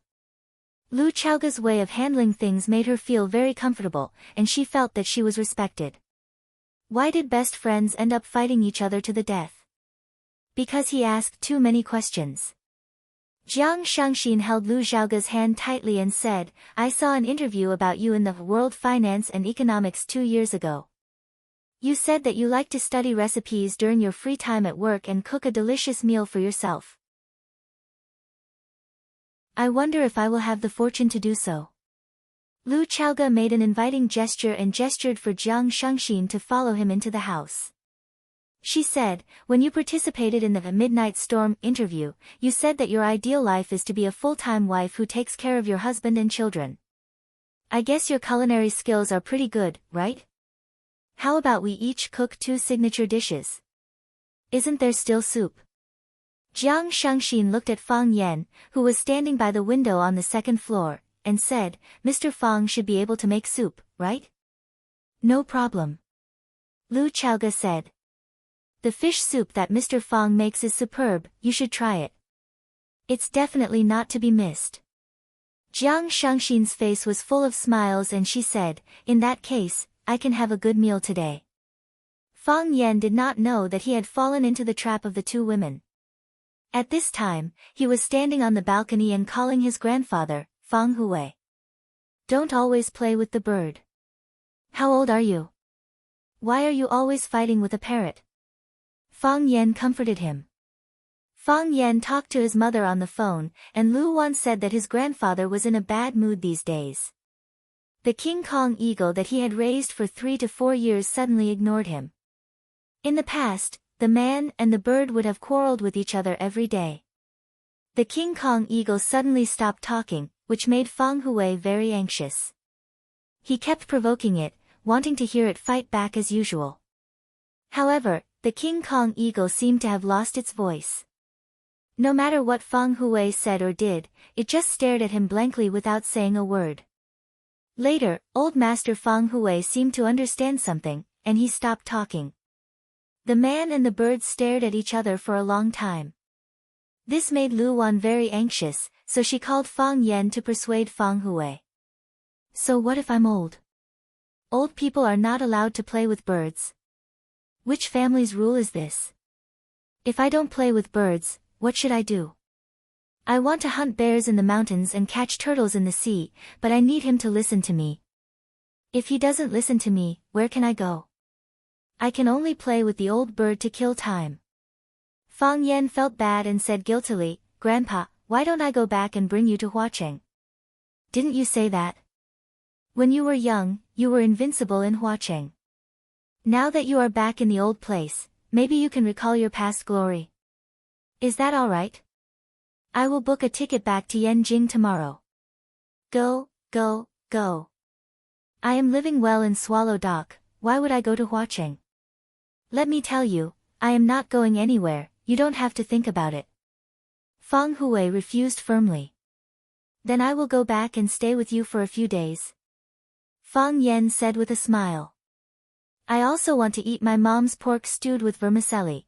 Lu Chaoge's way of handling things made her feel very comfortable, and she felt that she was respected. Why did best friends end up fighting each other to the death? Because he asked too many questions. Jiang Shengxin held Lu Xiaoge's hand tightly and said, I saw an interview about you in the World Finance and Economics 2 years ago. You said that you like to study recipes during your free time at work and cook a delicious meal for yourself. I wonder if I will have the fortune to do so. Lu Chaoge made an inviting gesture and gestured for Jiang Shengxin to follow him into the house. She said, when you participated in the Midnight Storm interview, you said that your ideal life is to be a full-time wife who takes care of your husband and children. I guess your culinary skills are pretty good, right? How about we each cook 2 signature dishes? Isn't there still soup? Jiang Shengxin looked at Fang Yan, who was standing by the window on the 2nd floor, and said, Mr. Fang should be able to make soup, right? No problem. Lu Chaoge said. The fish soup that Mr. Fang makes is superb, you should try it. It's definitely not to be missed. Jiang Shengxin's face was full of smiles and she said, in that case, I can have a good meal today. Fang Yan did not know that he had fallen into the trap of the 2 women. At this time, he was standing on the balcony and calling his grandfather, Fang Hui. Don't always play with the bird. How old are you? Why are you always fighting with a parrot? Fang Yan comforted him. Fang Yan talked to his mother on the phone, and Lu Wan said that his grandfather was in a bad mood these days. The King Kong eagle that he had raised for 3 to 4 years suddenly ignored him. In the past, the man and the bird would have quarreled with each other every day. The King Kong eagle suddenly stopped talking, which made Fang Hui very anxious. He kept provoking it, wanting to hear it fight back as usual. However, the King Kong eagle seemed to have lost its voice. No matter what Fang Hui said or did, it just stared at him blankly without saying a word. Later, Old Master Fang Hui seemed to understand something, and he stopped talking. The man and the bird stared at each other for a long time. This made Lu Wan very anxious, so she called Fang Yan to persuade Fang Hui. So what if I'm old? Old people are not allowed to play with birds. Which family's rule is this? If I don't play with birds, what should I do? I want to hunt bears in the mountains and catch turtles in the sea, but I need him to listen to me. If he doesn't listen to me, where can I go? I can only play with the old bird to kill time. Fang Yan felt bad and said guiltily, Grandpa, why don't I go back and bring you to Huacheng? Didn't you say that? When you were young, you were invincible in Huacheng. Now that you are back in the old place, maybe you can recall your past glory. Is that all right? I will book a ticket back to Yanjing tomorrow. Go, go, go. I am living well in Swallow Dock, why would I go to Huacheng? Let me tell you, I am not going anywhere, you don't have to think about it. Fang Hui refused firmly. Then I will go back and stay with you for a few days. Fang Yan said with a smile. I also want to eat my mom's pork stewed with vermicelli.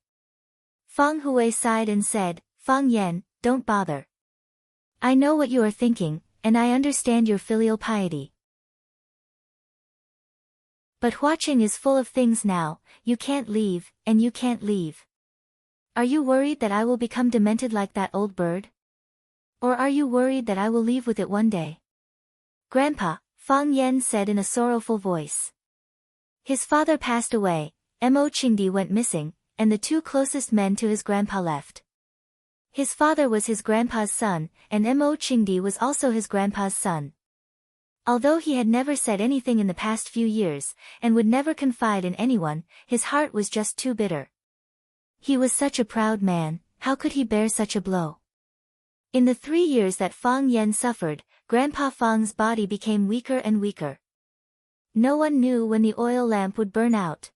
Fang Hui sighed and said, Fang Yan, don't bother. I know what you are thinking, and I understand your filial piety. But Huacheng is full of things now, you can't leave, and you can't leave. Are you worried that I will become demented like that old bird? Or are you worried that I will leave with it one day? Grandpa, Fang Yan said in a sorrowful voice. His father passed away, Mo Qingdi went missing, and the two closest men to his grandpa left. His father was his grandpa's son, and Mo Qingdi was also his grandpa's son. Although he had never said anything in the past few years, and would never confide in anyone, his heart was just too bitter. He was such a proud man, how could he bear such a blow? In the 3 years that Fang Yan suffered, Grandpa Fang's body became weaker and weaker. No one knew when the oil lamp would burn out.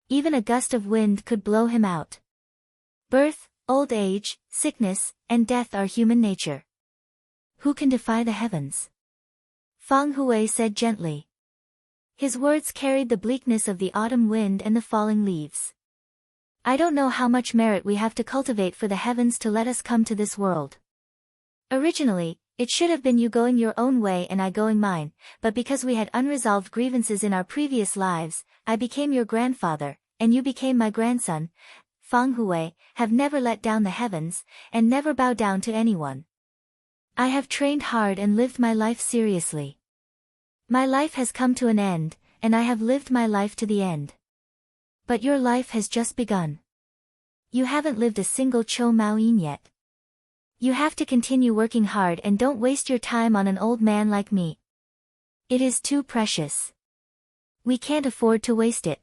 Even a gust of wind could blow him out. Birth, old age, sickness, and death are human nature. Who can defy the heavens? Fang Hui said gently. His words carried the bleakness of the autumn wind and the falling leaves. I don't know how much merit we have to cultivate for the heavens to let us come to this world. Originally, it should have been you going your own way and I going mine, but because we had unresolved grievances in our previous lives, I became your grandfather, and you became my grandson. Fang Hui, have never let down the heavens, and never bow down to anyone. I have trained hard and lived my life seriously. My life has come to an end, and I have lived my life to the end. But your life has just begun. You haven't lived a single Cho Mao Yin yet. You have to continue working hard and don't waste your time on an old man like me. It is too precious. We can't afford to waste it.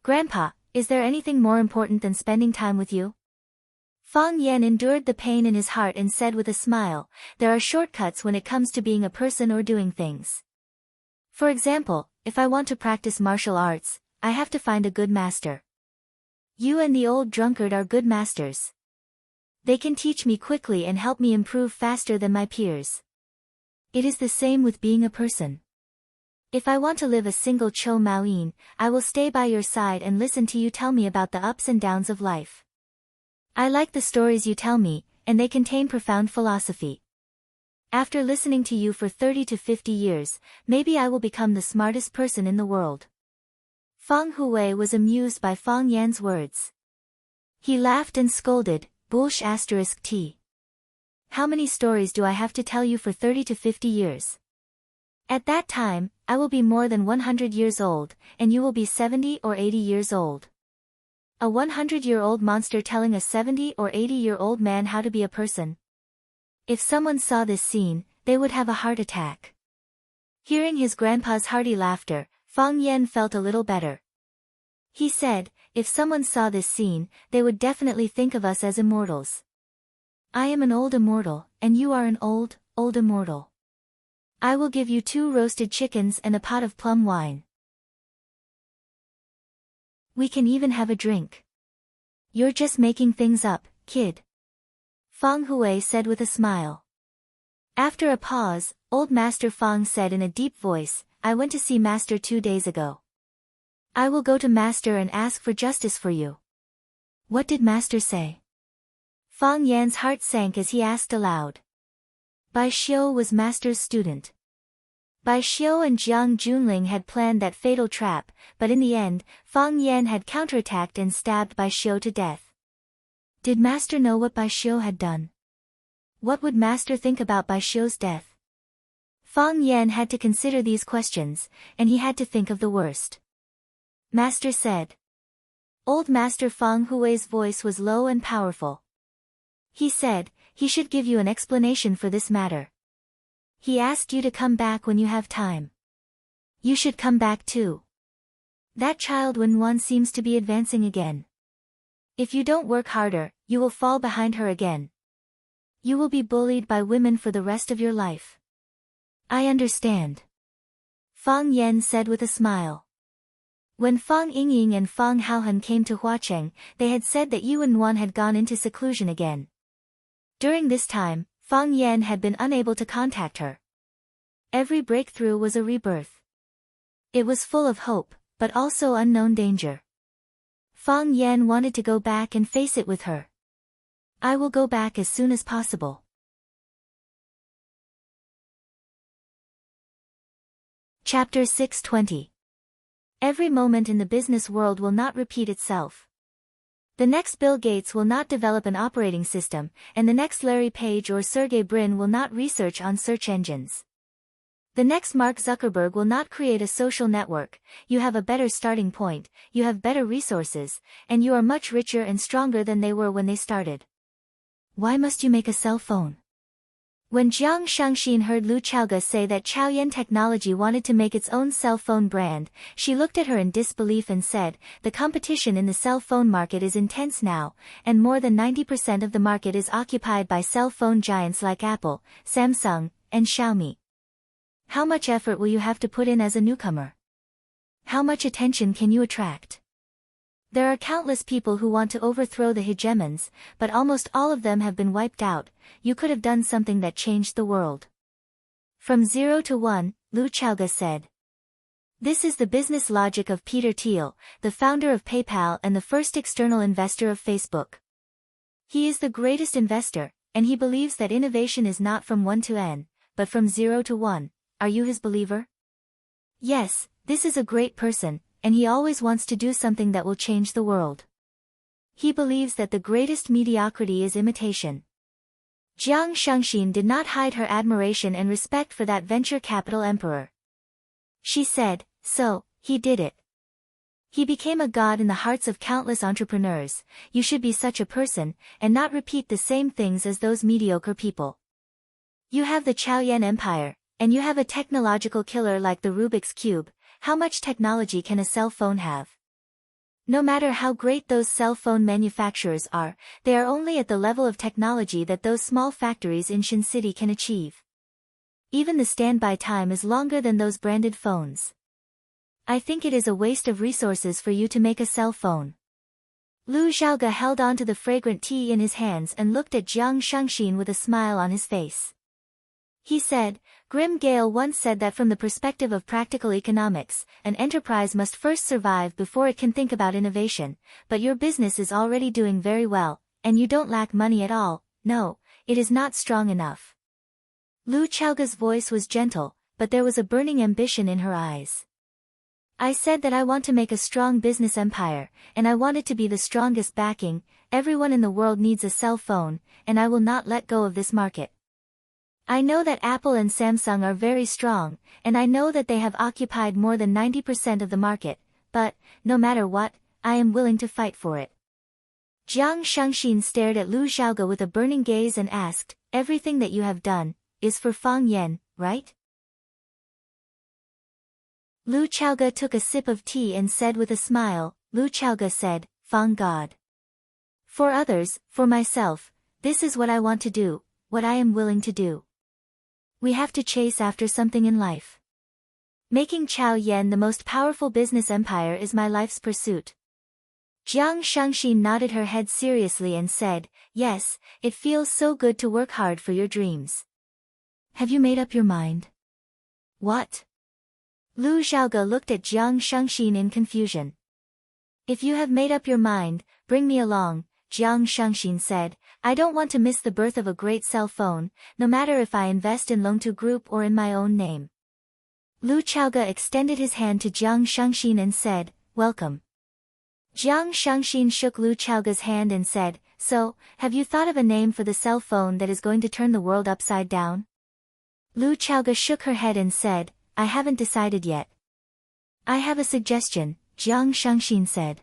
Grandpa, is there anything more important than spending time with you? Fang Yan endured the pain in his heart and said with a smile, there are shortcuts when it comes to being a person or doing things. For example, if I want to practice martial arts, I have to find a good master. You and the old drunkard are good masters. They can teach me quickly and help me improve faster than my peers. It is the same with being a person. If I want to live a single Cho Mao Yin, I will stay by your side and listen to you tell me about the ups and downs of life. I like the stories you tell me, and they contain profound philosophy. After listening to you for 30 to 50 years, maybe I will become the smartest person in the world. Fang Hui was amused by Fang Yan's words. He laughed and scolded, **T. How many stories do I have to tell you for 30 to 50 years? At that time, I will be more than 100 years old, and you will be 70 or 80 years old. A 100-year-old monster telling a 70 or 80-year-old man how to be a person. If someone saw this scene, they would have a heart attack. Hearing his grandpa's hearty laughter, Fang Yan felt a little better. He said, if someone saw this scene, they would definitely think of us as immortals. I am an old immortal, and you are an old immortal. I will give you 2 roasted chickens and a pot of plum wine. We can even have a drink. You're just making things up, kid. Fang Hui said with a smile. After a pause, old Master Fang said in a deep voice, I went to see Master 2 days ago. I will go to Master and ask for justice for you. What did Master say? Fang Yan's heart sank as he asked aloud. Bai Xiu was Master's student. Bai Xiu and Jiang Junling had planned that fatal trap, but in the end, Fang Yan had counterattacked and stabbed Bai Xiu to death. Did Master know what Bai Xiu had done? What would Master think about Bai Xiu's death? Fang Yan had to consider these questions, and he had to think of the worst. Master said. Old Master Fang Hui's voice was low and powerful. He said, he should give you an explanation for this matter. He asked you to come back when you have time. You should come back too. That child Wenwan seems to be advancing again. If you don't work harder, you will fall behind her again. You will be bullied by women for the rest of your life. I understand. Fang Yan said with a smile. When Fang Yingying and Fang Haohan came to Huacheng, they had said that Yuan Wan had gone into seclusion again. During this time, Fang Yan had been unable to contact her. Every breakthrough was a rebirth. It was full of hope, but also unknown danger. Fang Yan wanted to go back and face it with her. I will go back as soon as possible. Chapter 620. Every moment in the business world will not repeat itself. The next Bill Gates will not develop an operating system, and the next Larry Page or Sergey Brin will not research on search engines. The next Mark Zuckerberg will not create a social network. You have a better starting point, you have better resources, and you are much richer and stronger than they were when they started. Why must you make a cell phone? When Jiang Shangxin heard Lu Chaoge say that Chaoyan Technology wanted to make its own cell phone brand, she looked at her in disbelief and said, the competition in the cell phone market is intense now, and more than 90% of the market is occupied by cell phone giants like Apple, Samsung, and Xiaomi. How much effort will you have to put in as a newcomer? How much attention can you attract? There are countless people who want to overthrow the hegemons, but almost all of them have been wiped out. You could have done something that changed the world. From 0 to 1, Lu Chaoge said. This is the business logic of Peter Thiel, the founder of PayPal and the first external investor of Facebook. He is the greatest investor, and he believes that innovation is not from 1 to n, but from 0 to 1. Are you his believer? Yes, this is a great person, and he always wants to do something that will change the world. He believes that the greatest mediocrity is imitation. Jiang Shangxin did not hide her admiration and respect for that venture capital emperor. She said, so, he did it. He became a god in the hearts of countless entrepreneurs. You should be such a person, and not repeat the same things as those mediocre people. You have the Chaoyan Empire, and you have a technological killer like the Rubik's Cube. How much technology can a cell phone have? No matter how great those cell phone manufacturers are, they are only at the level of technology that those small factories in Shin City can achieve. Even the standby time is longer than those branded phones. I think it is a waste of resources for you to make a cell phone. Lu Xiaoge held on to the fragrant tea in his hands and looked at Jiang Shangxin with a smile on his face. He said, Grim Gale once said that from the perspective of practical economics, an enterprise must first survive before it can think about innovation, but your business is already doing very well, and you don't lack money at all. No, it is not strong enough. Lu Chaoge's voice was gentle, but there was a burning ambition in her eyes. I said that I want to make a strong business empire, and I want it to be the strongest backing. Everyone in the world needs a cell phone, and I will not let go of this market. I know that Apple and Samsung are very strong, and I know that they have occupied more than 90% of the market, but, no matter what, I am willing to fight for it. Jiang Shangxin stared at Lu Xiaoge with a burning gaze and asked, everything that you have done, is for Fang Yan, right? Lu Xiaoge took a sip of tea and said with a smile, Lu Xiaoge said, Fang God. For others, for myself, this is what I want to do, what I am willing to do. We have to chase after something in life. Making Chaoyan the most powerful business empire is my life's pursuit. Jiang Shangxin nodded her head seriously and said, yes, it feels so good to work hard for your dreams. Have you made up your mind? What? Lu Xiaoge looked at Jiang Shangxin in confusion. If you have made up your mind, bring me along, Jiang Shangxin said. I don't want to miss the birth of a great cell phone, no matter if I invest in Longtu Group or in my own name. Lu Xiaoge extended his hand to Jiang Shangxin and said, welcome. Jiang Shangxin shook Lu Xiaoge's hand and said, so, have you thought of a name for the cell phone that is going to turn the world upside down? Lu Xiaoge shook her head and said, I haven't decided yet. I have a suggestion, Jiang Shangxin said.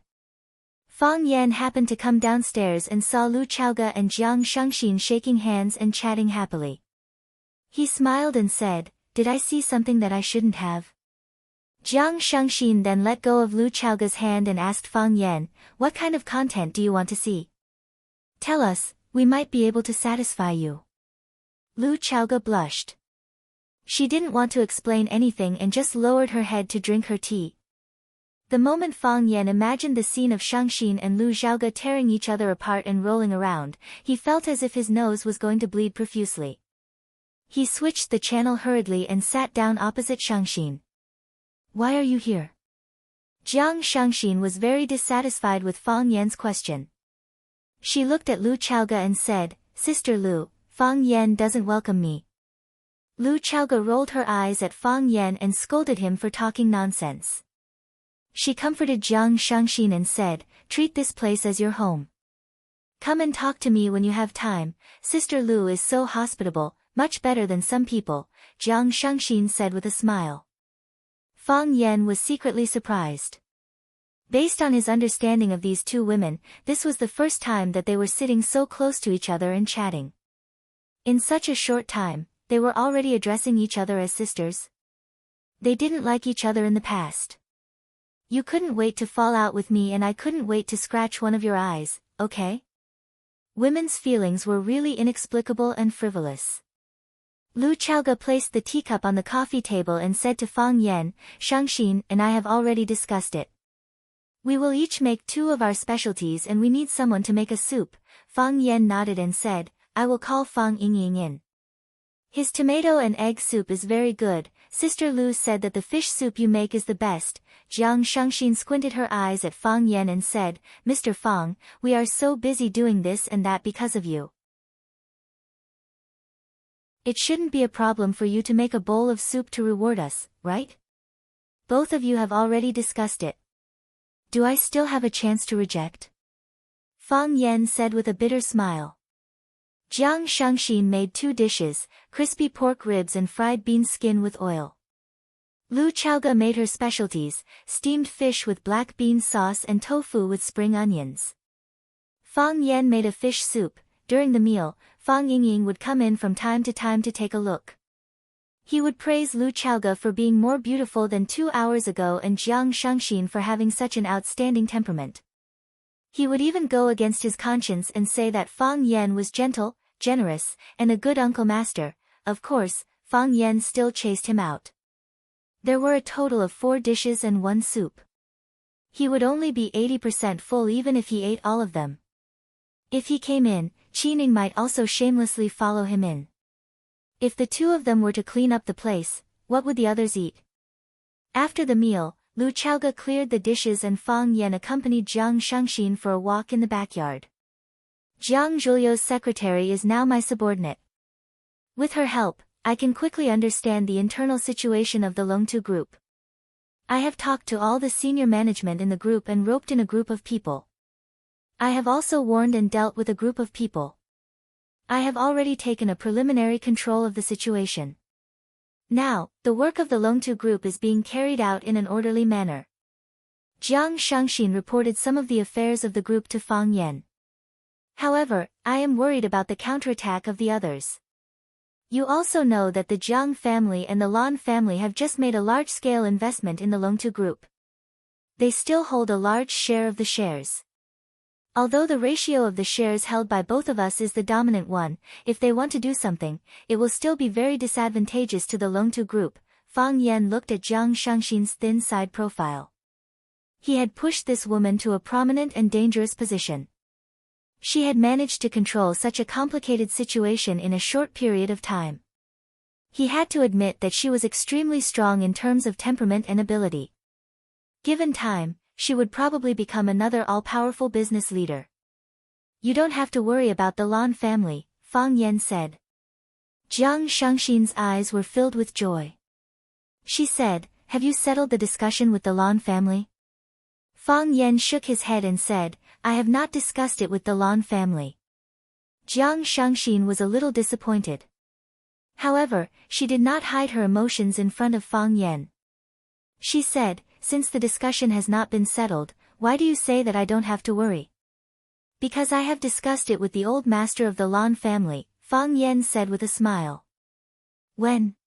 Fang Yan happened to come downstairs and saw Lu Xiaoge and Jiang Shangxin shaking hands and chatting happily. He smiled and said, did I see something that I shouldn't have? Jiang Shangxin then let go of Lu Chaoga's hand and asked Fang Yan, "What kind of content do you want to see? Tell us, we might be able to satisfy you." Lu Chaoga blushed. She didn't want to explain anything and just lowered her head to drink her tea. The moment Fang Yan imagined the scene of Shangxin and Lu Xiaoga tearing each other apart and rolling around, he felt as if his nose was going to bleed profusely. He switched the channel hurriedly and sat down opposite Shangxin. "Why are you here?" Jiang Shangxin was very dissatisfied with Fang Yan's question. She looked at Lu Chaoga and said, "Sister Lu, Fang Yan doesn't welcome me." Lu Chaoga rolled her eyes at Fang Yan and scolded him for talking nonsense. She comforted Jiang Shangxin and said, "Treat this place as your home. Come and talk to me when you have time, Sister Lu is so hospitable, much better than some people," Jiang Shangxin said with a smile. Fang Yan was secretly surprised. Based on his understanding of these two women, this was the first time that they were sitting so close to each other and chatting. In such a short time, they were already addressing each other as sisters. They didn't like each other in the past. "You couldn't wait to fall out with me and I couldn't wait to scratch one of your eyes, okay?" Women's feelings were really inexplicable and frivolous. Lu Chaoga placed the teacup on the coffee table and said to Fang Yan, "Shangxin and I have already discussed it. We will each make 2 of our specialties and we need someone to make a soup." Fang Yan nodded and said, "I will call Fang Yingying in. His tomato and egg soup is very good." Sister Lu said that the fish soup you make is the best. Jiang Shangxin squinted her eyes at Fang Yan and said, "Mr. Fang, we are so busy doing this and that because of you. It shouldn't be a problem for you to make a bowl of soup to reward us, right? Both of you have already discussed it. Do I still have a chance to reject?" Fang Yan said with a bitter smile. Jiang Shangxin made 2 dishes, crispy pork ribs and fried bean skin with oil. Lu Chaoga made her specialties, steamed fish with black bean sauce and tofu with spring onions. Fang Yan made a fish soup. During the meal, Fang Yingying would come in from time to time to take a look. He would praise Lu Chaoga for being more beautiful than 2 hours ago and Jiang Shangxin for having such an outstanding temperament. He would even go against his conscience and say that Fang Yan was gentle, generous, and a good uncle master. Of course, Fang Yan still chased him out. There were a total of 4 dishes and 1 soup. He would only be 80% full even if he ate all of them. If he came in, Qining might also shamelessly follow him in. If the 2 of them were to clean up the place, what would the others eat? After the meal, Lu Chaoga cleared the dishes and Fang Yan accompanied Jiang Shangxin for a walk in the backyard. "Jiang Zhuliu's secretary is now my subordinate. With her help, I can quickly understand the internal situation of the Longtu group. I have talked to all the senior management in the group and roped in a group of people. I have also warned and dealt with a group of people. I have already taken a preliminary control of the situation. Now, the work of the Longtu group is being carried out in an orderly manner." Jiang Shangxin reported some of the affairs of the group to Fang Yan. "However, I am worried about the counterattack of the others. You also know that the Jiang family and the Lan family have just made a large-scale investment in the Longtu group. They still hold a large share of the shares. Although the ratio of the shares held by both of us is the dominant one, if they want to do something, it will still be very disadvantageous to the Longtu group." Fang Yan looked at Jiang Shangxin's thin side profile. He had pushed this woman to a prominent and dangerous position. She had managed to control such a complicated situation in a short period of time. He had to admit that she was extremely strong in terms of temperament and ability. Given time, she would probably become another all-powerful business leader. "You don't have to worry about the Lan family," Fang Yan said. Jiang Shangxin's eyes were filled with joy. She said, "Have you settled the discussion with the Lan family?" Fang Yan shook his head and said, "I have not discussed it with the Lan family." Jiang Shangxin was a little disappointed. However, she did not hide her emotions in front of Fang Yan. She said, "Since the discussion has not been settled, why do you say that I don't have to worry?" "Because I have discussed it with the old master of the Lan family," Fang Yan said with a smile. "When?"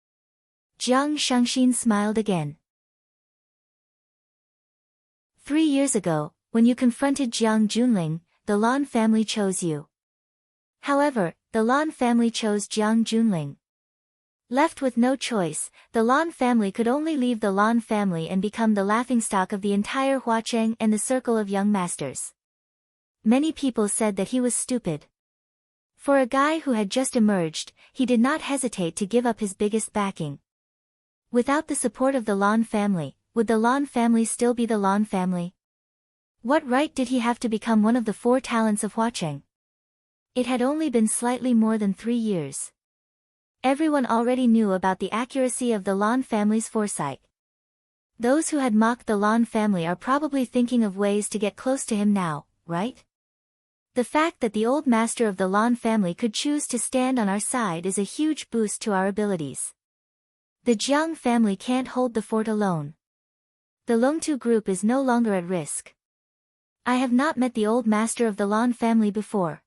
Jiang Shangxin smiled again. 3 years ago, when you confronted Jiang Junling, the Lan family chose you. However, the Lan family chose Jiang Junling. Left with no choice, the Lan family could only leave the Lan family and become the laughingstock of the entire Huacheng and the circle of young masters. Many people said that he was stupid. For a guy who had just emerged, he did not hesitate to give up his biggest backing. Without the support of the Lan family, would the Lan family still be the Lan family? What right did he have to become one of the 4 talents of Huacheng? It had only been slightly more than 3 years. Everyone already knew about the accuracy of the Lan family's foresight. Those who had mocked the Lan family are probably thinking of ways to get close to him now, right? The fact that the old master of the Lan family could choose to stand on our side is a huge boost to our abilities. The Jiang family can't hold the fort alone. The Longtu group is no longer at risk. I have not met the old master of the Lan family before.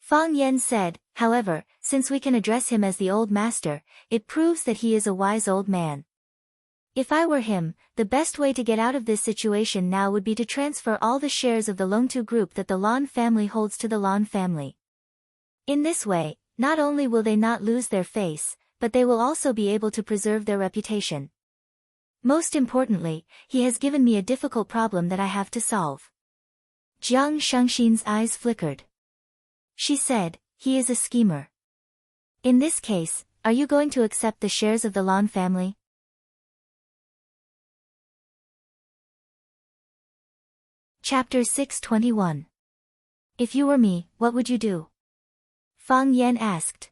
Fang Yan said, however, since we can address him as the old master, it proves that he is a wise old man. If I were him, the best way to get out of this situation now would be to transfer all the shares of the Longtu group that the Lan family holds to the Lan family. In this way, not only will they not lose their face, but they will also be able to preserve their reputation. Most importantly, he has given me a difficult problem that I have to solve. Jiang Shangxin's eyes flickered. She said, he is a schemer. In this case, are you going to accept the shares of the Lan family? Chapter 621. If you were me, what would you do? Fang Yan asked.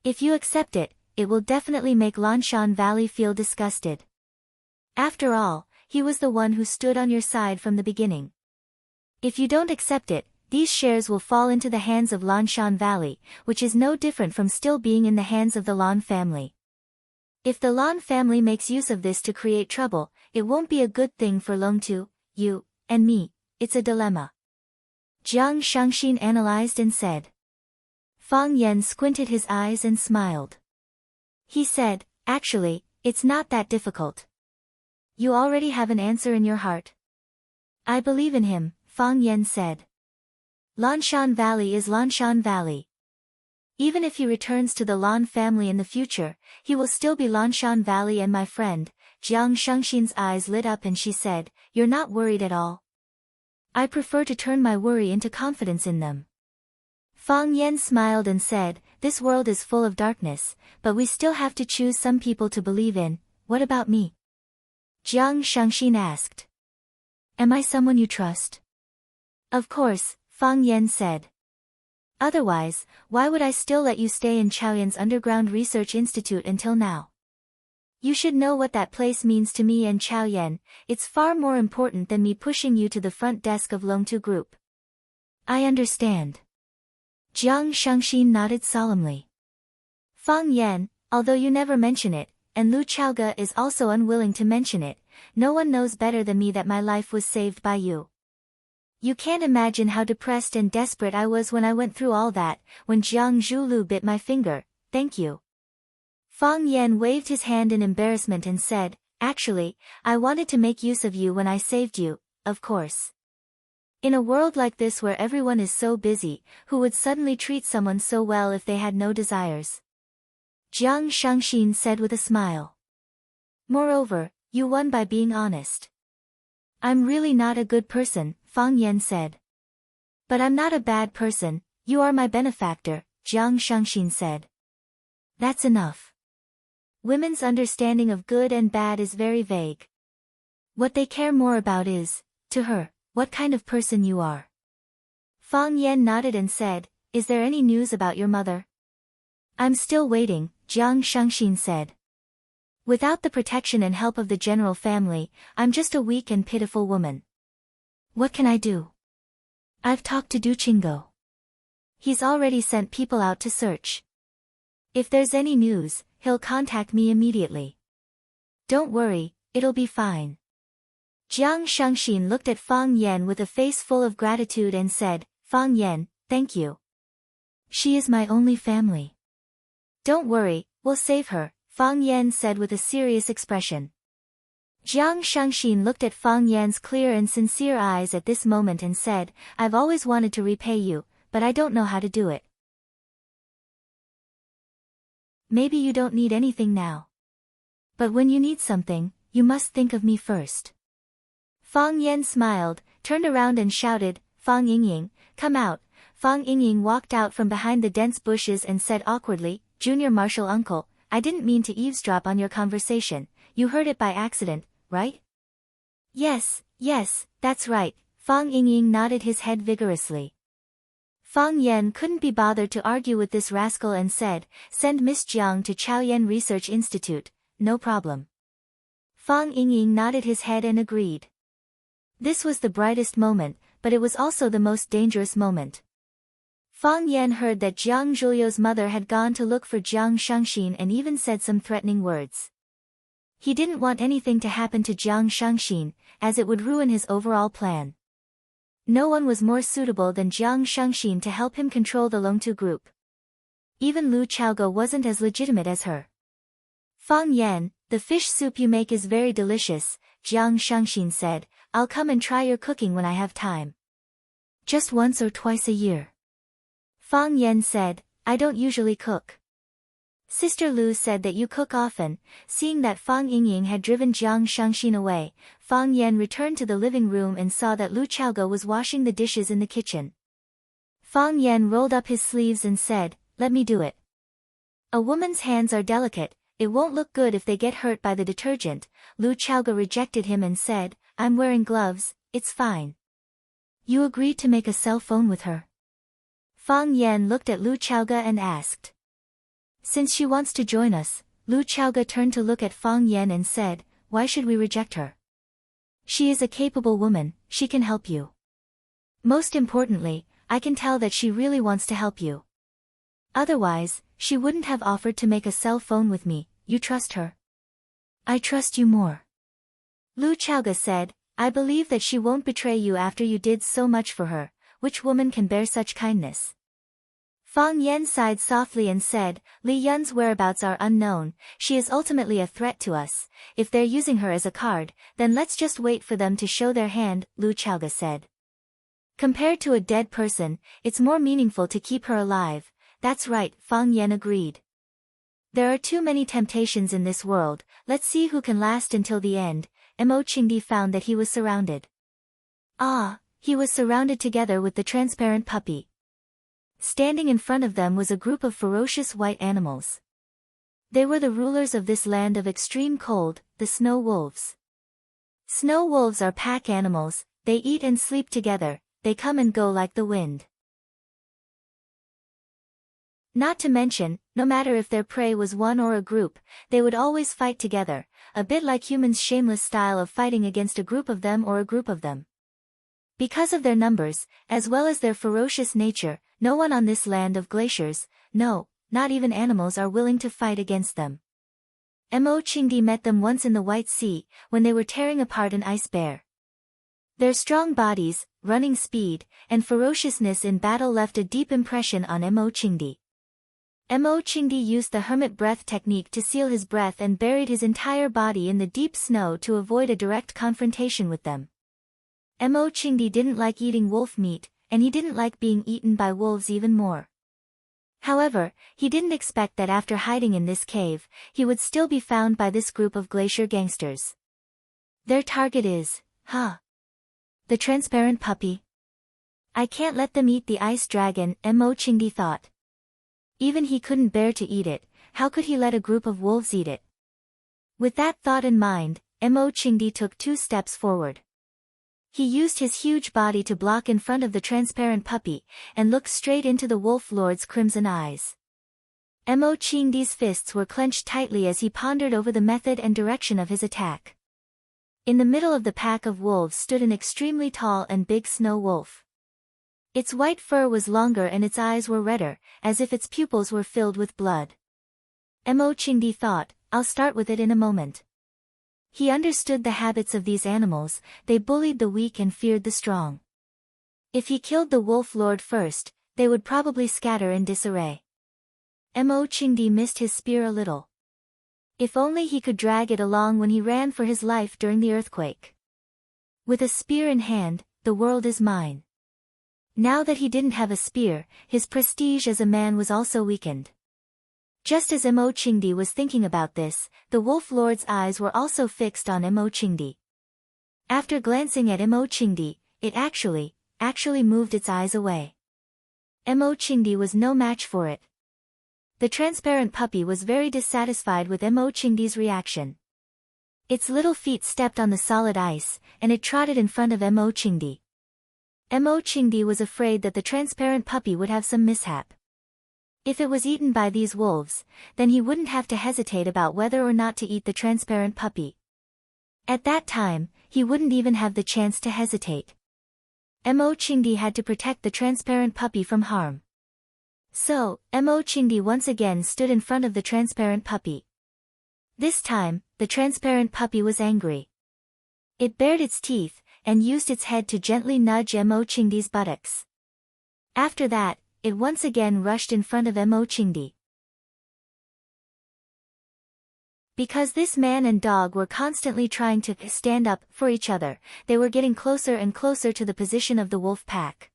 If you accept it, it will definitely make Lanshan Valley feel disgusted. After all, he was the one who stood on your side from the beginning. If you don't accept it, these shares will fall into the hands of Lanshan Valley, which is no different from still being in the hands of the Lan family. If the Lan family makes use of this to create trouble, it won't be a good thing for Longtu, you, and me. It's a dilemma. Jiang Shangxin analyzed and said. Fang Yan squinted his eyes and smiled. He said, actually, it's not that difficult. You already have an answer in your heart. I believe in him, Fang Yan said. Lanshan Valley is Lanshan Valley. Even if he returns to the Lan family in the future, he will still be Lanshan Valley and my friend. Jiang Shangxin's eyes lit up and she said, you're not worried at all? I prefer to turn my worry into confidence in them. Fang Yan smiled and said, this world is full of darkness, but we still have to choose some people to believe in. What about me? Jiang Shangxin asked. Am I someone you trust? Of course, Fang Yan said. Otherwise, why would I still let you stay in Chaoyan's Underground Research Institute until now? You should know what that place means to me and Chaoyan. It's far more important than me pushing you to the front desk of Longtu Group. I understand. Jiang Shangxin nodded solemnly. Fang Yan, although you never mention it, and Lu Chaoge is also unwilling to mention it, no one knows better than me that my life was saved by you. You can't imagine how depressed and desperate I was when I went through all that, when Jiang Zhulu bit my finger. Thank you. Fang Yan waved his hand in embarrassment and said, actually, I wanted to make use of you when I saved you, of course. In a world like this where everyone is so busy, who would suddenly treat someone so well if they had no desires? Jiang Shangxin said with a smile. Moreover, you won by being honest. I'm really not a good person, Fang Yan said. But I'm not a bad person, you are my benefactor, Jiang Shangxin said. That's enough. Women's understanding of good and bad is very vague. What they care more about is, to her, what kind of person you are. Fang Yan nodded and said, is there any news about your mother? I'm still waiting, Jiang Shangxin said. Without the protection and help of the general family, I'm just a weak and pitiful woman. What can I do? I've talked to Du Qinggo. He's already sent people out to search. If there's any news, he'll contact me immediately. Don't worry, it'll be fine. Jiang Shangxin looked at Fang Yan with a face full of gratitude and said, Fang Yan, thank you. She is my only family. Don't worry, we'll save her, Fang Yan said with a serious expression. Jiang Shangxin looked at Fang Yan's clear and sincere eyes at this moment and said, I've always wanted to repay you, but I don't know how to do it. Maybe you don't need anything now. But when you need something, you must think of me first. Fang Yan smiled, turned around and shouted, Fang Yingying, come out. Fang Yingying walked out from behind the dense bushes and said awkwardly, Junior Marshal Uncle, I didn't mean to eavesdrop on your conversation, you heard it by accident, right? Yes, that's right, Fang Yingying nodded his head vigorously. Fang Yan couldn't be bothered to argue with this rascal and said, send Miss Jiang to Chaoyan Research Institute, no problem. Fang Yingying nodded his head and agreed. This was the brightest moment, but it was also the most dangerous moment. Fang Yan heard that Jiang Zhuliu's mother had gone to look for Jiang Shangxin and even said some threatening words. He didn't want anything to happen to Jiang Shangxin, as it would ruin his overall plan. No one was more suitable than Jiang Shangxin to help him control the Longtu group. Even Lu Chaoge wasn't as legitimate as her. Fang Yan, the fish soup you make is very delicious, Jiang Shangxin said, I'll come and try your cooking when I have time. Just once or twice a year. Fang Yan said, I don't usually cook. Sister Lu said that you cook often. Seeing that Fang Yingying had driven Jiang Shangxin away, Fang Yan returned to the living room and saw that Lu Chaoge was washing the dishes in the kitchen. Fang Yan rolled up his sleeves and said, let me do it. A woman's hands are delicate, it won't look good if they get hurt by the detergent. Lu Chaoge rejected him and said, I'm wearing gloves, it's fine. You agreed to make a cell phone with her? Fang Yan looked at Lu Chaoge and asked. Since she wants to join us, Lu Chaoge turned to look at Fang Yan and said, why should we reject her? She is a capable woman, she can help you. Most importantly, I can tell that she really wants to help you. Otherwise, she wouldn't have offered to make a cell phone with me, you trust her? I trust you more. Lu Chaoge said, I believe that she won't betray you after you did so much for her. Which woman can bear such kindness? Fang Yan sighed softly and said, Li Yun's whereabouts are unknown, she is ultimately a threat to us. If they're using her as a card, then let's just wait for them to show their hand, Lu Chaoge said. Compared to a dead person, it's more meaningful to keep her alive. That's right, Fang Yan agreed. There are too many temptations in this world, let's see who can last until the end. Mo Qingdi found that he was surrounded. He was surrounded together with the transparent puppy. Standing in front of them was a group of ferocious white animals. They were the rulers of this land of extreme cold, the snow wolves. Snow wolves are pack animals, they eat and sleep together, they come and go like the wind. Not to mention, no matter if their prey was one or a group, they would always fight together, a bit like humans' shameless style of fighting against a group of them or a group of them. Because of their numbers, as well as their ferocious nature, no one on this land of glaciers, no, not even animals are willing to fight against them. Mo Qingdi met them once in the White Sea, when they were tearing apart an ice bear. Their strong bodies, running speed, and ferociousness in battle left a deep impression on Mo Qingdi. Mo Qingdi used the hermit breath technique to seal his breath and buried his entire body in the deep snow to avoid a direct confrontation with them. Mo Qingdi didn't like eating wolf meat, and he didn't like being eaten by wolves even more. However, he didn't expect that after hiding in this cave, he would still be found by this group of glacier gangsters. Their target is, the transparent puppy. I can't let them eat the ice dragon, Mo Qingdi thought. Even he couldn't bear to eat it, how could he let a group of wolves eat it? With that thought in mind, Mo Qingdi took 2 steps forward. He used his huge body to block in front of the transparent puppy, and looked straight into the wolf lord's crimson eyes. Mo Qingdi's fists were clenched tightly as he pondered over the method and direction of his attack. In the middle of the pack of wolves stood an extremely tall and big snow wolf. Its white fur was longer and its eyes were redder, as if its pupils were filled with blood. Mo Qingdi thought, I'll start with it in a moment. He understood the habits of these animals, they bullied the weak and feared the strong. If he killed the wolf lord first, they would probably scatter in disarray. Mo Qingdi missed his spear a little. If only he could drag it along when he ran for his life during the earthquake. With a spear in hand, the world is mine. Now that he didn't have a spear, his prestige as a man was also weakened. Just as Mo Qingdi was thinking about this, the Wolf Lord's eyes were also fixed on Mo Qingdi. After glancing at Mo Qingdi, it actually moved its eyes away. Mo Qingdi was no match for it. The transparent puppy was very dissatisfied with Mo Qingdi's reaction. Its little feet stepped on the solid ice, and it trotted in front of Mo Qingdi. Mo Qingdi was afraid that the transparent puppy would have some mishap. If it was eaten by these wolves, then he wouldn't have to hesitate about whether or not to eat the transparent puppy. At that time, he wouldn't even have the chance to hesitate. Mo Qingdi had to protect the transparent puppy from harm. So, Mo Qingdi once again stood in front of the transparent puppy. This time, the transparent puppy was angry. It bared its teeth, and used its head to gently nudge Mo Qingdi's buttocks. After that, it once again rushed in front of Mo Qingdi. Because this man and dog were constantly trying to stand up for each other, they were getting closer and closer to the position of the wolf pack.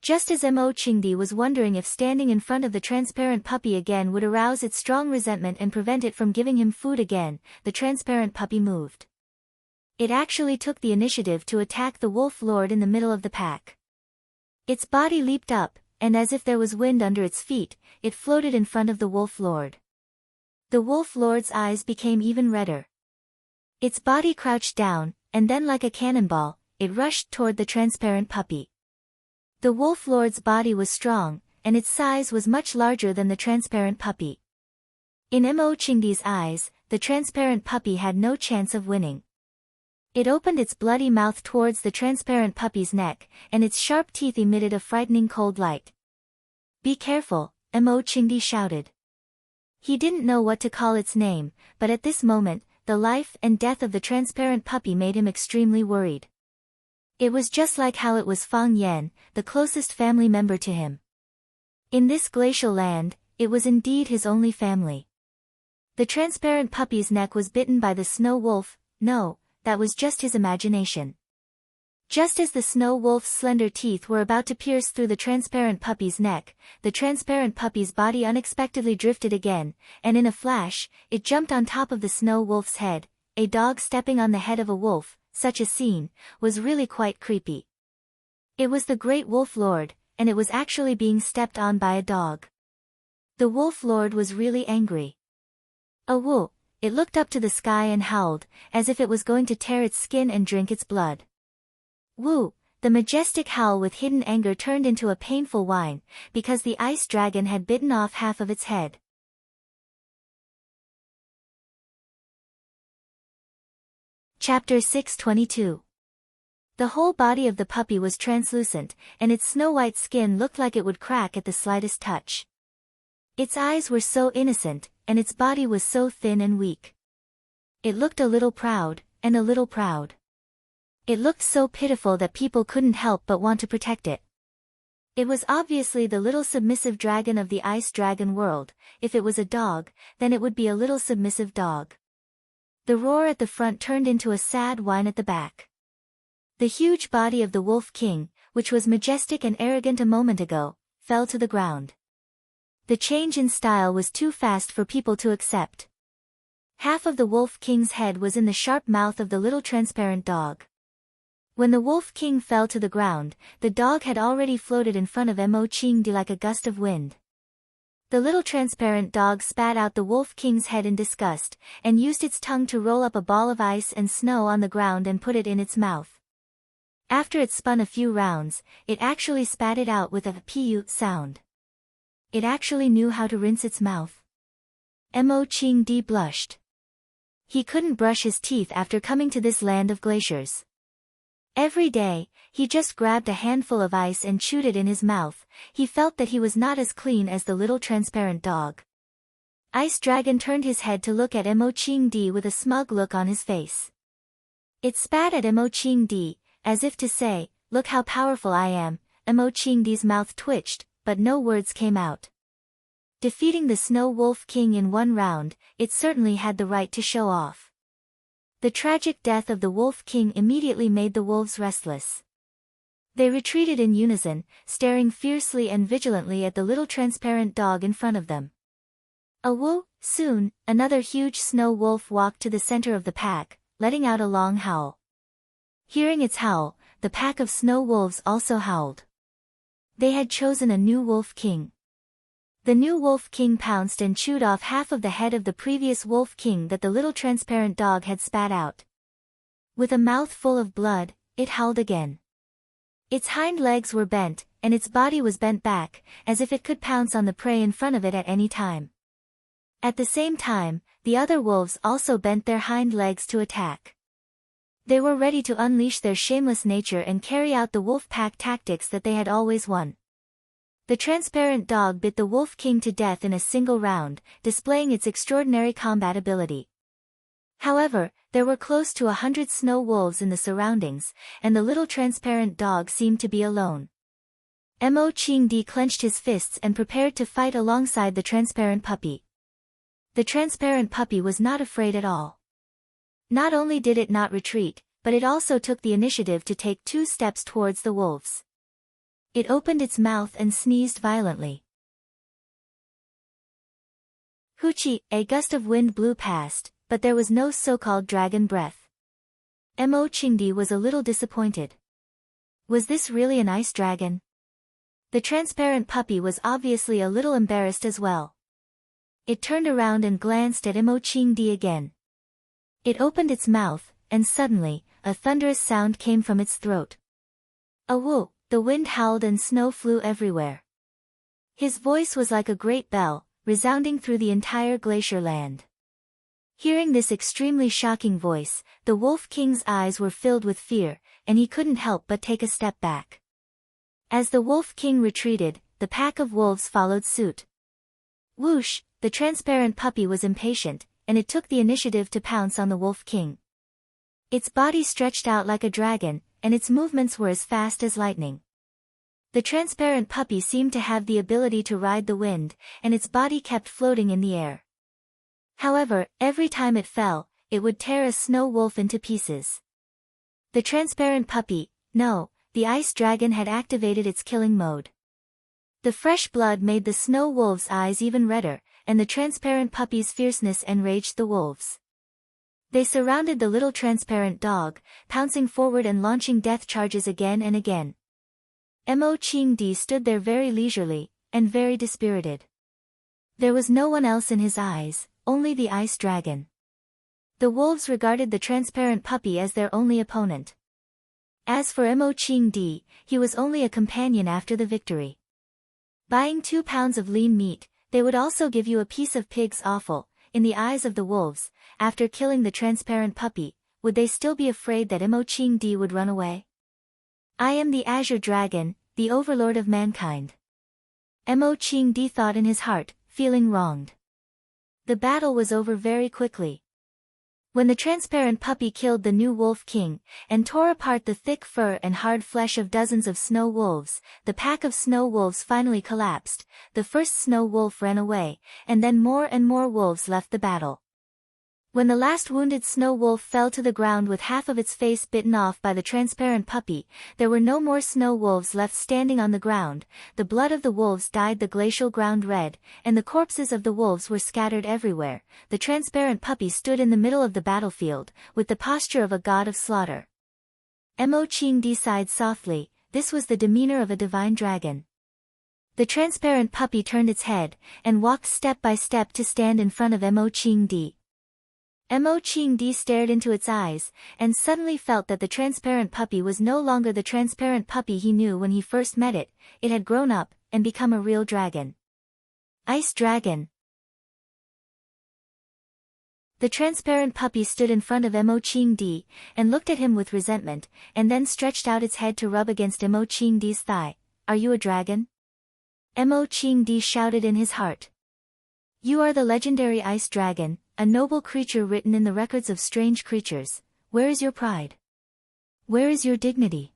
Just as Mo Qingdi was wondering if standing in front of the transparent puppy again would arouse its strong resentment and prevent it from giving him food again, the transparent puppy moved. It actually took the initiative to attack the Wolf Lord in the middle of the pack. Its body leaped up, and as if there was wind under its feet, it floated in front of the Wolf Lord. The Wolf Lord's eyes became even redder. Its body crouched down, and then like a cannonball, it rushed toward the transparent puppy. The Wolf Lord's body was strong, and its size was much larger than the transparent puppy. In Mo Qingdi's eyes, the transparent puppy had no chance of winning. It opened its bloody mouth towards the transparent puppy's neck, and its sharp teeth emitted a frightening cold light. "Be careful," Mo Qingdi shouted. He didn't know what to call its name, but at this moment, the life and death of the transparent puppy made him extremely worried. It was just like how it was Fang Yan, the closest family member to him. In this glacial land, it was indeed his only family. The transparent puppy's neck was bitten by the snow wolf. No, that was just his imagination. Just as the snow wolf's slender teeth were about to pierce through the transparent puppy's neck, the transparent puppy's body unexpectedly drifted again, and in a flash, it jumped on top of the snow wolf's head. A dog stepping on the head of a wolf, such a scene, was really quite creepy. It was the great Wolf Lord, and it was actually being stepped on by a dog. The Wolf Lord was really angry. "Woo!" It looked up to the sky and howled, as if it was going to tear its skin and drink its blood. "Woo!" The majestic howl with hidden anger turned into a painful whine, because the ice dragon had bitten off half of its head. Chapter 622. The whole body of the puppy was translucent, and its snow-white skin looked like it would crack at the slightest touch. Its eyes were so innocent, and its body was so thin and weak. It looked a little proud, and a little proud. It looked so pitiful that people couldn't help but want to protect it. It was obviously the little submissive dragon of the ice dragon world. If it was a dog, then it would be a little submissive dog. The roar at the front turned into a sad whine at the back. The huge body of the Wolf King, which was majestic and arrogant a moment ago, fell to the ground. The change in style was too fast for people to accept. Half of the Wolf King's head was in the sharp mouth of the little transparent dog. When the Wolf King fell to the ground, the dog had already floated in front of Mo Qingdi like a gust of wind. The little transparent dog spat out the Wolf King's head in disgust, and used its tongue to roll up a ball of ice and snow on the ground and put it in its mouth. After it spun a few rounds, it actually spat it out with a "pu" sound. It actually knew how to rinse its mouth. Mo Qingdi blushed. He couldn't brush his teeth after coming to this land of glaciers. Every day, he just grabbed a handful of ice and chewed it in his mouth. He felt that he was not as clean as the little transparent dog. Ice Dragon turned his head to look at Mo Qingdi with a smug look on his face. It spat at Mo Qingdi, as if to say, "Look how powerful I am." Mo Qingdi's mouth twitched, but no words came out. Defeating the Snow Wolf King in one round, it certainly had the right to show off. The tragic death of the Wolf King immediately made the wolves restless. They retreated in unison, staring fiercely and vigilantly at the little transparent dog in front of them. Soon, another huge snow wolf walked to the center of the pack, letting out a long howl. Hearing its howl, the pack of snow wolves also howled. They had chosen a new Wolf King. The new Wolf King pounced and chewed off half of the head of the previous Wolf King that the little transparent dog had spat out. With a mouth full of blood, it howled again. Its hind legs were bent, and its body was bent back, as if it could pounce on the prey in front of it at any time. At the same time, the other wolves also bent their hind legs to attack. They were ready to unleash their shameless nature and carry out the wolf pack tactics that they had always won. The transparent dog bit the Wolf King to death in a single round, displaying its extraordinary combat ability. However, there were close to 100 snow wolves in the surroundings, and the little transparent dog seemed to be alone. Mo Qingdi clenched his fists and prepared to fight alongside the transparent puppy. The transparent puppy was not afraid at all. Not only did it not retreat, but it also took the initiative to take 2 steps towards the wolves. It opened its mouth and sneezed violently. Hoochie, a gust of wind blew past, but there was no so-called dragon breath. Mo Qingdi was a little disappointed. Was this really an ice dragon? The transparent puppy was obviously a little embarrassed as well. It turned around and glanced at Mo Qingdi again. It opened its mouth, and suddenly, a thunderous sound came from its throat. Awoo! The wind howled and snow flew everywhere. His voice was like a great bell, resounding through the entire glacier land. Hearing this extremely shocking voice, the Wolf King's eyes were filled with fear, and he couldn't help but take a step back. As the Wolf King retreated, the pack of wolves followed suit. Whoosh! The transparent puppy was impatient, and it took the initiative to pounce on the Wolf King. Its body stretched out like a dragon, and its movements were as fast as lightning. The transparent puppy seemed to have the ability to ride the wind, and its body kept floating in the air. However, every time it fell, it would tear a snow wolf into pieces. The transparent puppy, no, the ice dragon had activated its killing mode. The fresh blood made the snow wolves' eyes even redder, and the transparent puppy's fierceness enraged the wolves. They surrounded the little transparent dog, pouncing forward and launching death charges again and again. Mo Qingdi stood there very leisurely, and very dispirited. There was no one else in his eyes, only the ice dragon. The wolves regarded the transparent puppy as their only opponent. As for Mo Qingdi, he was only a companion after the victory. Buying 2 pounds of lean meat, they would also give you a piece of pig's offal. In the eyes of the wolves, after killing the transparent puppy, would they still be afraid that Mo Qingdi would run away? I am the Azure Dragon, the overlord of mankind. Mo Qingdi thought in his heart, feeling wronged. The battle was over very quickly. When the transparent puppy killed the new Wolf King, and tore apart the thick fur and hard flesh of dozens of snow wolves, the pack of snow wolves finally collapsed. The first snow wolf ran away, and then more and more wolves left the battle. When the last wounded snow wolf fell to the ground with half of its face bitten off by the transparent puppy, there were no more snow wolves left standing on the ground. The blood of the wolves dyed the glacial ground red, and the corpses of the wolves were scattered everywhere. The transparent puppy stood in the middle of the battlefield, with the posture of a god of slaughter. Mo Qingdi sighed softly. This was the demeanor of a divine dragon. The transparent puppy turned its head, and walked step by step to stand in front of Mo Qingdi. Mo Qingdi stared into its eyes, and suddenly felt that the transparent puppy was no longer the transparent puppy he knew when he first met it. It had grown up, and become a real dragon. Ice Dragon. The transparent puppy stood in front of Mo Qingdi, and looked at him with resentment, and then stretched out its head to rub against Mo Qingdi's thigh. Are you a dragon? Mo Qingdi shouted in his heart. You are the legendary Ice Dragon, a noble creature written in the records of strange creatures. Where is your pride? Where is your dignity?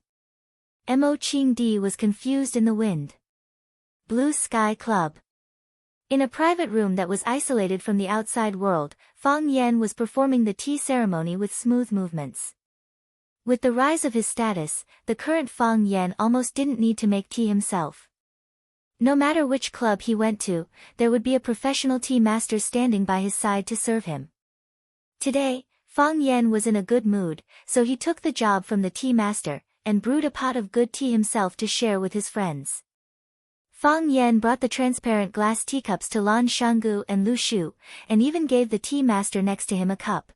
Mo Qingdi was confused in the wind. Blue Sky Club. In a private room that was isolated from the outside world, Fang Yan was performing the tea ceremony with smooth movements. With the rise of his status, the current Fang Yan almost didn't need to make tea himself. No matter which club he went to, there would be a professional tea master standing by his side to serve him. Today, Fang Yan was in a good mood, so he took the job from the tea master, and brewed a pot of good tea himself to share with his friends. Fang Yan brought the transparent glass teacups to Lan Shanggu and Lu Shu, and even gave the tea master next to him a cup.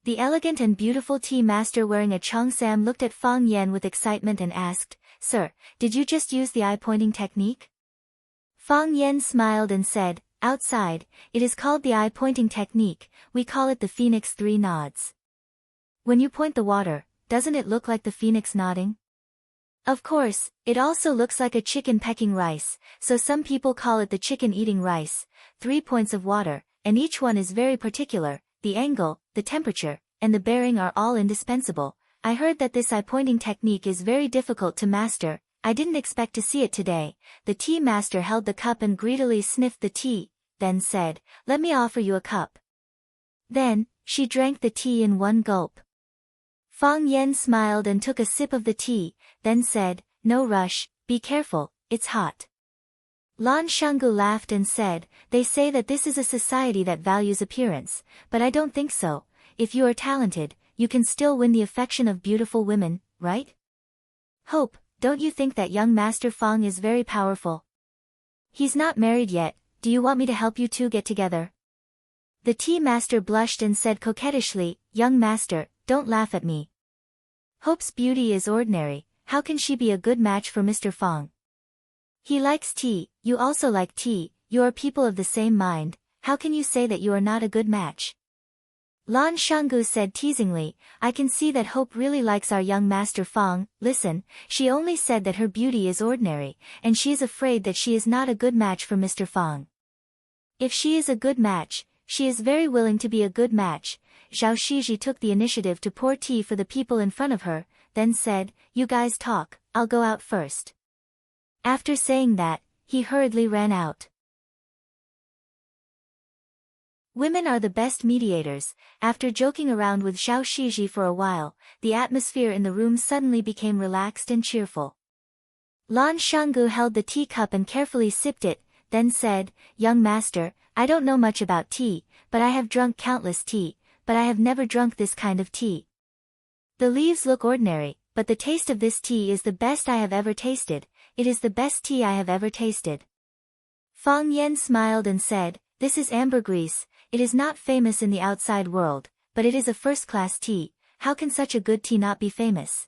The elegant and beautiful tea master wearing a cheongsam looked at Fang Yan with excitement and asked, "Sir, did you just use the eye-pointing technique?" Fang Yan smiled and said, "Outside, it is called the eye-pointing technique, we call it the phoenix 3 nods. When you point the water, doesn't it look like the phoenix nodding? Of course, it also looks like a chicken pecking rice, so some people call it the chicken eating rice, 3 points of water, and each one is very particular, the angle, the temperature, and the bearing are all indispensable. I heard that this eye-pointing technique is very difficult to master, I didn't expect to see it today." The tea master held the cup and greedily sniffed the tea, then said, "Let me offer you a cup." Then, she drank the tea in one gulp. Fang Yan smiled and took a sip of the tea, then said, "No rush, be careful, it's hot." Lan Shanggu laughed and said, "They say that this is a society that values appearance, but I don't think so. If you are talented, you can still win the affection of beautiful women, right? Hope, don't you think that young Master Fang is very powerful? He's not married yet, do you want me to help you two get together?" The tea master blushed and said coquettishly, "Young master, don't laugh at me. Hope's beauty is ordinary, how can she be a good match for Mr. Fang? He likes tea, you also like tea, you are people of the same mind, how can you say that you are not a good match?" Lan Shanggu said teasingly, "I can see that Hope really likes our young Master Fang. Listen, she only said that her beauty is ordinary, and she is afraid that she is not a good match for Mr. Fang. If she is a good match, she is very willing to be a good match." Zhao Shiji took the initiative to pour tea for the people in front of her, then said, "You guys talk, I'll go out first." After saying that, he hurriedly ran out. Women are the best mediators. After joking around with Zhao Shiji for a while, the atmosphere in the room suddenly became relaxed and cheerful. Lan Shanggu held the teacup and carefully sipped it, then said, "Young master, I don't know much about tea, but I have drunk countless tea, but I have never drunk this kind of tea. The leaves look ordinary, but the taste of this tea is the best I have ever tasted, it is the best tea I have ever tasted." Fang Yan smiled and said, "This is ambergris, it is not famous in the outside world, but it is a first-class tea, how can such a good tea not be famous?"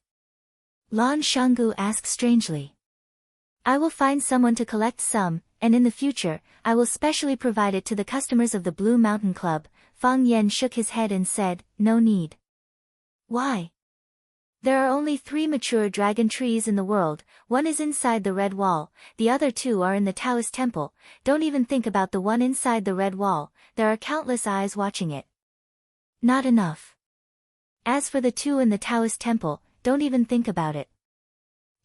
Lan Shanggu asked strangely. "I will find someone to collect some, and in the future, I will specially provide it to the customers of the Blue Mountain Club." Fang Yan shook his head and said, "No need." "Why?" "There are only 3 mature dragon trees in the world, one is inside the red wall, the other 2 are in the Taoist temple, don't even think about the one inside the red wall, there are countless eyes watching it." "Not enough. As for the 2 in the Taoist temple, don't even think about it.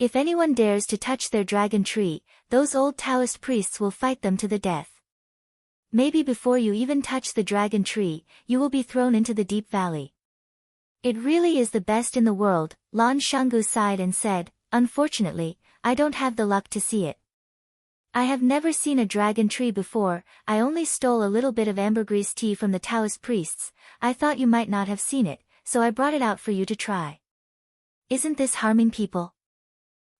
If anyone dares to touch their dragon tree, those old Taoist priests will fight them to the death. Maybe before you even touch the dragon tree, you will be thrown into the deep valley." "It really is the best in the world," Lan Shanggu sighed and said, "Unfortunately, I don't have the luck to see it. I have never seen a dragon tree before, I only stole a little bit of ambergris tea from the Taoist priests, I thought you might not have seen it, so I brought it out for you to try. Isn't this harming people?"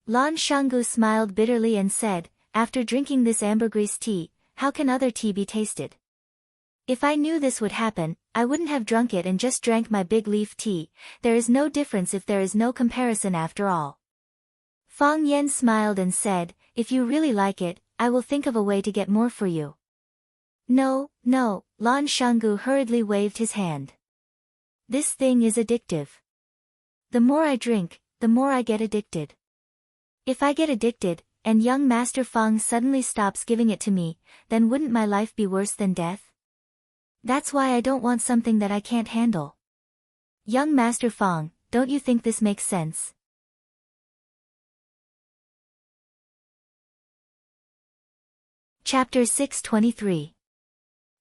Lan Shanggu smiled bitterly and said, "After drinking this ambergris tea, how can other tea be tasted? If I knew this would happen, I wouldn't have drunk it and just drank my big leaf tea, there is no difference if there is no comparison after all." Fang Yan smiled and said, "If you really like it, I will think of a way to get more for you." "No, no," Lan Shanggu hurriedly waved his hand. "This thing is addictive. The more I drink, the more I get addicted. If I get addicted, and young Master Fang suddenly stops giving it to me, then wouldn't my life be worse than death? That's why I don't want something that I can't handle. Young Master Fang, don't you think this makes sense?" Chapter 623.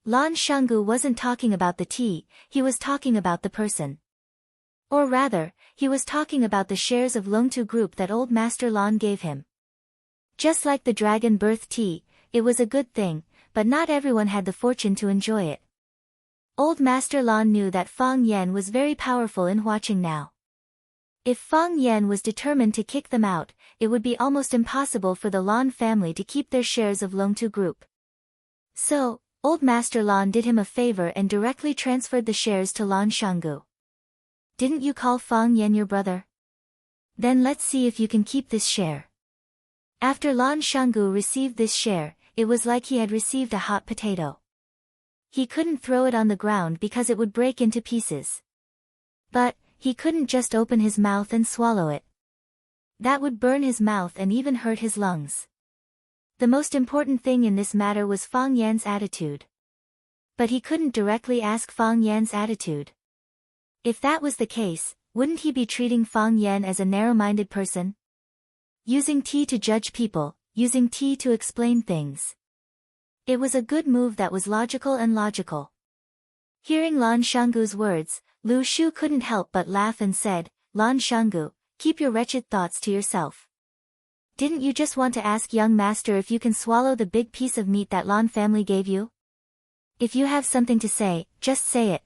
Lan Shanggu wasn't talking about the tea, he was talking about the person. Or rather, he was talking about the shares of Longtu Group that old Master Lan gave him. Just like the dragon birth tea, it was a good thing, but not everyone had the fortune to enjoy it. Old Master Lan knew that Fang Yan was very powerful in Huaqing now. If Fang Yan was determined to kick them out, it would be almost impossible for the Lan family to keep their shares of Longtu Group. So, old Master Lan did him a favor and directly transferred the shares to Lan Shanggu. Didn't you call Fang Yan your brother? Then let's see if you can keep this share. After Lan Shanggu received this share, it was like he had received a hot potato. He couldn't throw it on the ground because it would break into pieces. But, he couldn't just open his mouth and swallow it. That would burn his mouth and even hurt his lungs. The most important thing in this matter was Fang Yan's attitude. But he couldn't directly ask Fang Yan's attitude. If that was the case, wouldn't he be treating Fang Yan as a narrow-minded person? Using tea to judge people, using tea to explain things. It was a good move that was logical and logical. Hearing Lan Shanggu's words, Lu Shu couldn't help but laugh and said, Lan Shanggu, keep your wretched thoughts to yourself. Didn't you just want to ask young master if you can swallow the big piece of meat that Lan family gave you? If you have something to say, just say it.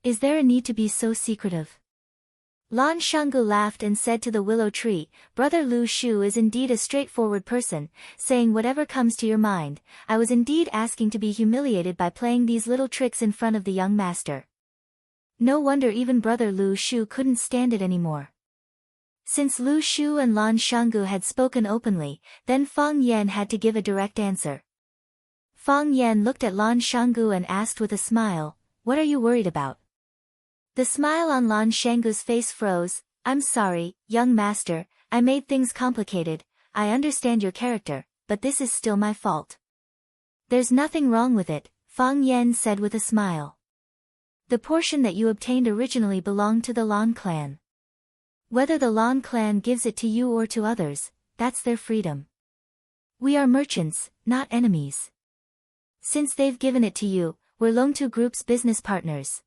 Is there a need to be so secretive? Lan Shanggu laughed and said to the willow tree, Brother Lu Shu is indeed a straightforward person, saying whatever comes to your mind. I was indeed asking to be humiliated by playing these little tricks in front of the young master. No wonder even Brother Lu Shu couldn't stand it anymore. Since Lu Shu and Lan Shanggu had spoken openly, then Fang Yan had to give a direct answer. Fang Yan looked at Lan Shanggu and asked with a smile, What are you worried about? The smile on Lan Shanggu's face froze. I'm sorry, young master, I made things complicated. I understand your character, but this is still my fault. There's nothing wrong with it, Fang Yan said with a smile. The portion that you obtained originally belonged to the Lan clan. Whether the Lan clan gives it to you or to others, that's their freedom. We are merchants, not enemies. Since they've given it to you, we're Longtu Group's business partners.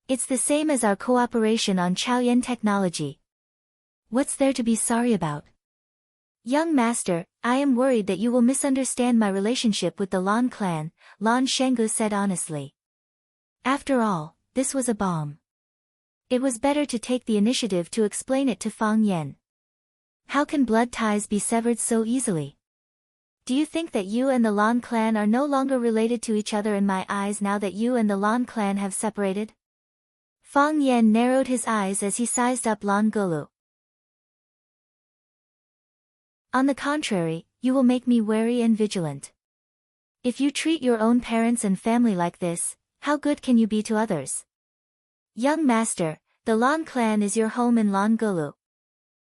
It's the same as our cooperation on Chaoyan technology. What's there to be sorry about? Young master, I am worried that you will misunderstand my relationship with the Lan clan, Lan Shanggu said honestly. After all, this was a bomb. It was better to take the initiative to explain it to Fang Yan. How can blood ties be severed so easily? Do you think that you and the Lan clan are no longer related to each other in my eyes now that you and the Lan clan have separated? Fang Yan narrowed his eyes as he sized up Lan Golu. On the contrary, you will make me wary and vigilant. If you treat your own parents and family like this, how good can you be to others? Young master, the Lan clan is your home in Lan Golu.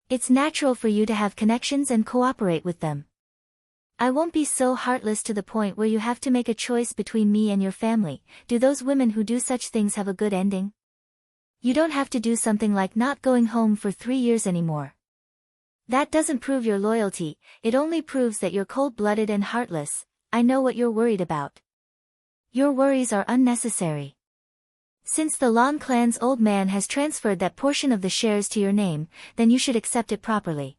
It's natural for you to have connections and cooperate with them. I won't be so heartless to the point where you have to make a choice between me and your family. Do those women who do such things have a good ending? You don't have to do something like not going home for 3 years anymore. That doesn't prove your loyalty, it only proves that you're cold-blooded and heartless. I know what you're worried about. Your worries are unnecessary. Since the Lan clan's old man has transferred that portion of the shares to your name, then you should accept it properly.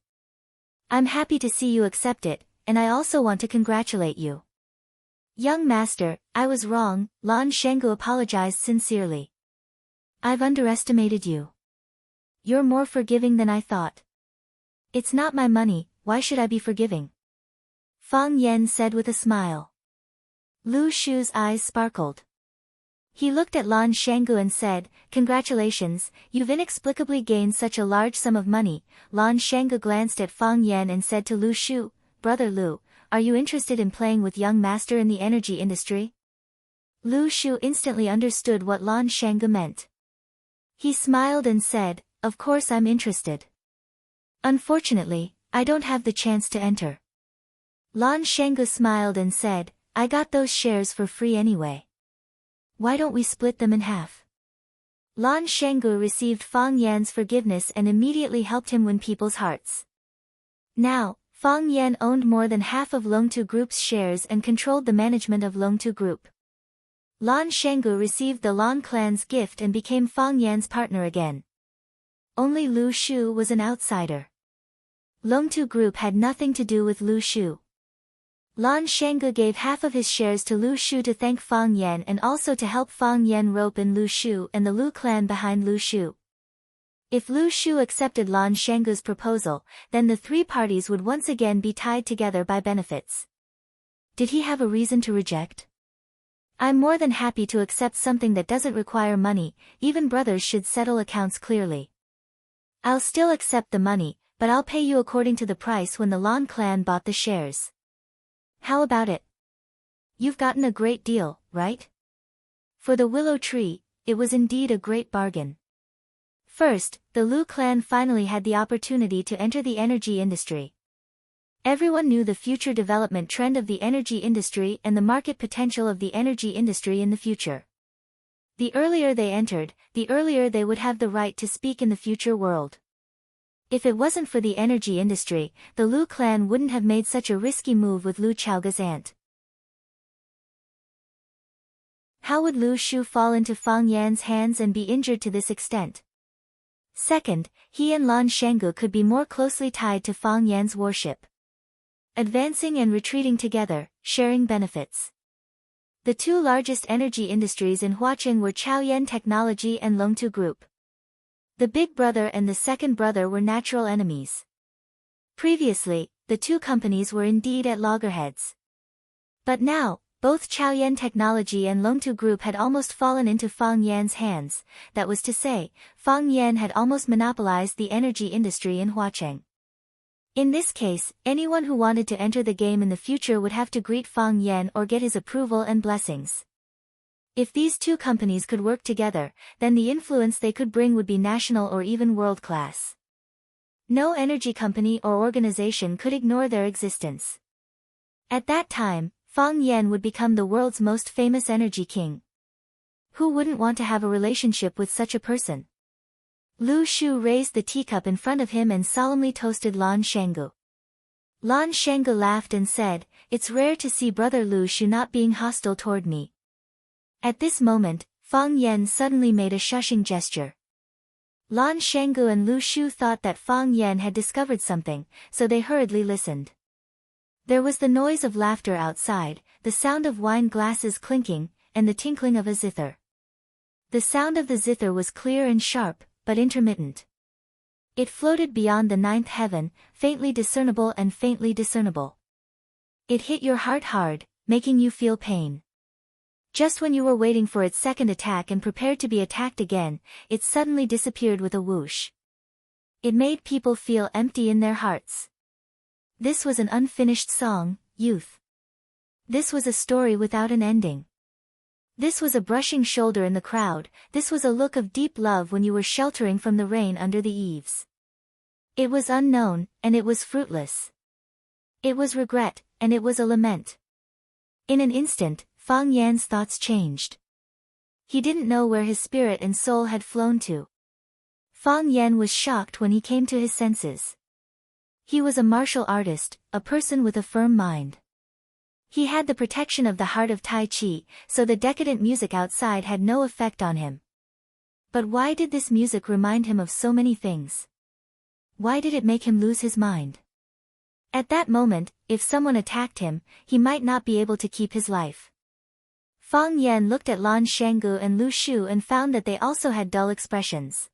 I'm happy to see you accept it, and I also want to congratulate you. Young master, I was wrong, Lan Shanggu apologized sincerely. I've underestimated you. You're more forgiving than I thought. It's not my money, why should I be forgiving? Fang Yan said with a smile. Lu Shu's eyes sparkled. He looked at Lan Shanggu and said, Congratulations, you've inexplicably gained such a large sum of money. Lan Shanggu glanced at Fang Yan and said to Lu Shu, Brother Lu, are you interested in playing with young master in the energy industry? Lu Shu instantly understood what Lan Shanggu meant. He smiled and said, Of course I'm interested. Unfortunately, I don't have the chance to enter. Lan Shanggu smiled and said, I got those shares for free anyway. Why don't we split them in half? Lan Shanggu received Fang Yan's forgiveness and immediately helped him win people's hearts. Now, Fang Yan owned more than half of Longtu Group's shares and controlled the management of Longtu Group. Lan Shanggu received the Lan clan's gift and became Fang Yan's partner again. Only Lu Shu was an outsider. Longtu Group had nothing to do with Lu Shu. Lan Shanggu gave half of his shares to Lu Shu to thank Fang Yan and also to help Fang Yan rope in Lu Shu and the Lu clan behind Lu Shu. If Lu Shu accepted Lan Shanggu's proposal, then the three parties would once again be tied together by benefits. Did he have a reason to reject? I'm more than happy to accept something that doesn't require money, even brothers should settle accounts clearly. I'll still accept the money, but I'll pay you according to the price when the Lan clan bought the shares. How about it? You've gotten a great deal, right? For the willow tree, it was indeed a great bargain. First, the Lu clan finally had the opportunity to enter the energy industry. Everyone knew the future development trend of the energy industry and the market potential of the energy industry in the future. The earlier they entered, the earlier they would have the right to speak in the future world. If it wasn't for the energy industry, the Lu clan wouldn't have made such a risky move with Lu Chaoga's aunt. How would Lu Shu fall into Fang Yan's hands and be injured to this extent? Second, he and Lan Shanggu could be more closely tied to Fang Yan's warship. Advancing and retreating together, sharing benefits. The two largest energy industries in Huacheng were Chaoyan Technology and Longtu Group. The big brother and the second brother were natural enemies. Previously, the two companies were indeed at loggerheads. But now, both Chaoyan Technology and Longtu Group had almost fallen into Fang Yan's hands, that was to say, Fang Yan had almost monopolized the energy industry in Huacheng. In this case, anyone who wanted to enter the game in the future would have to greet Fang Yan or get his approval and blessings. If these two companies could work together, then the influence they could bring would be national or even world-class. No energy company or organization could ignore their existence. At that time, Fang Yan would become the world's most famous energy king. Who wouldn't want to have a relationship with such a person? Lu Shu raised the teacup in front of him and solemnly toasted Lan Shanggu. Lan Shanggu laughed and said, "It's rare to see brother Lu Shu not being hostile toward me." At this moment, Fang Yan suddenly made a shushing gesture. Lan Shanggu and Lu Shu thought that Fang Yan had discovered something, so they hurriedly listened. There was the noise of laughter outside, the sound of wine glasses clinking, and the tinkling of a zither. The sound of the zither was clear and sharp, but intermittent. It floated beyond the ninth heaven, faintly discernible and faintly discernible. It hit your heart hard, making you feel pain. Just when you were waiting for its second attack and prepared to be attacked again, it suddenly disappeared with a whoosh. It made people feel empty in their hearts. This was an unfinished song, youth. This was a story without an ending. This was a brushing shoulder in the crowd, this was a look of deep love when you were sheltering from the rain under the eaves. It was unknown, and it was fruitless. It was regret, and it was a lament. In an instant, Fang Yan's thoughts changed. He didn't know where his spirit and soul had flown to. Fang Yan was shocked when he came to his senses. He was a martial artist, a person with a firm mind. He had the protection of the heart of Tai Chi, so the decadent music outside had no effect on him. But why did this music remind him of so many things? Why did it make him lose his mind? At that moment, if someone attacked him, he might not be able to keep his life. Fang Yan looked at Lan Shanggu and Lu Shu and found that they also had dull expressions.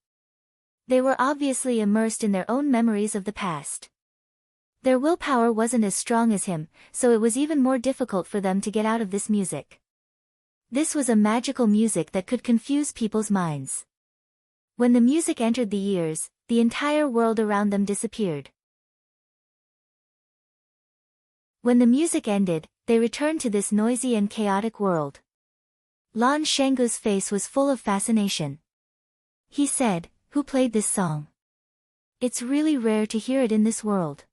They were obviously immersed in their own memories of the past. Their willpower wasn't as strong as him, so it was even more difficult for them to get out of this music. This was a magical music that could confuse people's minds. When the music entered the ears, the entire world around them disappeared. When the music ended, they returned to this noisy and chaotic world. Lan Shanggu's face was full of fascination. He said, "Who played this song? It's really rare to hear it in this world.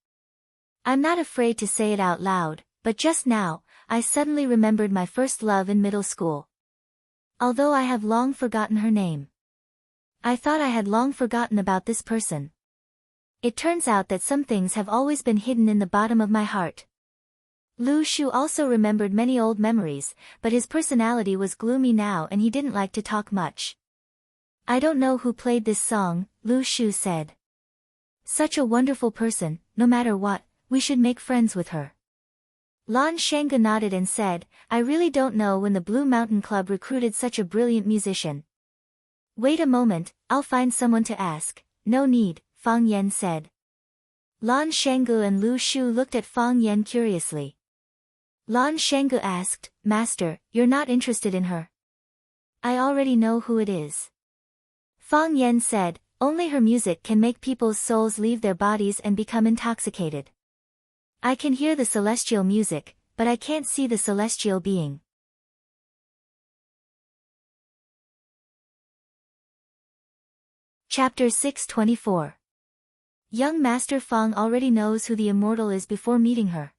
I'm not afraid to say it out loud, but just now, I suddenly remembered my first love in middle school. Although I have long forgotten her name. I thought I had long forgotten about this person. It turns out that some things have always been hidden in the bottom of my heart. Lu Shu also remembered many old memories, but his personality was gloomy now and he didn't like to talk much. I don't know who played this song, Lu Shu said. Such a wonderful person, no matter what, we should make friends with her. Lan Shanggu nodded and said, I really don't know when the Blue Mountain Club recruited such a brilliant musician. Wait a moment, I'll find someone to ask. No need, Fang Yan said. Lan Shanggu and Lu Shu looked at Fang Yan curiously. Lan Shanggu asked, Master, you're not interested in her? I already know who it is. Fang Yan said, only her music can make people's souls leave their bodies and become intoxicated. I can hear the celestial music, but I can't see the celestial being. Chapter 624. Young Master Fang already knows who the immortal is before meeting her.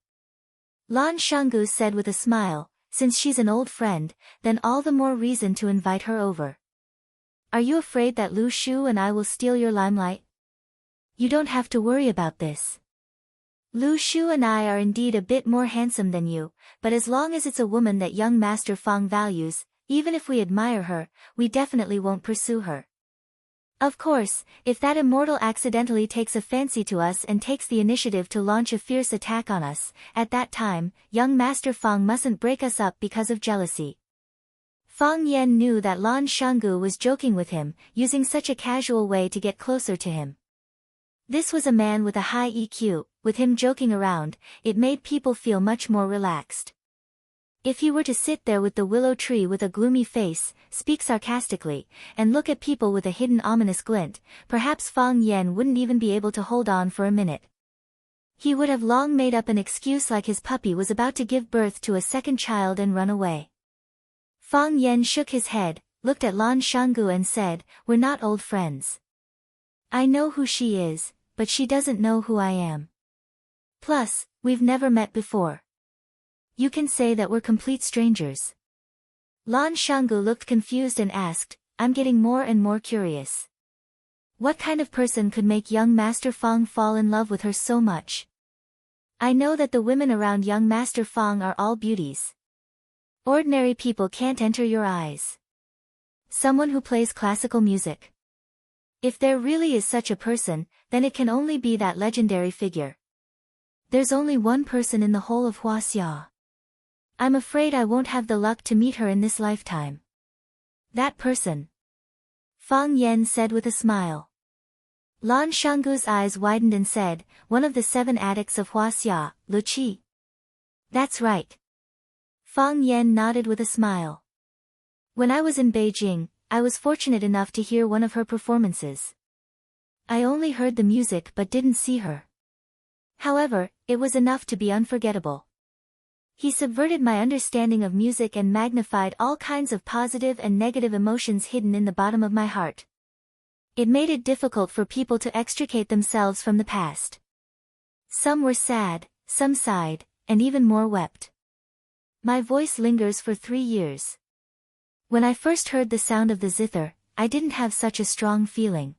Lan Shanggu said with a smile, since she's an old friend, then all the more reason to invite her over. Are you afraid that Lu Shu and I will steal your limelight? You don't have to worry about this. Lu Shu and I are indeed a bit more handsome than you, but as long as it's a woman that young Master Fang values, even if we admire her, we definitely won't pursue her. Of course, if that immortal accidentally takes a fancy to us and takes the initiative to launch a fierce attack on us, at that time, young Master Fang mustn't break us up because of jealousy. Fang Yan knew that Lan Shanggu was joking with him, using such a casual way to get closer to him. This was a man with a high EQ, with him joking around, it made people feel much more relaxed. If he were to sit there with the willow tree with a gloomy face, speak sarcastically, and look at people with a hidden ominous glint, perhaps Fang Yan wouldn't even be able to hold on for a minute. He would have long made up an excuse like his puppy was about to give birth to a second child and run away. Fang Yan shook his head, looked at Lan Shanggu and said, we're not old friends. I know who she is, but she doesn't know who I am. Plus, we've never met before. You can say that we're complete strangers. Lan Shanggu looked confused and asked, I'm getting more and more curious. What kind of person could make young Master Fang fall in love with her so much? I know that the women around young Master Fang are all beauties. Ordinary people can't enter your eyes. Someone who plays classical music. If there really is such a person, then it can only be that legendary figure. There's only one person in the whole of Huaxia. I'm afraid I won't have the luck to meet her in this lifetime. That person. Fang Yan said with a smile. Lan Shanggu's eyes widened and said, one of the 7 addicts of Huaxia, Lu Qi. That's right. Fang Yan nodded with a smile. When I was in Beijing, I was fortunate enough to hear one of her performances. I only heard the music but didn't see her. However, it was enough to be unforgettable. He subverted my understanding of music and magnified all kinds of positive and negative emotions hidden in the bottom of my heart. It made it difficult for people to extricate themselves from the past. Some were sad, some sighed, and even more wept. My voice lingers for 3 years. When I first heard the sound of the zither, I didn't have such a strong feeling.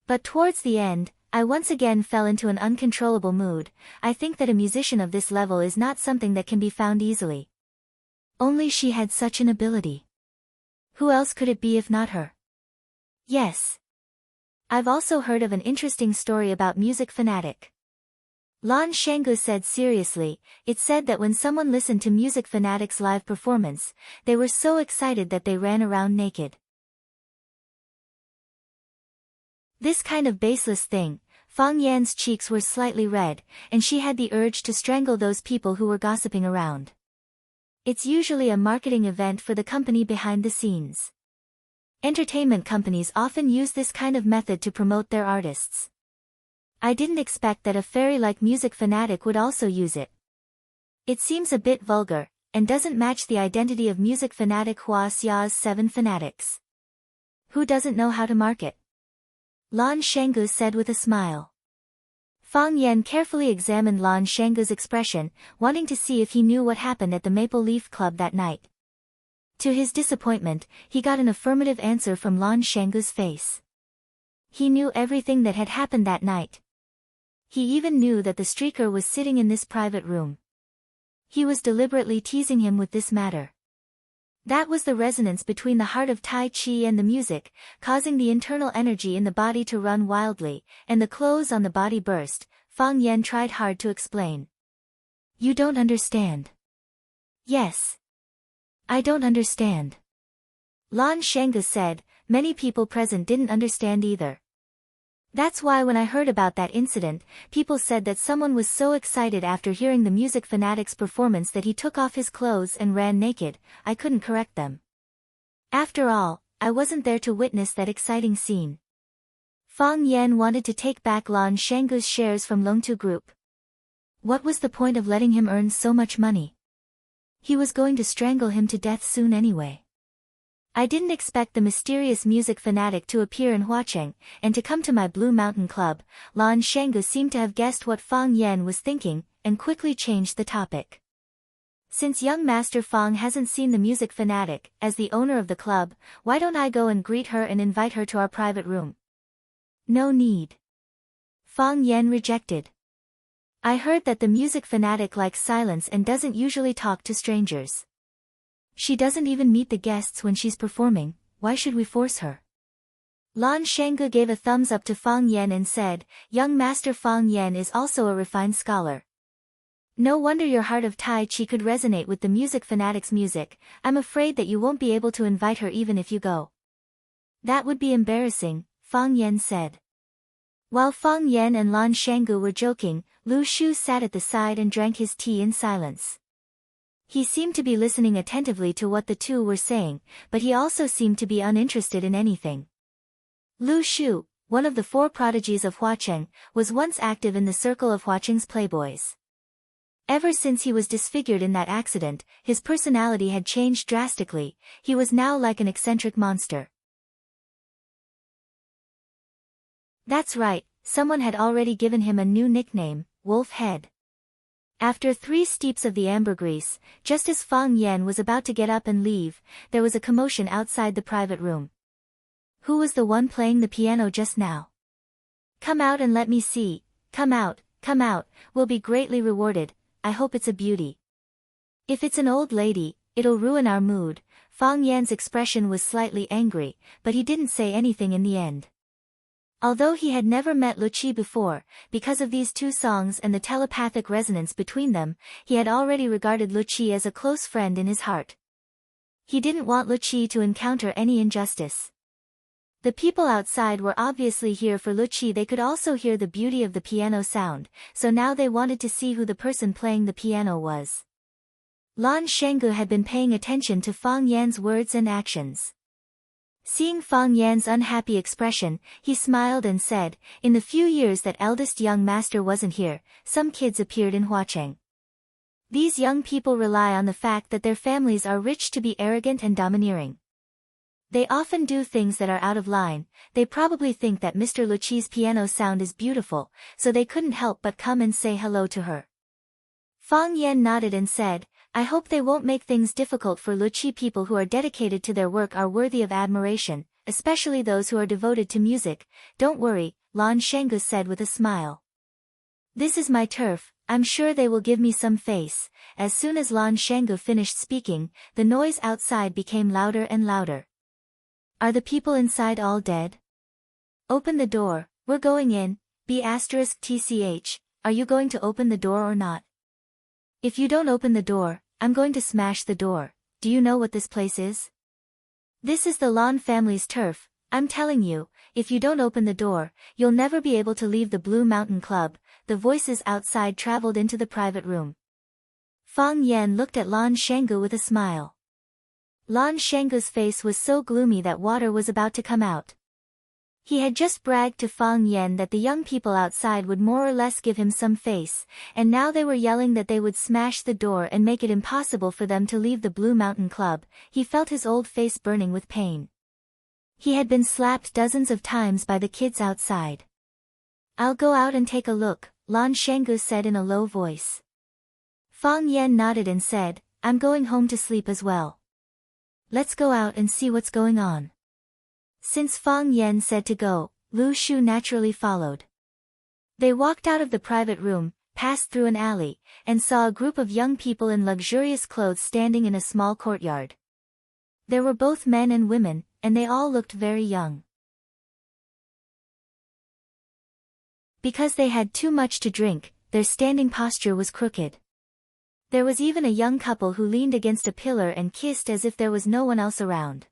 But towards the end, I once again fell into an uncontrollable mood. I think that a musician of this level is not something that can be found easily. Only she had such an ability. Who else could it be if not her? Yes. I've also heard of an interesting story about Music Fanatic. Lan Shanggu said seriously, it said that when someone listened to Music Fanatic's live performance, they were so excited that they ran around naked. This kind of baseless thing, Fang Yan's cheeks were slightly red, and she had the urge to strangle those people who were gossiping around. It's usually a marketing event for the company behind the scenes. Entertainment companies often use this kind of method to promote their artists. I didn't expect that a fairy like Music Fanatic would also use it. It seems a bit vulgar, and doesn't match the identity of Music Fanatic Huaxia's 7 fanatics. Who doesn't know how to market? Lan Shanggu said with a smile. Fang Yan carefully examined Lan Shanggu's expression, wanting to see if he knew what happened at the Maple Leaf Club that night. To his disappointment, he got an affirmative answer from Lan Shanggu's face. He knew everything that had happened that night. He even knew that the streaker was sitting in this private room. He was deliberately teasing him with this matter. That was the resonance between the heart of Tai Chi and the music, causing the internal energy in the body to run wildly, and the clothes on the body burst. Fang Yan tried hard to explain. You don't understand. Yes. I don't understand. Lan Shanggu said. Many people present didn't understand either. That's why when I heard about that incident, people said that someone was so excited after hearing the music fanatic's performance that he took off his clothes and ran naked. I couldn't correct them. After all, I wasn't there to witness that exciting scene. Fang Yan wanted to take back Lan Shanggu's shares from Longtu Group. What was the point of letting him earn so much money? He was going to strangle him to death soon anyway. I didn't expect the mysterious music fanatic to appear in Huacheng, and to come to my Blue Mountain Club. Lan Shanggu seemed to have guessed what Fang Yan was thinking, and quickly changed the topic. Since young Master Fang hasn't seen the music fanatic, as the owner of the club, why don't I go and greet her and invite her to our private room? No need. Fang Yan rejected. I heard that the music fanatic likes silence and doesn't usually talk to strangers. She doesn't even meet the guests when she's performing. Why should we force her? Lan Shanggu gave a thumbs up to Fang Yan and said, young Master Fang Yan is also a refined scholar. No wonder your heart of Tai Chi could resonate with the music fanatic's music. I'm afraid that you won't be able to invite her even if you go. That would be embarrassing, Fang Yan said. While Fang Yan and Lan Shanggu were joking, Lu Shu sat at the side and drank his tea in silence. He seemed to be listening attentively to what the two were saying, but he also seemed to be uninterested in anything. Lu Shu, one of the 4 prodigies of Huacheng, was once active in the circle of Huacheng's playboys. Ever since he was disfigured in that accident, his personality had changed drastically. He was now like an eccentric monster. That's right, someone had already given him a new nickname, Wolf Head. After 3 steeps of the ambergris, just as Fang Yan was about to get up and leave, there was a commotion outside the private room. Who was the one playing the piano just now? Come out and let me see. Come out, we'll be greatly rewarded. I hope it's a beauty. If it's an old lady, it'll ruin our mood. Fang Yan's expression was slightly angry, but he didn't say anything in the end. Although he had never met Luqi before, because of these 2 songs and the telepathic resonance between them, he had already regarded Luqi as a close friend in his heart. He didn't want Luqi to encounter any injustice. The people outside were obviously here for Luqi. They could also hear the beauty of the piano sound, so now they wanted to see who the person playing the piano was. Lan Shanggu had been paying attention to Fang Yan's words and actions. Seeing Fang Yan's unhappy expression, he smiled and said, in the few years that eldest young master wasn't here, some kids appeared in Huacheng. These young people rely on the fact that their families are rich to be arrogant and domineering. They often do things that are out of line. They probably think that Mr. Luqi's piano sound is beautiful, so they couldn't help but come and say hello to her. Fang Yan nodded and said, I hope they won't make things difficult for Luqi. People who are dedicated to their work are worthy of admiration, especially those who are devoted to music. Don't worry, Lan Shanggu said with a smile. This is my turf, I'm sure they will give me some face. As soon as Lan Shanggu finished speaking, the noise outside became louder and louder. Are the people inside all dead? Open the door, we're going in. B*TCH, are you going to open the door or not? If you don't open the door, I'm going to smash the door. Do you know what this place is? This is the Lan family's turf. I'm telling you, if you don't open the door, you'll never be able to leave the Blue Mountain Club. The voices outside traveled into the private room. Fang Yan looked at Lan Shanggu with a smile. Lan Shanggu's face was so gloomy that water was about to come out. He had just bragged to Fang Yan that the young people outside would more or less give him some face, and now they were yelling that they would smash the door and make it impossible for them to leave the Blue Mountain Club. He felt his old face burning with pain. He had been slapped dozens of times by the kids outside. I'll go out and take a look, Lan Shanggu said in a low voice. Fang Yan nodded and said, I'm going home to sleep as well. Let's go out and see what's going on. Since Fang Yan said to go, Lu Shu naturally followed. They walked out of the private room, passed through an alley, and saw a group of young people in luxurious clothes standing in a small courtyard. There were both men and women, and they all looked very young. Because they had too much to drink, their standing posture was crooked. There was even a young couple who leaned against a pillar and kissed as if there was no one else around.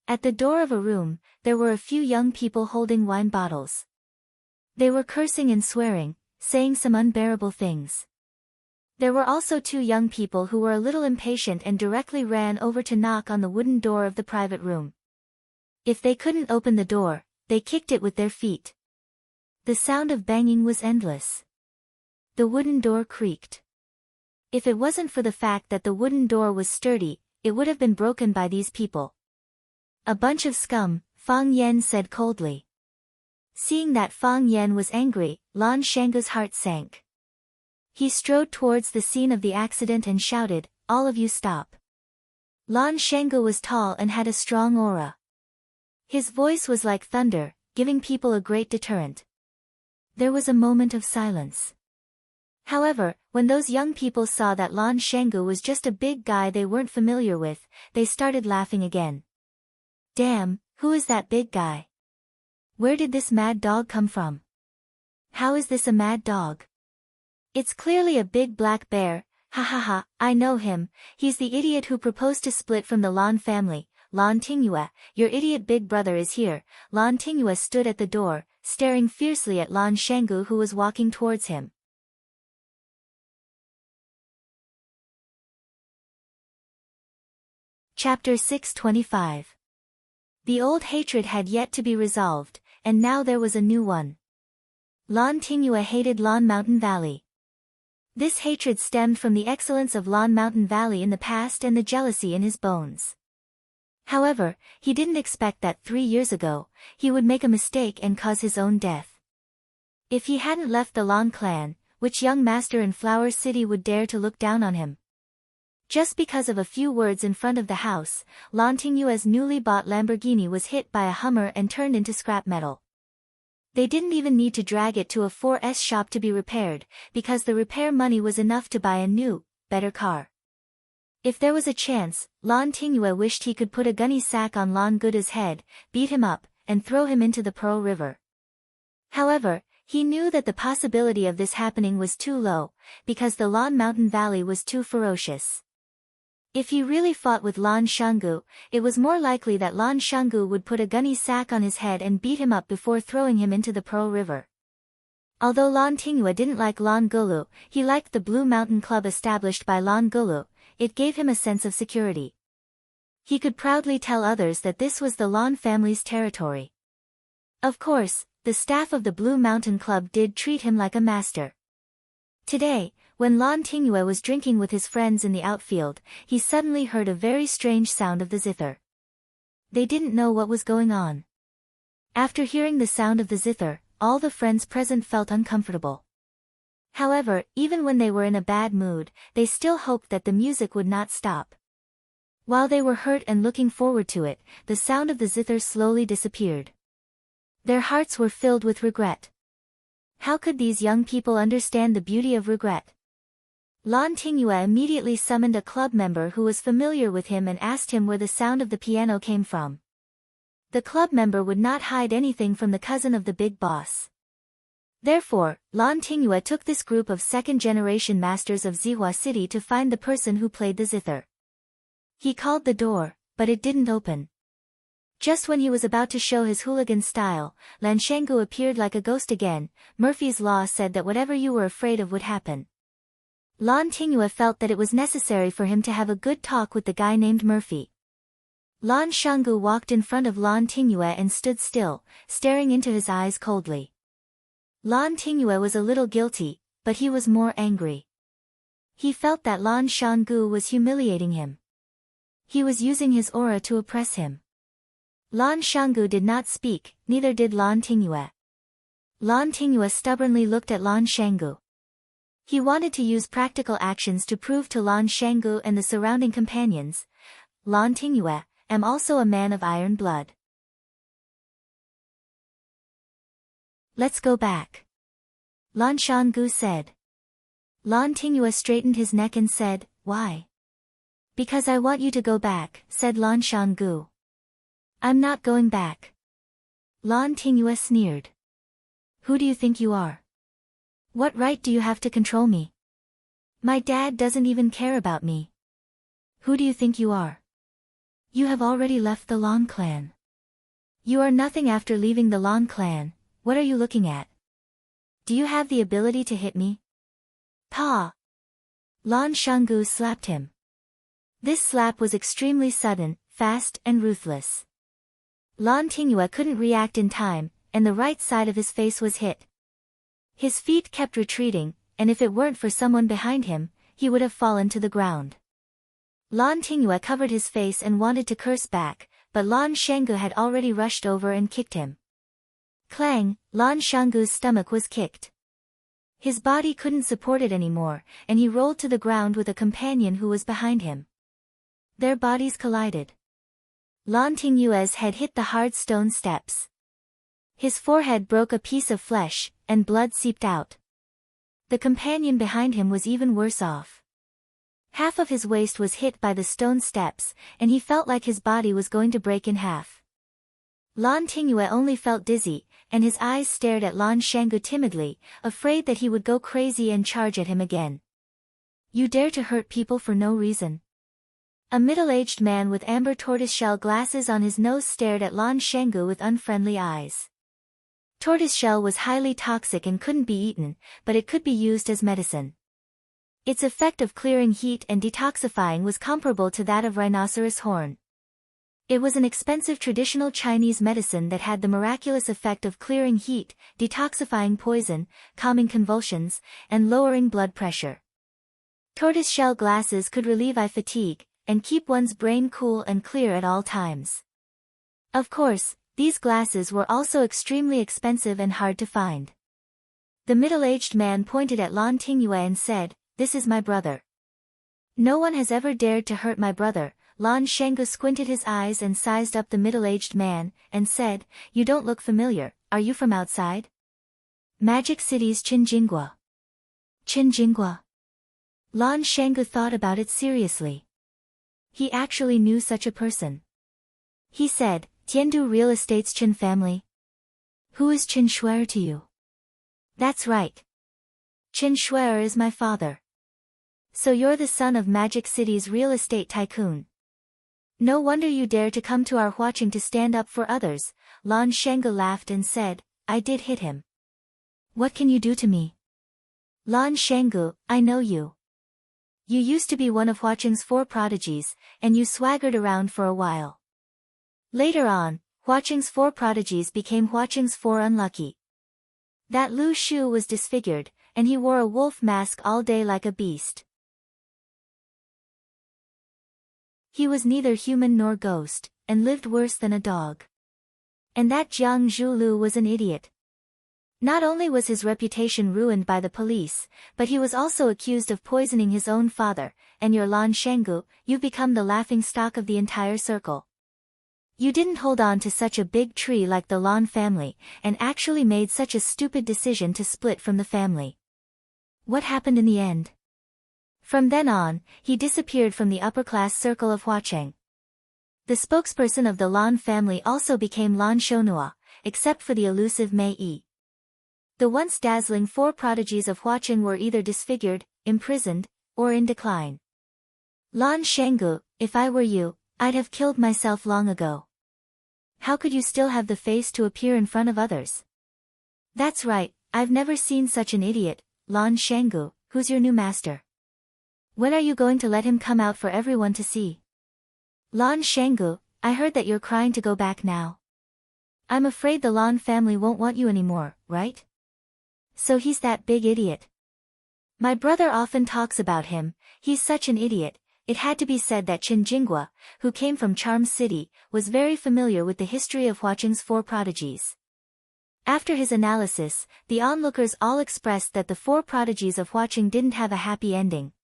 At the door of a room, there were a few young people holding wine bottles. They were cursing and swearing, saying some unbearable things. There were also two young people who were a little impatient and directly ran over to knock on the wooden door of the private room. If they couldn't open the door, they kicked it with their feet. The sound of banging was endless. The wooden door creaked. If it wasn't for the fact that the wooden door was sturdy, it would have been broken by these people. A bunch of scum, Fang Yan said coldly. Seeing that Fang Yan was angry, Lan Shangu's heart sank. He strode towards the scene of the accident and shouted, "All of you stop." Lan Shangu was tall and had a strong aura. His voice was like thunder, giving people a great deterrent. There was a moment of silence. However, when those young people saw that Lan Shangu was just a big guy they weren't familiar with, they started laughing again. Damn, who is that big guy? Where did this mad dog come from? How is this a mad dog? It's clearly a big black bear, ha ha ha, I know him, he's the idiot who proposed to split from the Lan family. Lan Tingyue, your idiot big brother is here. Lan Tingyue stood at the door, staring fiercely at Lan Shangu who was walking towards him. Chapter 625. The old hatred had yet to be resolved, and now there was a new one. Lan Tingyue hated Lan Mountain Valley. This hatred stemmed from the excellence of Lan Mountain Valley in the past and the jealousy in his bones. However, he didn't expect that 3 years ago, he would make a mistake and cause his own death. If he hadn't left the Lan clan, which young master in Flower City would dare to look down on him? Just because of a few words in front of the house, Lan Tingyue's newly bought Lamborghini was hit by a Hummer and turned into scrap metal. They didn't even need to drag it to a 4S shop to be repaired, because the repair money was enough to buy a new, better car. If there was a chance, Lan Tingyue wished he could put a gunny sack on Lan Guda's head, beat him up, and throw him into the Pearl River. However, he knew that the possibility of this happening was too low, because the Lan Mountain Valley was too ferocious. If he really fought with Lan Shangu, it was more likely that Lan Shangu would put a gunny sack on his head and beat him up before throwing him into the Pearl River. Although Lan Tingyue didn't like Lan Gulu, he liked the Blue Mountain Club established by Lan Gulu. It gave him a sense of security. He could proudly tell others that this was the Lan family's territory. Of course, the staff of the Blue Mountain Club did treat him like a master. Today, when Lan Tingyue was drinking with his friends in the outfield, he suddenly heard a very strange sound of the zither. They didn't know what was going on. After hearing the sound of the zither, all the friends present felt uncomfortable. However, even when they were in a bad mood, they still hoped that the music would not stop. While they were hurt and looking forward to it, the sound of the zither slowly disappeared. Their hearts were filled with regret. How could these young people understand the beauty of regret? Lan Tingyue immediately summoned a club member who was familiar with him and asked him where the sound of the piano came from. The club member would not hide anything from the cousin of the big boss. Therefore, Lan Tingyue took this group of second-generation masters of Zihua City to find the person who played the zither. He called the door, but it didn't open. Just when he was about to show his hooligan style, Lan Shangu appeared like a ghost again. Murphy's Law said that whatever you were afraid of would happen. Lan Tingyue felt that it was necessary for him to have a good talk with the guy named Murphy. Lan Shangu walked in front of Lan Tingyue and stood still, staring into his eyes coldly. Lan Tingyue was a little guilty, but he was more angry. He felt that Lan Shangu was humiliating him. He was using his aura to oppress him. Lan Shangu did not speak, neither did Lan Tingyue. Lan Tingyue stubbornly looked at Lan Shangu. He wanted to use practical actions to prove to Lan Shangu and the surrounding companions, Lan Tingyue, am also a man of iron blood. Let's go back. Lan Shanggu said. Lan Tingyue straightened his neck and said, "Why?" "Because I want you to go back," said Lan Shanggu. "I'm not going back." Lan Tingyue sneered. "Who do you think you are? What right do you have to control me? My dad doesn't even care about me. Who do you think you are? You have already left the Lan clan. You are nothing after leaving the Lan clan. What are you looking at? Do you have the ability to hit me?" "Pa!" Lan Shanggu slapped him. This slap was extremely sudden, fast and ruthless. Lan Tingyue couldn't react in time, and the right side of his face was hit. His feet kept retreating, and if it weren't for someone behind him, he would have fallen to the ground. Lan Tingyue covered his face and wanted to curse back, but Lan Shanggu had already rushed over and kicked him. Clang! Lan Shanggu's stomach was kicked. His body couldn't support it anymore, and he rolled to the ground with a companion who was behind him. Their bodies collided. Lan Tingyue's head hit the hard stone steps. His forehead broke a piece of flesh, and blood seeped out. The companion behind him was even worse off. Half of his waist was hit by the stone steps, and he felt like his body was going to break in half. Lan Tingyue only felt dizzy, and his eyes stared at Lan Shanggu timidly, afraid that he would go crazy and charge at him again. "You dare to hurt people for no reason?" A middle-aged man with amber tortoiseshell glasses on his nose stared at Lan Shanggu with unfriendly eyes. Tortoiseshell was highly toxic and couldn't be eaten, but it could be used as medicine. Its effect of clearing heat and detoxifying was comparable to that of rhinoceros horn. It was an expensive traditional Chinese medicine that had the miraculous effect of clearing heat, detoxifying poison, calming convulsions, and lowering blood pressure. Tortoiseshell glasses could relieve eye fatigue, and keep one's brain cool and clear at all times. Of course, these glasses were also extremely expensive and hard to find. The middle-aged man pointed at Lan Tingyue and said, "This is my brother. No one has ever dared to hurt my brother." Lan Shanggu squinted his eyes and sized up the middle-aged man, and said, "You don't look familiar, are you from outside?" "Magic City's Qinjingua." Qinjingua? Lan Shanggu thought about it seriously. He actually knew such a person. He said, "Tiandu Real Estate's Qin family." "Who is Qin Shuer to you?" "That's right. Qin Shuer is my father." "So you're the son of Magic City's real estate tycoon. No wonder you dare to come to our watching to stand up for others." Lan Shanggu laughed and said, "I did hit him. What can you do to me?" "Lan Shanggu, I know you. You used to be one of Huaqing's 4 prodigies, and you swaggered around for a while. Later on, Huaqing's 4 prodigies became Huaqing's 4 unlucky. That Lu Shu was disfigured, and he wore a wolf mask all day like a beast. He was neither human nor ghost, and lived worse than a dog. And that Jiang Zhulu was an idiot. Not only was his reputation ruined by the police, but he was also accused of poisoning his own father, and your Lan Shanggu, you've become the laughing stock of the entire circle. You didn't hold on to such a big tree like the Lan family, and actually made such a stupid decision to split from the family. What happened in the end?" From then on, he disappeared from the upper-class circle of Huaqing. The spokesperson of the Lan family also became Lan Shonua, except for the elusive Mei Yi. The once dazzling 4 prodigies of Huaqing were either disfigured, imprisoned, or in decline. "Lan Shanggu, if I were you, I'd have killed myself long ago. How could you still have the face to appear in front of others?" "That's right, I've never seen such an idiot. Lan Shanggu, who's your new master? When are you going to let him come out for everyone to see?" "Lan Shanggu, I heard that you're crying to go back now. I'm afraid the Lan family won't want you anymore, right? So he's that big idiot. My brother often talks about him, he's such an idiot." It had to be said that Qin Jingua, who came from Charm City, was very familiar with the history of Huaqing's 4 prodigies. After his analysis, the onlookers all expressed that the 4 prodigies of Huaqing didn't have a happy ending.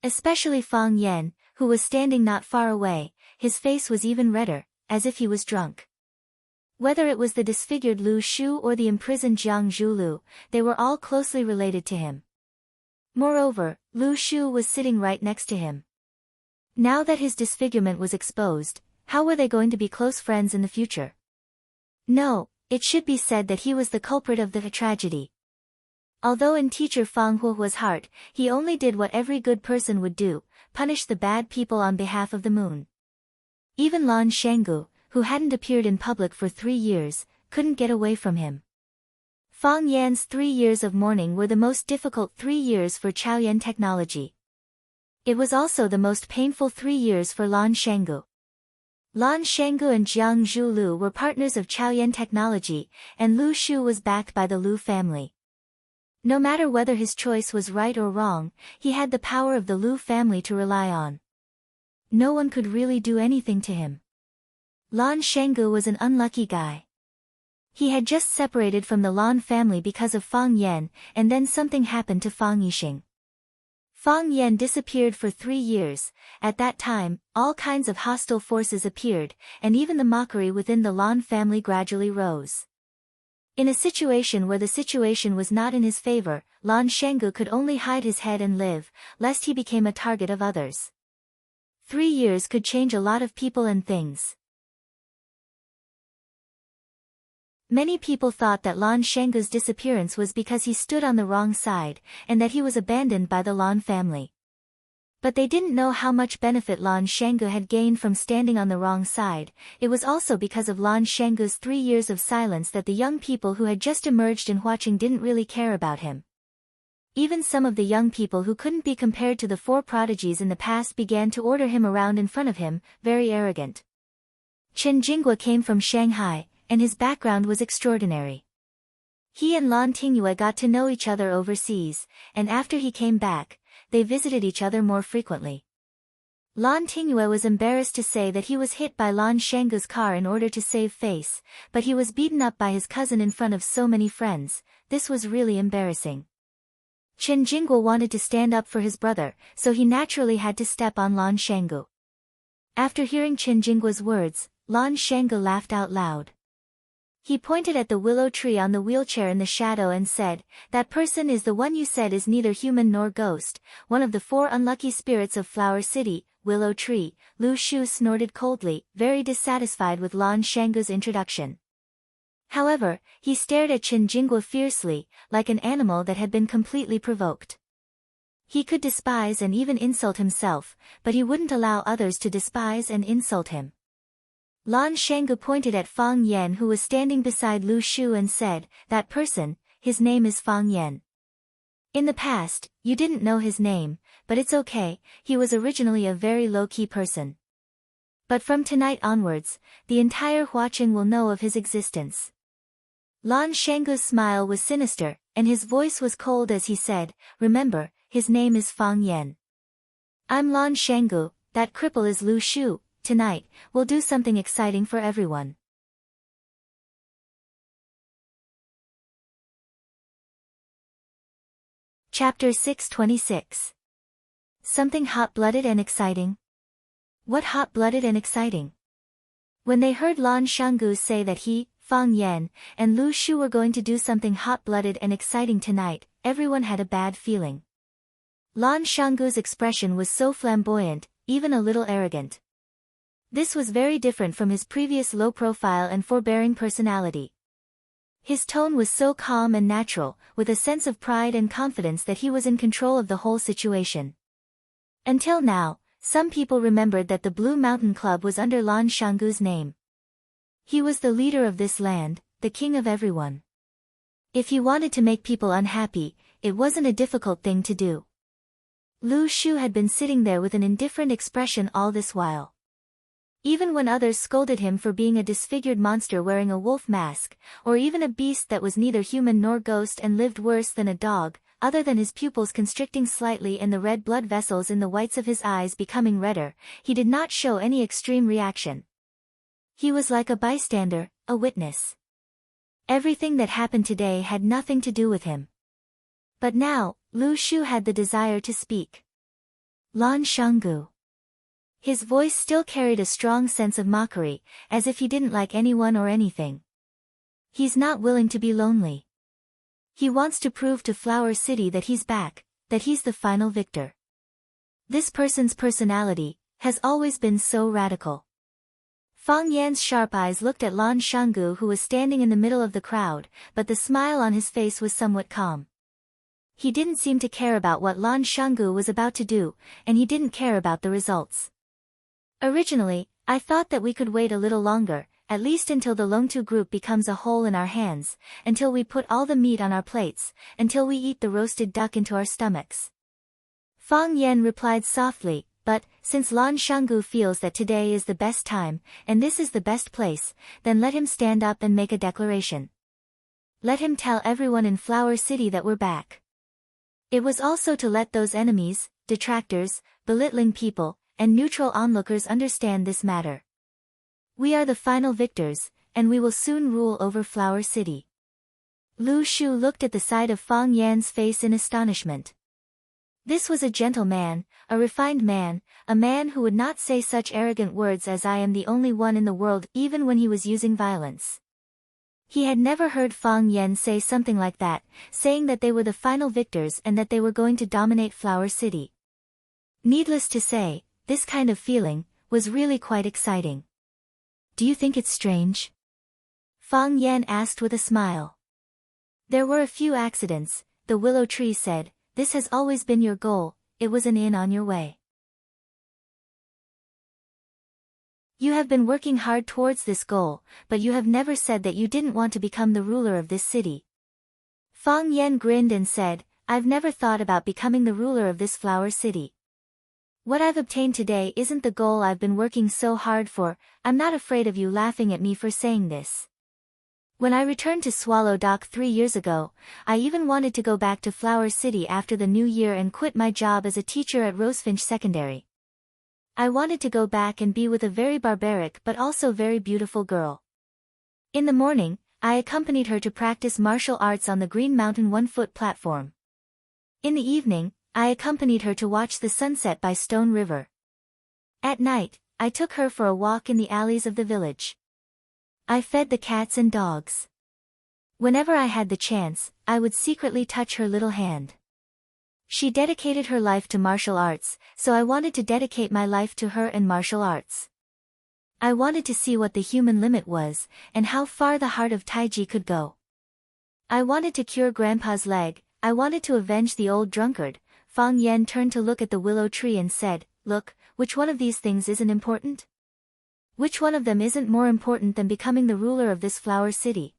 Especially Fang Yan, who was standing not far away, his face was even redder, as if he was drunk. Whether it was the disfigured Lu Shu or the imprisoned Jiang Zhulu, they were all closely related to him. Moreover, Lu Shu was sitting right next to him. Now that his disfigurement was exposed, how were they going to be close friends in the future? No, it should be said that he was the culprit of the tragedy. Although in teacher Fang Huo's heart, he only did what every good person would do, punish the bad people on behalf of the moon. Even Lan Shanggu, who hadn't appeared in public for 3 years, couldn't get away from him. Fang Yan's 3 years of mourning were the most difficult 3 years for Chaoyan technology. It was also the most painful 3 years for Lan Shanggu. Lan Shanggu and Jiang Zhulu were partners of Chaoyan technology, and Lu Shu was backed by the Lu family. No matter whether his choice was right or wrong, he had the power of the Lu family to rely on. No one could really do anything to him. Lan Shanggu was an unlucky guy. He had just separated from the Lan family because of Fang Yan, and then something happened to Fang Yixing. Fang Yan disappeared for 3 years. At that time, all kinds of hostile forces appeared, and even the mockery within the Lan family gradually rose. In a situation where the situation was not in his favor, Lan Shanggu could only hide his head and live, lest he became a target of others. 3 years could change a lot of people and things. Many people thought that Lan Shanggu's disappearance was because he stood on the wrong side, and that he was abandoned by the Lan family. But they didn't know how much benefit Lan Shanggu had gained from standing on the wrong side. It was also because of Lan Shanggu's 3 years of silence that the young people who had just emerged in Huaqing didn't really care about him. Even some of the young people who couldn't be compared to the 4 prodigies in the past began to order him around in front of him, very arrogant. Chen Jinghua came from Shanghai, and his background was extraordinary. He and Lan Tingyue got to know each other overseas, and after he came back, they visited each other more frequently. Lan Tingyue was embarrassed to say that he was hit by Lan Shanggu's car in order to save face, but he was beaten up by his cousin in front of so many friends. This was really embarrassing. Chen Jinghua wanted to stand up for his brother, so he naturally had to step on Lan Shanggu. After hearing Chen Jinghua's words, Lan Shanggu laughed out loud. He pointed at the willow tree on the wheelchair in the shadow and said, "That person is the one you said is neither human nor ghost, one of the 4 unlucky spirits of Flower City, Willow Tree." Lu Shu snorted coldly, very dissatisfied with Lan Shanggu's introduction. However, he stared at Chen Jinghua fiercely, like an animal that had been completely provoked. He could despise and even insult himself, but he wouldn't allow others to despise and insult him. Lan Shanggu pointed at Fang Yan, who was standing beside Lu Shu, and said, "That person, his name is Fang Yan. In the past, you didn't know his name, but it's okay, he was originally a very low-key person. But from tonight onwards, the entire Huaqing will know of his existence." Lan Shanggu's smile was sinister, and his voice was cold as he said, "Remember, his name is Fang Yan. I'm Lan Shanggu, that cripple is Lu Shu. Tonight, we'll do something exciting for everyone." Chapter 626. Something hot-blooded and exciting? What hot-blooded and exciting? When they heard Lan Shanggu say that he, Fang Yan, and Lu Shu were going to do something hot-blooded and exciting tonight, everyone had a bad feeling. Lan Shanggu's expression was so flamboyant, even a little arrogant. This was very different from his previous low-profile and forbearing personality. His tone was so calm and natural, with a sense of pride and confidence that he was in control of the whole situation. Until now, some people remembered that the Blue Mountain Club was under Lan Shanggu's name. He was the leader of this land, the king of everyone. If he wanted to make people unhappy, it wasn't a difficult thing to do. Lu Shu had been sitting there with an indifferent expression all this while. Even when others scolded him for being a disfigured monster wearing a wolf mask, or even a beast that was neither human nor ghost and lived worse than a dog, other than his pupils constricting slightly and the red blood vessels in the whites of his eyes becoming redder, he did not show any extreme reaction. He was like a bystander, a witness. Everything that happened today had nothing to do with him. But now, Lu Shu had the desire to speak. Lan Shanggu. His voice still carried a strong sense of mockery, as if he didn't like anyone or anything. He's not willing to be lonely. He wants to prove to Flower City that he's back, that he's the final victor. This person's personality has always been so radical. Fang Yan's sharp eyes looked at Lan Shanggu, who was standing in the middle of the crowd, but the smile on his face was somewhat calm. He didn't seem to care about what Lan Shanggu was about to do, and he didn't care about the results. Originally, I thought that we could wait a little longer, at least until the Longtu group becomes a whole in our hands, until we put all the meat on our plates, until we eat the roasted duck into our stomachs. Fang Yan replied softly, but, since Lan Shanggu feels that today is the best time, and this is the best place, then let him stand up and make a declaration. Let him tell everyone in Flower City that we're back. It was also to let those enemies, detractors, belittling people, and neutral onlookers understand this matter. We are the final victors, and we will soon rule over Flower City. Lu Shu looked at the side of Fang Yan's face in astonishment. This was a gentle man, a refined man, a man who would not say such arrogant words as "I am the only one in the world," even when he was using violence. He had never heard Fang Yan say something like that, saying that they were the final victors and that they were going to dominate Flower City. Needless to say, this kind of feeling was really quite exciting. Do you think it's strange? Fang Yan asked with a smile. There were a few accidents, the willow tree said. This has always been your goal, it was an inn on your way. You have been working hard towards this goal, but you have never said that you didn't want to become the ruler of this city. Fang Yan grinned and said, I've never thought about becoming the ruler of this Flower City. What I've obtained today isn't the goal I've been working so hard for. I'm not afraid of you laughing at me for saying this. When I returned to Swallow Dock 3 years ago, I even wanted to go back to Flower City after the new year and quit my job as a teacher at Rosefinch Secondary. I wanted to go back and be with a very barbaric but also very beautiful girl. In the morning, I accompanied her to practice martial arts on the Green Mountain 1-foot platform. In the evening, I accompanied her to watch the sunset by Stone River. At night, I took her for a walk in the alleys of the village. I fed the cats and dogs. Whenever I had the chance, I would secretly touch her little hand. She dedicated her life to martial arts, so I wanted to dedicate my life to her and martial arts. I wanted to see what the human limit was, and how far the heart of Taiji could go. I wanted to cure Grandpa's leg, I wanted to avenge the old drunkard. Fang Yan turned to look at the willow tree and said, Look, which one of these things isn't important? Which one of them isn't more important than becoming the ruler of this Flower City?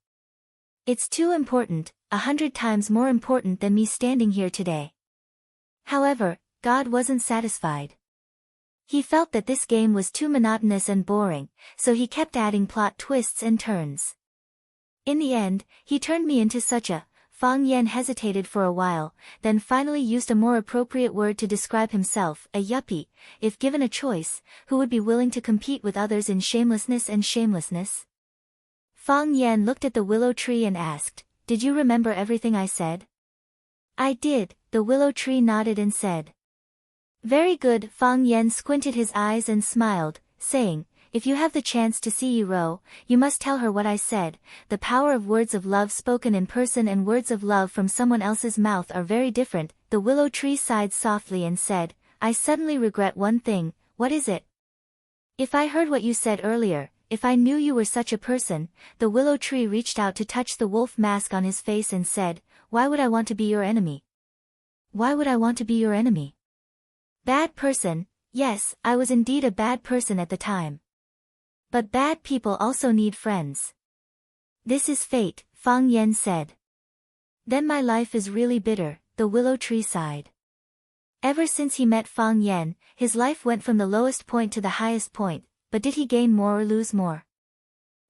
It's too important, 100 times more important than me standing here today. However, God wasn't satisfied. He felt that this game was too monotonous and boring, so he kept adding plot twists and turns. In the end, he turned me into such a... Fang Yan hesitated for a while, then finally used a more appropriate word to describe himself, a yuppie, if given a choice, who would be willing to compete with others in shamelessness and shamelessness. Fang Yan looked at the willow tree and asked, Did you remember everything I said? I did, the willow tree nodded and said. Very good. Fang Yan squinted his eyes and smiled, saying, If you have the chance to see Yiro, you must tell her what I said. The power of words of love spoken in person and words of love from someone else's mouth are very different. The willow tree sighed softly and said, I suddenly regret one thing. What is it? If I heard what you said earlier, if I knew you were such a person. The willow tree reached out to touch the wolf mask on his face and said, Why would I want to be your enemy? Why would I want to be your enemy? Bad person. Yes, I was indeed a bad person at the time. But bad people also need friends. This is fate, Fang Yan said. Then my life is really bitter, the willow tree sighed. Ever since he met Fang Yan, his life went from the lowest point to the highest point, but did he gain more or lose more?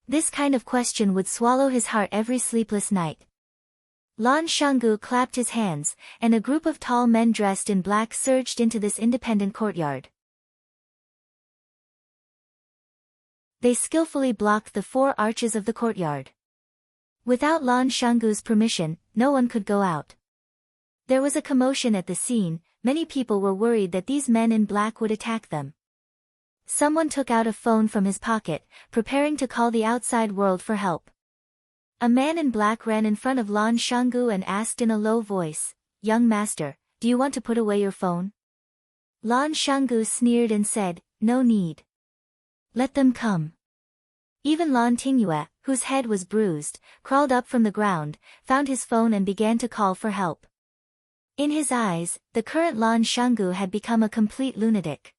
This kind of question would swallow his heart every sleepless night. Lan Shanggu clapped his hands, and a group of tall men dressed in black surged into this independent courtyard. They skillfully blocked the 4 arches of the courtyard. Without Lan Shanggu's permission, no one could go out. There was a commotion at the scene. Many people were worried that these men in black would attack them. Someone took out a phone from his pocket, preparing to call the outside world for help. A man in black ran in front of Lan Shanggu and asked in a low voice, "Young master, do you want to put away your phone?" Lan Shanggu sneered and said, "No need. Let them come." Even Lan Tingyue, whose head was bruised, crawled up from the ground, found his phone and began to call for help. In his eyes, the current Lan Shanggu had become a complete lunatic.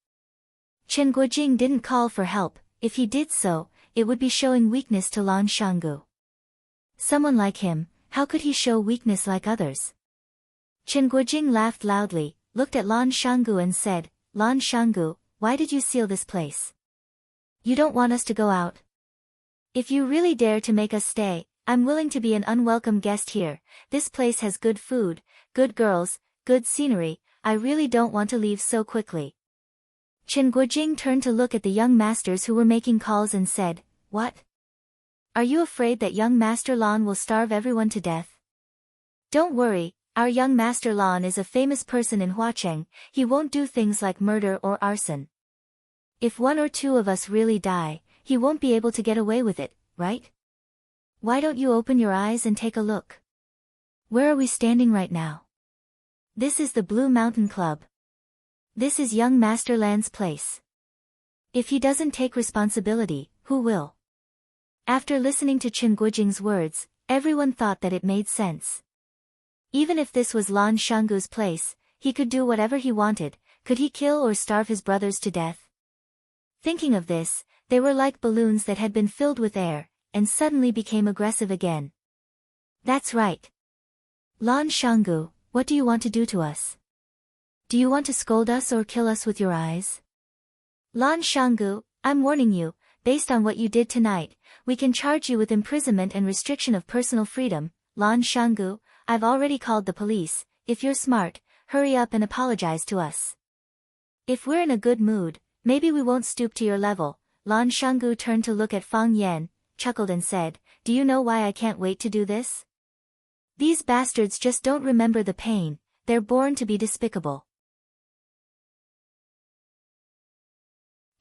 Chen Guojing didn't call for help. If he did so, it would be showing weakness to Lan Shanggu. Someone like him, how could he show weakness like others? Chen Guojing laughed loudly, looked at Lan Shanggu and said, "Lan Shanggu, why did you seal this place? You don't want us to go out? If you really dare to make us stay, I'm willing to be an unwelcome guest here. This place has good food, good girls, good scenery. I really don't want to leave so quickly." Chen Guojing turned to look at the young masters who were making calls and said, "What? Are you afraid that young Master Lan will starve everyone to death?" "Don't worry, our young Master Lan is a famous person in Huacheng. He won't do things like murder or arson. If one or two of us really die, he won't be able to get away with it, right? Why don't you open your eyes and take a look? Where are we standing right now? This is the Blue Mountain Club. This is young Master Lan's place. If he doesn't take responsibility, who will?" After listening to Chen Guojing's words, everyone thought that it made sense. Even if this was Lan Shanggu's place, he could do whatever he wanted. Could he kill or starve his brothers to death? Thinking of this, they were like balloons that had been filled with air, and suddenly became aggressive again. "That's right. Lan Shanggu, what do you want to do to us? Do you want to scold us or kill us with your eyes? Lan Shanggu, I'm warning you, based on what you did tonight, we can charge you with imprisonment and restriction of personal freedom. Lan Shanggu, I've already called the police. If you're smart, hurry up and apologize to us. If we're in a good mood, maybe we won't stoop to your level." Lan Shanggu turned to look at Fang Yan, chuckled and said, "Do you know why I can't wait to do this? These bastards just don't remember the pain. They're born to be despicable.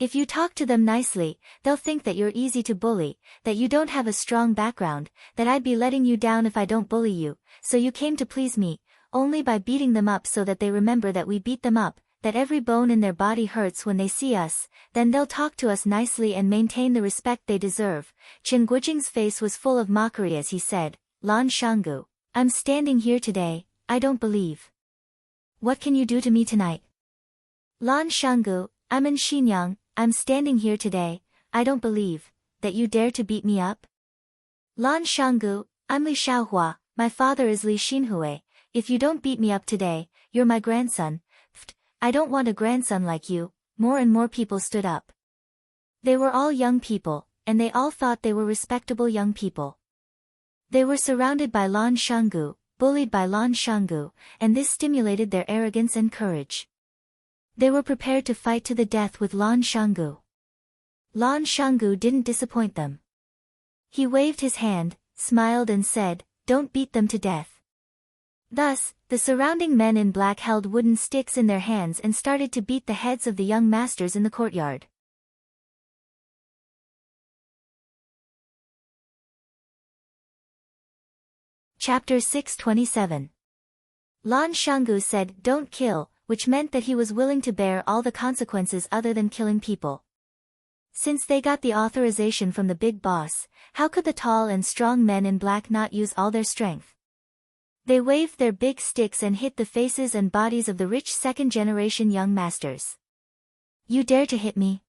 If you talk to them nicely, they'll think that you're easy to bully, that you don't have a strong background, that I'd be letting you down if I don't bully you, so you came to please me, only by beating them up so that they remember that we beat them up, that every bone in their body hurts when they see us, then they'll talk to us nicely and maintain the respect they deserve." Chen Guojing's face was full of mockery as he said, "Lan Shanggu, I'm standing here today, I don't believe. What can you do to me tonight? Lan Shanggu, I'm in Xinyang, I'm standing here today, I don't believe, that you dare to beat me up? Lan Shanggu, I'm Li Xiaohua, my father is Li Xinhui, if you don't beat me up today, you're my grandson." "Pfft, I don't want a grandson like you." More and more people stood up. They were all young people, and they all thought they were respectable young people. They were surrounded by Lan Shanggu, bullied by Lan Shanggu, and this stimulated their arrogance and courage. They were prepared to fight to the death with Lan Shanggu. Lan Shanggu didn't disappoint them. He waved his hand, smiled and said, "Don't beat them to death." Thus, the surrounding men in black held wooden sticks in their hands and started to beat the heads of the young masters in the courtyard. Chapter 627. Lan Shanggu said, "Don't kill," which meant that he was willing to bear all the consequences other than killing people. Since they got the authorization from the big boss, how could the tall and strong men in black not use all their strength? They waved their big sticks and hit the faces and bodies of the rich second-generation young masters. "You dare to hit me?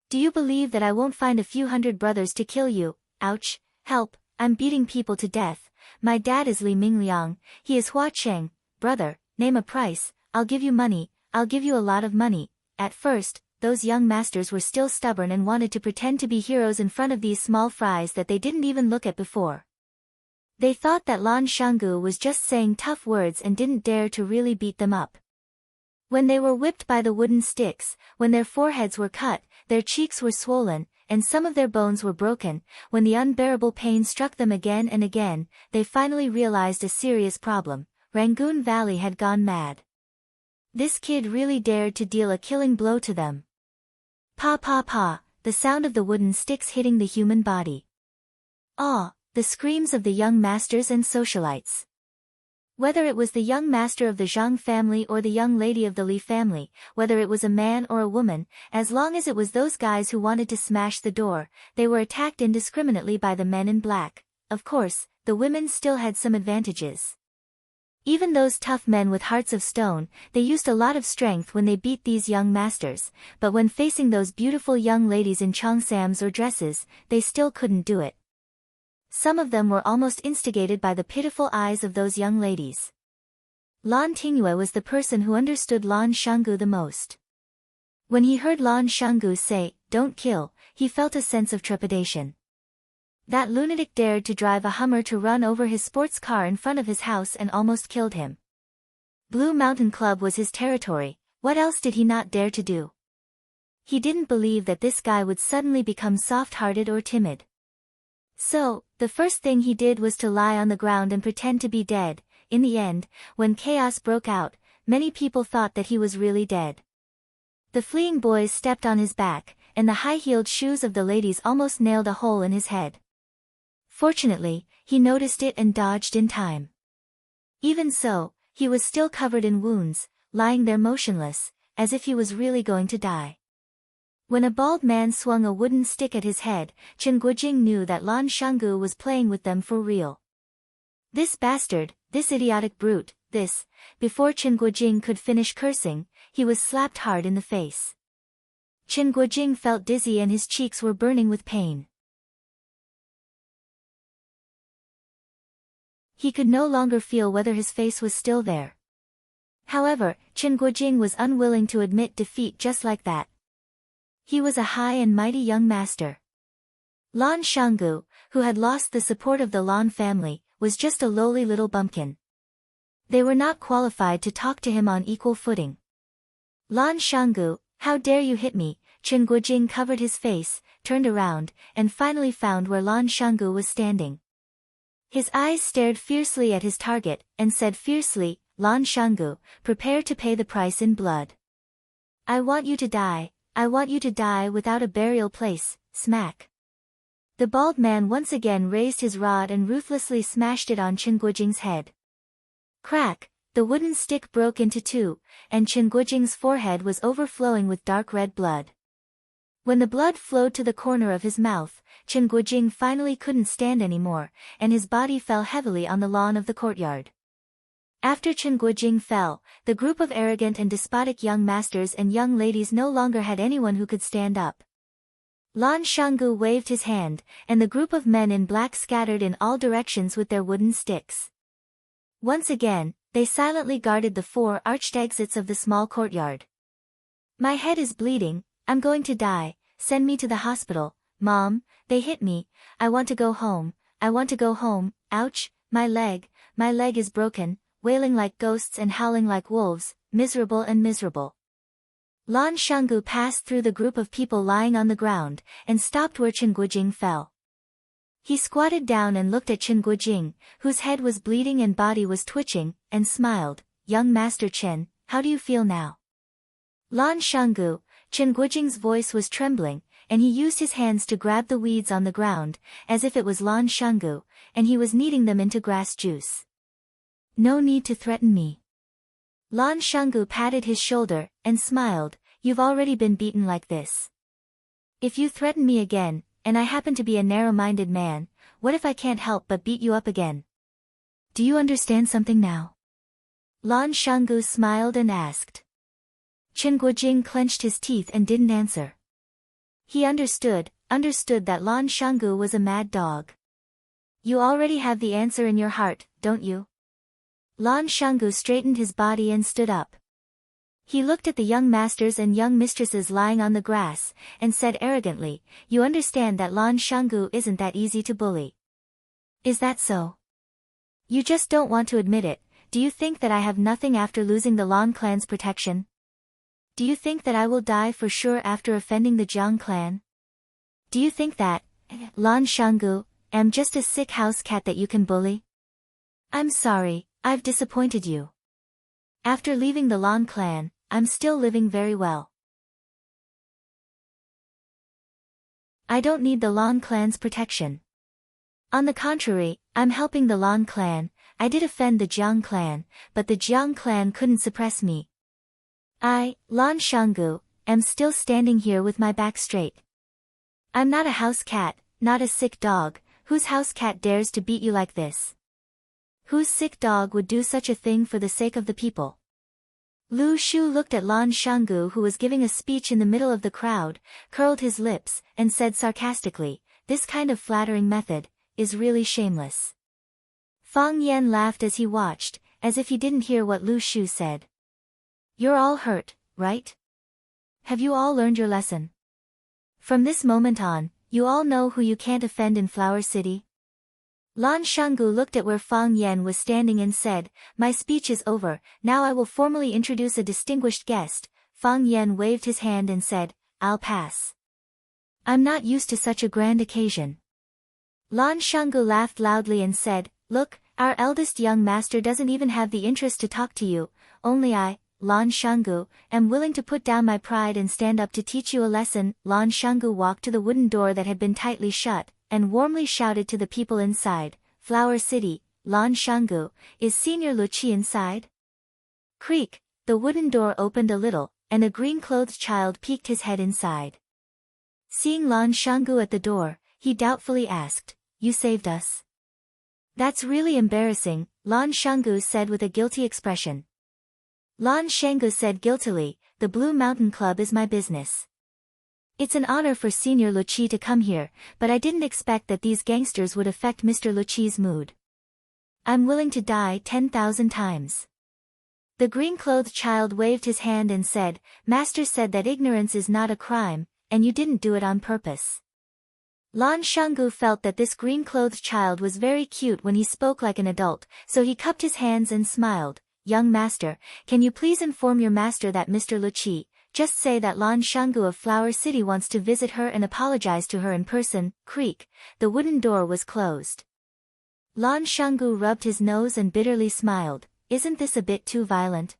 Do you believe that I won't find a few hundred brothers to kill you? Ouch, help, I'm beating people to death. My dad is Li Mingliang, he is Huacheng. Brother, name a price, I'll give you money, I'll give you a lot of money." At first, those young masters were still stubborn and wanted to pretend to be heroes in front of these small fries that they didn't even look at before. They thought that Lan Shanggu was just saying tough words and didn't dare to really beat them up. When they were whipped by the wooden sticks, when their foreheads were cut, their cheeks were swollen, and some of their bones were broken, when the unbearable pain struck them again and again, they finally realized a serious problem. Rangoon Valley had gone mad. This kid really dared to deal a killing blow to them. Pa pa pa, the sound of the wooden sticks hitting the human body. "Aw, the screams of the young masters and socialites. Whether it was the young master of the Zhang family or the young lady of the Li family, whether it was a man or a woman, as long as it was those guys who wanted to smash the door, they were attacked indiscriminately by the men in black. Of course, the women still had some advantages. Even those tough men with hearts of stone, they used a lot of strength when they beat these young masters, but when facing those beautiful young ladies in cheongsams or dresses, they still couldn't do it. Some of them were almost instigated by the pitiful eyes of those young ladies. Lan Tingyue was the person who understood Lan Shanggu the most. When he heard Lan Shanggu say, "Don't kill," he felt a sense of trepidation. That lunatic dared to drive a Hummer to run over his sports car in front of his house and almost killed him. Blue Mountain Club was his territory, what else did he not dare to do? He didn't believe that this guy would suddenly become soft-hearted or timid. So, the first thing he did was to lie on the ground and pretend to be dead. In the end, when chaos broke out, many people thought that he was really dead. The fleeing boys stepped on his back, and the high-heeled shoes of the ladies almost nailed a hole in his head. Fortunately, he noticed it and dodged in time. Even so, he was still covered in wounds, lying there motionless, as if he was really going to die. When a bald man swung a wooden stick at his head, Chen Guojing knew that Lan Shanggu was playing with them for real. This bastard, this idiotic brute, this, before Chen Guojing could finish cursing, he was slapped hard in the face. Chen Guojing felt dizzy and his cheeks were burning with pain. He could no longer feel whether his face was still there. However, Chen Guojing was unwilling to admit defeat just like that. He was a high and mighty young master. Lan Shanggu, who had lost the support of the Lan family, was just a lowly little bumpkin. They were not qualified to talk to him on equal footing. "Lan Shanggu, how dare you hit me?" Chen Guojing covered his face, turned around, and finally found where Lan Shanggu was standing. His eyes stared fiercely at his target, and said fiercely, "Lan Shanggu, prepare to pay the price in blood. I want you to die, I want you to die without a burial place." Smack. The bald man once again raised his rod and ruthlessly smashed it on Chen Guojing's head. Crack, the wooden stick broke into two, and Chen Guojing's forehead was overflowing with dark red blood. When the blood flowed to the corner of his mouth, Chen Guojing finally couldn't stand anymore, and his body fell heavily on the lawn of the courtyard. After Chen Guojing fell, the group of arrogant and despotic young masters and young ladies no longer had anyone who could stand up. Lan Shanggu waved his hand, and the group of men in black scattered in all directions with their wooden sticks. Once again, they silently guarded the four arched exits of the small courtyard. "My head is bleeding, I'm going to die, send me to the hospital, Mom, they hit me, I want to go home, I want to go home, ouch, my leg is broken," wailing like ghosts and howling like wolves, miserable and miserable. Lan Shanggu passed through the group of people lying on the ground, and stopped where Chen Guojing fell. He squatted down and looked at Chen Guojing, whose head was bleeding and body was twitching, and smiled. "Young Master Chen, how do you feel now?" Lan Shanggu, Chen Guojing's voice was trembling, and he used his hands to grab the weeds on the ground, as if it was Lan Shanggu, and he was kneading them into grass juice. "No need to threaten me." Lan Shanggu patted his shoulder, and smiled, "You've already been beaten like this. If you threaten me again, and I happen to be a narrow-minded man, what if I can't help but beat you up again? Do you understand something now?" Lan Shanggu smiled and asked. Chen Guojing clenched his teeth and didn't answer. He understood that Lan Shanggu was a mad dog. "You already have the answer in your heart, don't you?" Lan Shanggu straightened his body and stood up. He looked at the young masters and young mistresses lying on the grass, and said arrogantly, "You understand that Lan Shanggu isn't that easy to bully. Is that so? You just don't want to admit it. Do you think that I have nothing after losing the Lan clan's protection? Do you think that I will die for sure after offending the Jiang clan? Do you think that, Lan Shanggu, am just a sick house cat that you can bully? I'm sorry, I've disappointed you. After leaving the Lan clan, I'm still living very well. I don't need the Lan clan's protection. On the contrary, I'm helping the Lan clan. I did offend the Jiang clan, but the Jiang clan couldn't suppress me. I, Lan Shanggu, am still standing here with my back straight. I'm not a house cat, not a sick dog. Whose house cat dares to beat you like this? Whose sick dog would do such a thing for the sake of the people? Lu Shu looked at Lan Shanggu, who was giving a speech in the middle of the crowd, curled his lips, and said sarcastically, "This kind of flattering method is really shameless." Fang Yan laughed as he watched, as if he didn't hear what Lu Shu said. "You're all hurt, right? Have you all learned your lesson? From this moment on, you all know who you can't offend in Flower City?" Lan Shanggu looked at where Fang Yan was standing and said, "My speech is over, now I will formally introduce a distinguished guest." Fang Yan waved his hand and said, "I'll pass. I'm not used to such a grand occasion." Lan Shanggu laughed loudly and said, "Look, our eldest young master doesn't even have the interest to talk to you. Only I, Lan Shanggu, am willing to put down my pride and stand up to teach you a lesson." Lan Shanggu walked to the wooden door that had been tightly shut, and warmly shouted to the people inside, "Flower City, Lan Shanggu, is Senior Luqi inside?" Creak, the wooden door opened a little, and a green-clothed child peeked his head inside. Seeing Lan Shanggu at the door, he doubtfully asked, "You saved us?" "That's really embarrassing," Lan Shanggu said with a guilty expression. Lan Shanggu said guiltily, "The Blue Mountain Club is my business. It's an honor for Senior Luqi to come here, but I didn't expect that these gangsters would affect Mr. Luqi's mood. I'm willing to die 10,000 times." The green-clothed child waved his hand and said, "Master said that ignorance is not a crime, and you didn't do it on purpose." Lan Shanggu felt that this green-clothed child was very cute when he spoke like an adult, so he cupped his hands and smiled. "Young master, can you please inform your master that Mr. Luqi, just say that Lan Shanggu of Flower City wants to visit her and apologize to her in person." Creak, the wooden door was closed. Lan Shanggu rubbed his nose and bitterly smiled, "Isn't this a bit too violent?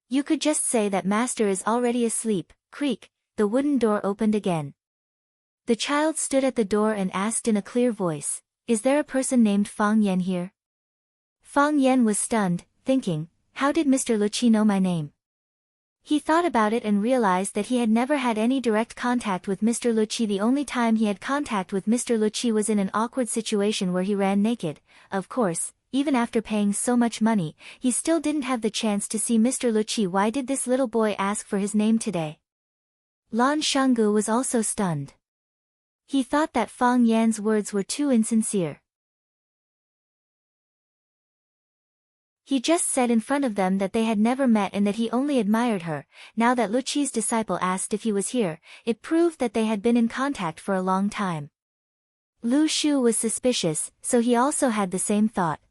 You could just say that master is already asleep." Creak, the wooden door opened again. The child stood at the door and asked in a clear voice, "Is there a person named Fang Yan here?" Fang Yan was stunned, thinking, "How did Mr. Luqi know my name?" He thought about it and realized that he had never had any direct contact with Mr. Luqi. The only time he had contact with Mr. Luqi was in an awkward situation where he ran naked. Of course, even after paying so much money, he still didn't have the chance to see Mr. Luqi. Why did this little boy ask for his name today? Lan Shanggu was also stunned. He thought that Fang Yan's words were too insincere. He just said in front of them that they had never met and that he only admired her. Now that Luqi's disciple asked if he was here, it proved that they had been in contact for a long time. Lu Shu was suspicious, so he also had the same thought.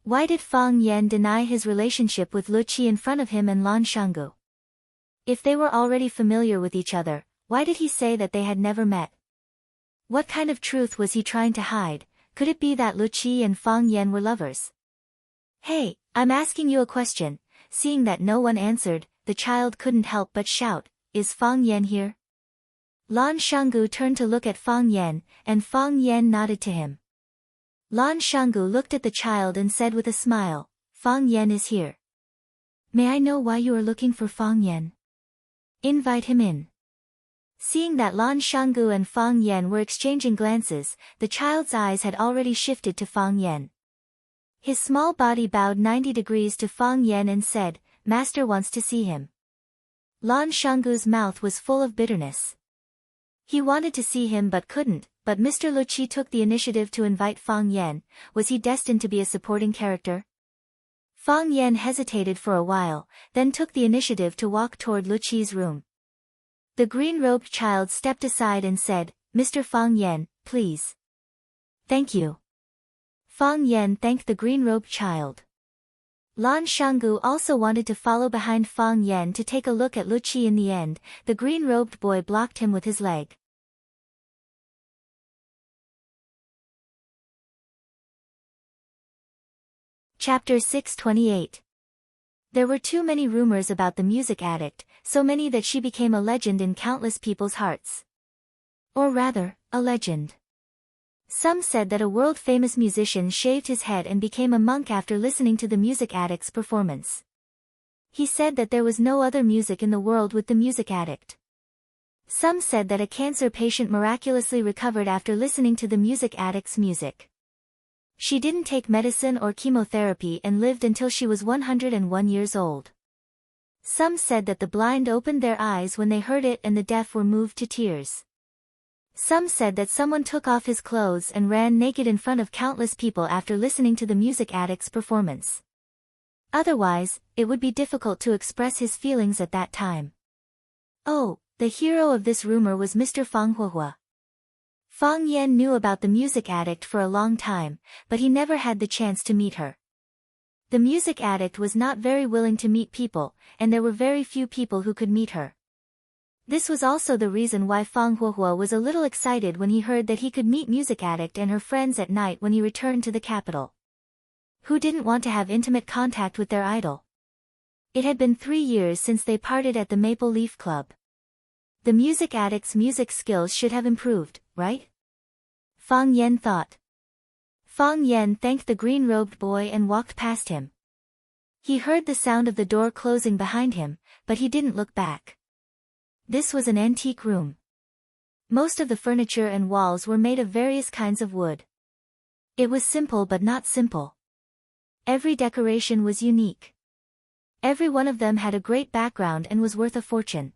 Why did Fang Yan deny his relationship with Luqi in front of him and Lan Shanggu? If they were already familiar with each other, why did he say that they had never met? What kind of truth was he trying to hide? Could it be that Luqi and Fang Yan were lovers? "Hey, I'm asking you a question." Seeing that no one answered, the child couldn't help but shout, "Is Fang Yan here?" Lan Shanggu turned to look at Fang Yan, and Fang Yan nodded to him. Lan Shanggu looked at the child and said with a smile, "Fang Yan is here. May I know why you are looking for Fang Yan? Invite him in." Seeing that Lan Shanggu and Fang Yan were exchanging glances, the child's eyes had already shifted to Fang Yan. His small body bowed 90 degrees to Fang Yan and said, "Master wants to see him." Lan Shanggu's mouth was full of bitterness. He wanted to see him but couldn't, but Mr. Luqi took the initiative to invite Fang Yan. Was he destined to be a supporting character? Fang Yan hesitated for a while, then took the initiative to walk toward Luqi's room. The green-robed child stepped aside and said, "Mr. Fang Yan, please." "Thank you." Fang Yan thanked the green-robed child. Lan Shanggu also wanted to follow behind Fang Yan to take a look at Luqi. In the end, the green-robed boy blocked him with his leg. Chapter 628. There were too many rumors about the music addict, so many that she became a legend in countless people's hearts. Or rather, a legend. Some said that a world-famous musician shaved his head and became a monk after listening to the music addict's performance. He said that there was no other music in the world with the music addict. Some said that a cancer patient miraculously recovered after listening to the music addict's music. She didn't take medicine or chemotherapy and lived until she was 101 years old. Some said that the blind opened their eyes when they heard it and the deaf were moved to tears. Some said that someone took off his clothes and ran naked in front of countless people after listening to the music addict's performance. Otherwise, it would be difficult to express his feelings at that time. Oh, the hero of this rumor was Mr. Fang Huohua. Fang Yan knew about the music addict for a long time, but he never had the chance to meet her. The music addict was not very willing to meet people, and there were very few people who could meet her. This was also the reason why Fang Huohua was a little excited when he heard that he could meet music addict and her friends at night when he returned to the capital. Who didn't want to have intimate contact with their idol? It had been 3 years since they parted at the Maple Leaf Club. The music addict's music skills should have improved, right? Fang Yan thought. Fang Yan thanked the green-robed boy and walked past him. He heard the sound of the door closing behind him, but he didn't look back. This was an antique room. Most of the furniture and walls were made of various kinds of wood. It was simple but not simple. Every decoration was unique. Every one of them had a great background and was worth a fortune.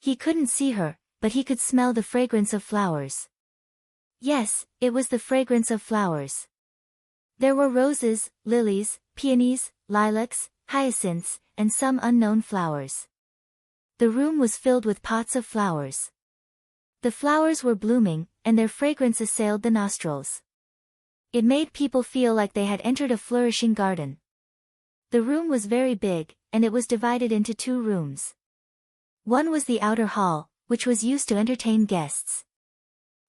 He couldn't see her, but he could smell the fragrance of flowers. Yes, it was the fragrance of flowers. There were roses, lilies, peonies, lilacs, hyacinths, and some unknown flowers. The room was filled with pots of flowers. The flowers were blooming, and their fragrance assailed the nostrils. It made people feel like they had entered a flourishing garden. The room was very big, and it was divided into 2 rooms. One was the outer hall, which was used to entertain guests.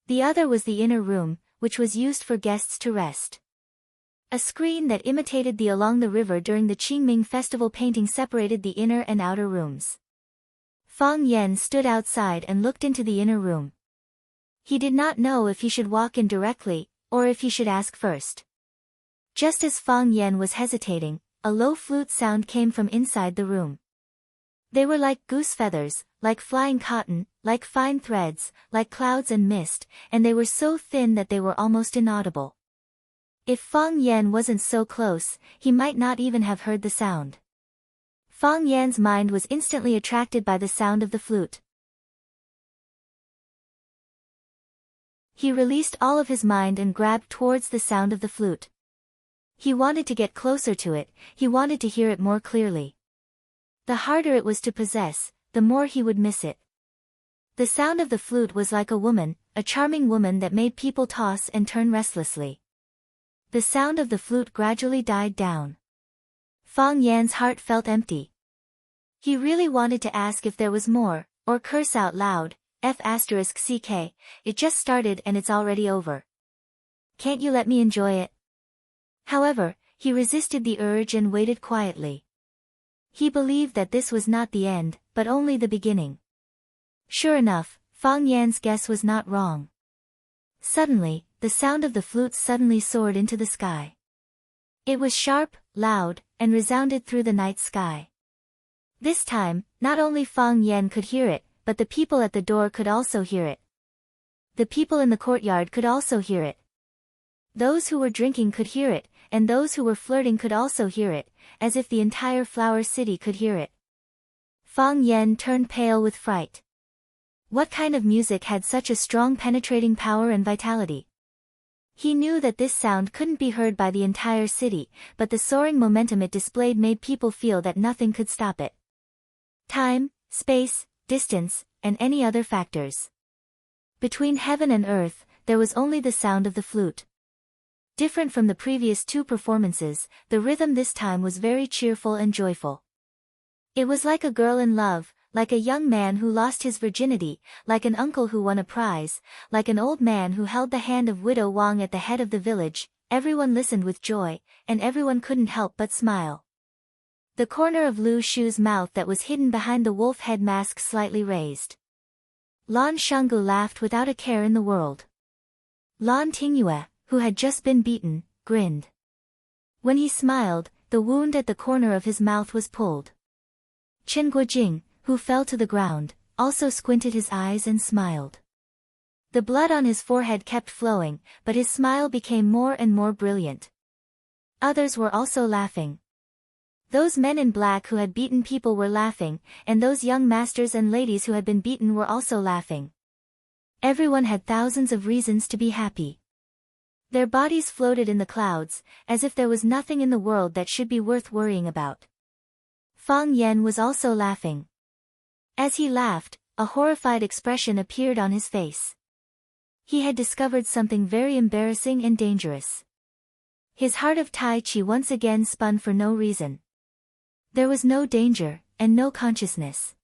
The other was the inner room, which was used for guests to rest. A screen that imitated the along the river during the Qingming festival painting separated the inner and outer rooms. Fang Yan stood outside and looked into the inner room. He did not know if he should walk in directly, or if he should ask first. Just as Fang Yan was hesitating, a low flute sound came from inside the room. They were like goose feathers, like flying cotton, like fine threads, like clouds and mist, and they were so thin that they were almost inaudible. If Fang Yan wasn't so close, he might not even have heard the sound. Fang Yan's mind was instantly attracted by the sound of the flute. He released all of his mind and grabbed towards the sound of the flute. He wanted to get closer to it, he wanted to hear it more clearly. The harder it was to possess, the more he would miss it. The sound of the flute was like a woman, a charming woman that made people toss and turn restlessly. The sound of the flute gradually died down. Fang Yan's heart felt empty. He really wanted to ask if there was more, or curse out loud, F***ck, it just started and it's already over. Can't you let me enjoy it? However, he resisted the urge and waited quietly. He believed that this was not the end, but only the beginning. Sure enough, Fang Yan's guess was not wrong. Suddenly, the sound of the flute suddenly soared into the sky. It was sharp, loud, and resounded through the night sky. This time, not only Fang Yan could hear it, but the people at the door could also hear it. The people in the courtyard could also hear it. Those who were drinking could hear it, and those who were flirting could also hear it, as if the entire flower city could hear it. Fang Yan turned pale with fright. What kind of music had such a strong penetrating power and vitality? He knew that this sound couldn't be heard by the entire city, but the soaring momentum it displayed made people feel that nothing could stop it. Time, space, distance, and any other factors. Between heaven and earth, there was only the sound of the flute. Different from the previous 2 performances, the rhythm this time was very cheerful and joyful. It was like a girl in love, like a young man who lost his virginity, like an uncle who won a prize, like an old man who held the hand of widow Wang at the head of the village. Everyone listened with joy, and everyone couldn't help but smile. The corner of Lu Shu's mouth that was hidden behind the wolf head mask slightly raised. Lan Shanggu laughed without a care in the world. Lan Tingyue, who had just been beaten, grinned. When he smiled, the wound at the corner of his mouth was pulled. Chen Guojing, who fell to the ground, also squinted his eyes and smiled. The blood on his forehead kept flowing, but his smile became more and more brilliant. Others were also laughing. Those men in black who had beaten people were laughing, and those young masters and ladies who had been beaten were also laughing. Everyone had thousands of reasons to be happy. Their bodies floated in the clouds, as if there was nothing in the world that should be worth worrying about. Fang Yan was also laughing. As he laughed, a horrified expression appeared on his face. He had discovered something very embarrassing and dangerous. His heart of Tai Chi once again spun for no reason. There was no danger, and no consciousness.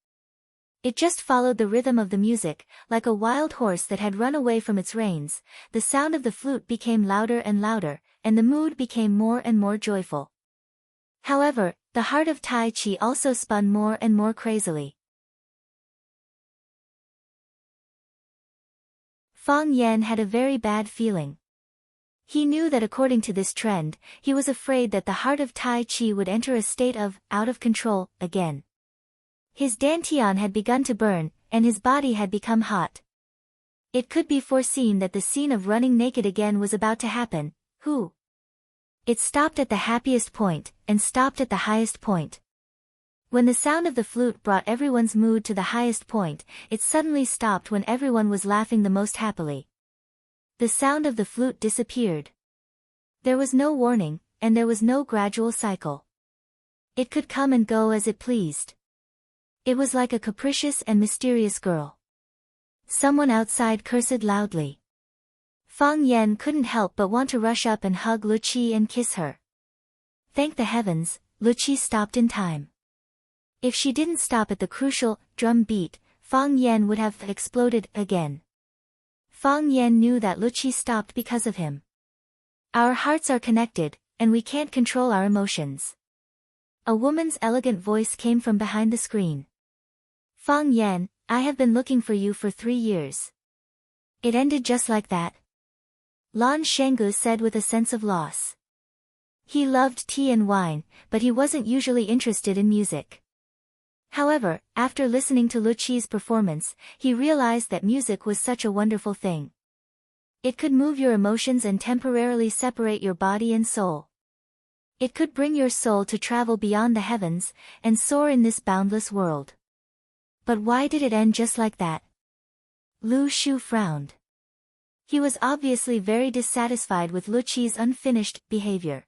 It just followed the rhythm of the music, like a wild horse that had run away from its reins. The sound of the flute became louder and louder, and the mood became more and more joyful. However, the heart of Tai Chi also spun more and more crazily. Fang Yan had a very bad feeling. He knew that according to this trend, he was afraid that the heart of Tai Chi would enter a state of out of control again. His dantian had begun to burn, and his body had become hot. It could be foreseen that the scene of running naked again was about to happen. It stopped at the happiest point, and stopped at the highest point. When the sound of the flute brought everyone's mood to the highest point, it suddenly stopped when everyone was laughing the most happily. The sound of the flute disappeared. There was no warning, and there was no gradual cycle. It could come and go as it pleased. It was like a capricious and mysterious girl. Someone outside cursed loudly. Fang Yan couldn't help but want to rush up and hug Lu Qi and kiss her. Thank the heavens, Lu Qi stopped in time. If she didn't stop at the crucial drum beat, Fang Yan would have exploded again. Fang Yan knew that Lu Qi stopped because of him. Our hearts are connected, and we can't control our emotions. A woman's elegant voice came from behind the screen. Fang Yan, I have been looking for you for 3 years. It ended just like that. Lan Shanggu said with a sense of loss. He loved tea and wine, but he wasn't usually interested in music. However, after listening to Lu Qi's performance, he realized that music was such a wonderful thing. It could move your emotions and temporarily separate your body and soul. It could bring your soul to travel beyond the heavens, and soar in this boundless world. But why did it end just like that? Lu Shu frowned. He was obviously very dissatisfied with Lu Qi's unfinished behavior.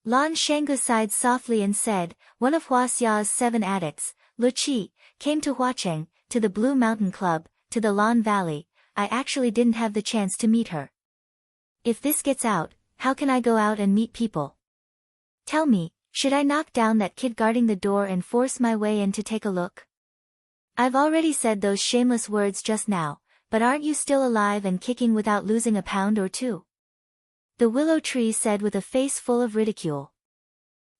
Lan Shanggu sighed softly and said, one of Huaxia's 7 addicts, Lu Qi, came to Huacheng, to the Blue Mountain Club, to the Lan Valley. I actually didn't have the chance to meet her. If this gets out, how can I go out and meet people? Tell me, should I knock down that kid guarding the door and force my way in to take a look? I've already said those shameless words just now, but aren't you still alive and kicking without losing a pound or 2? The willow tree said with a face full of ridicule.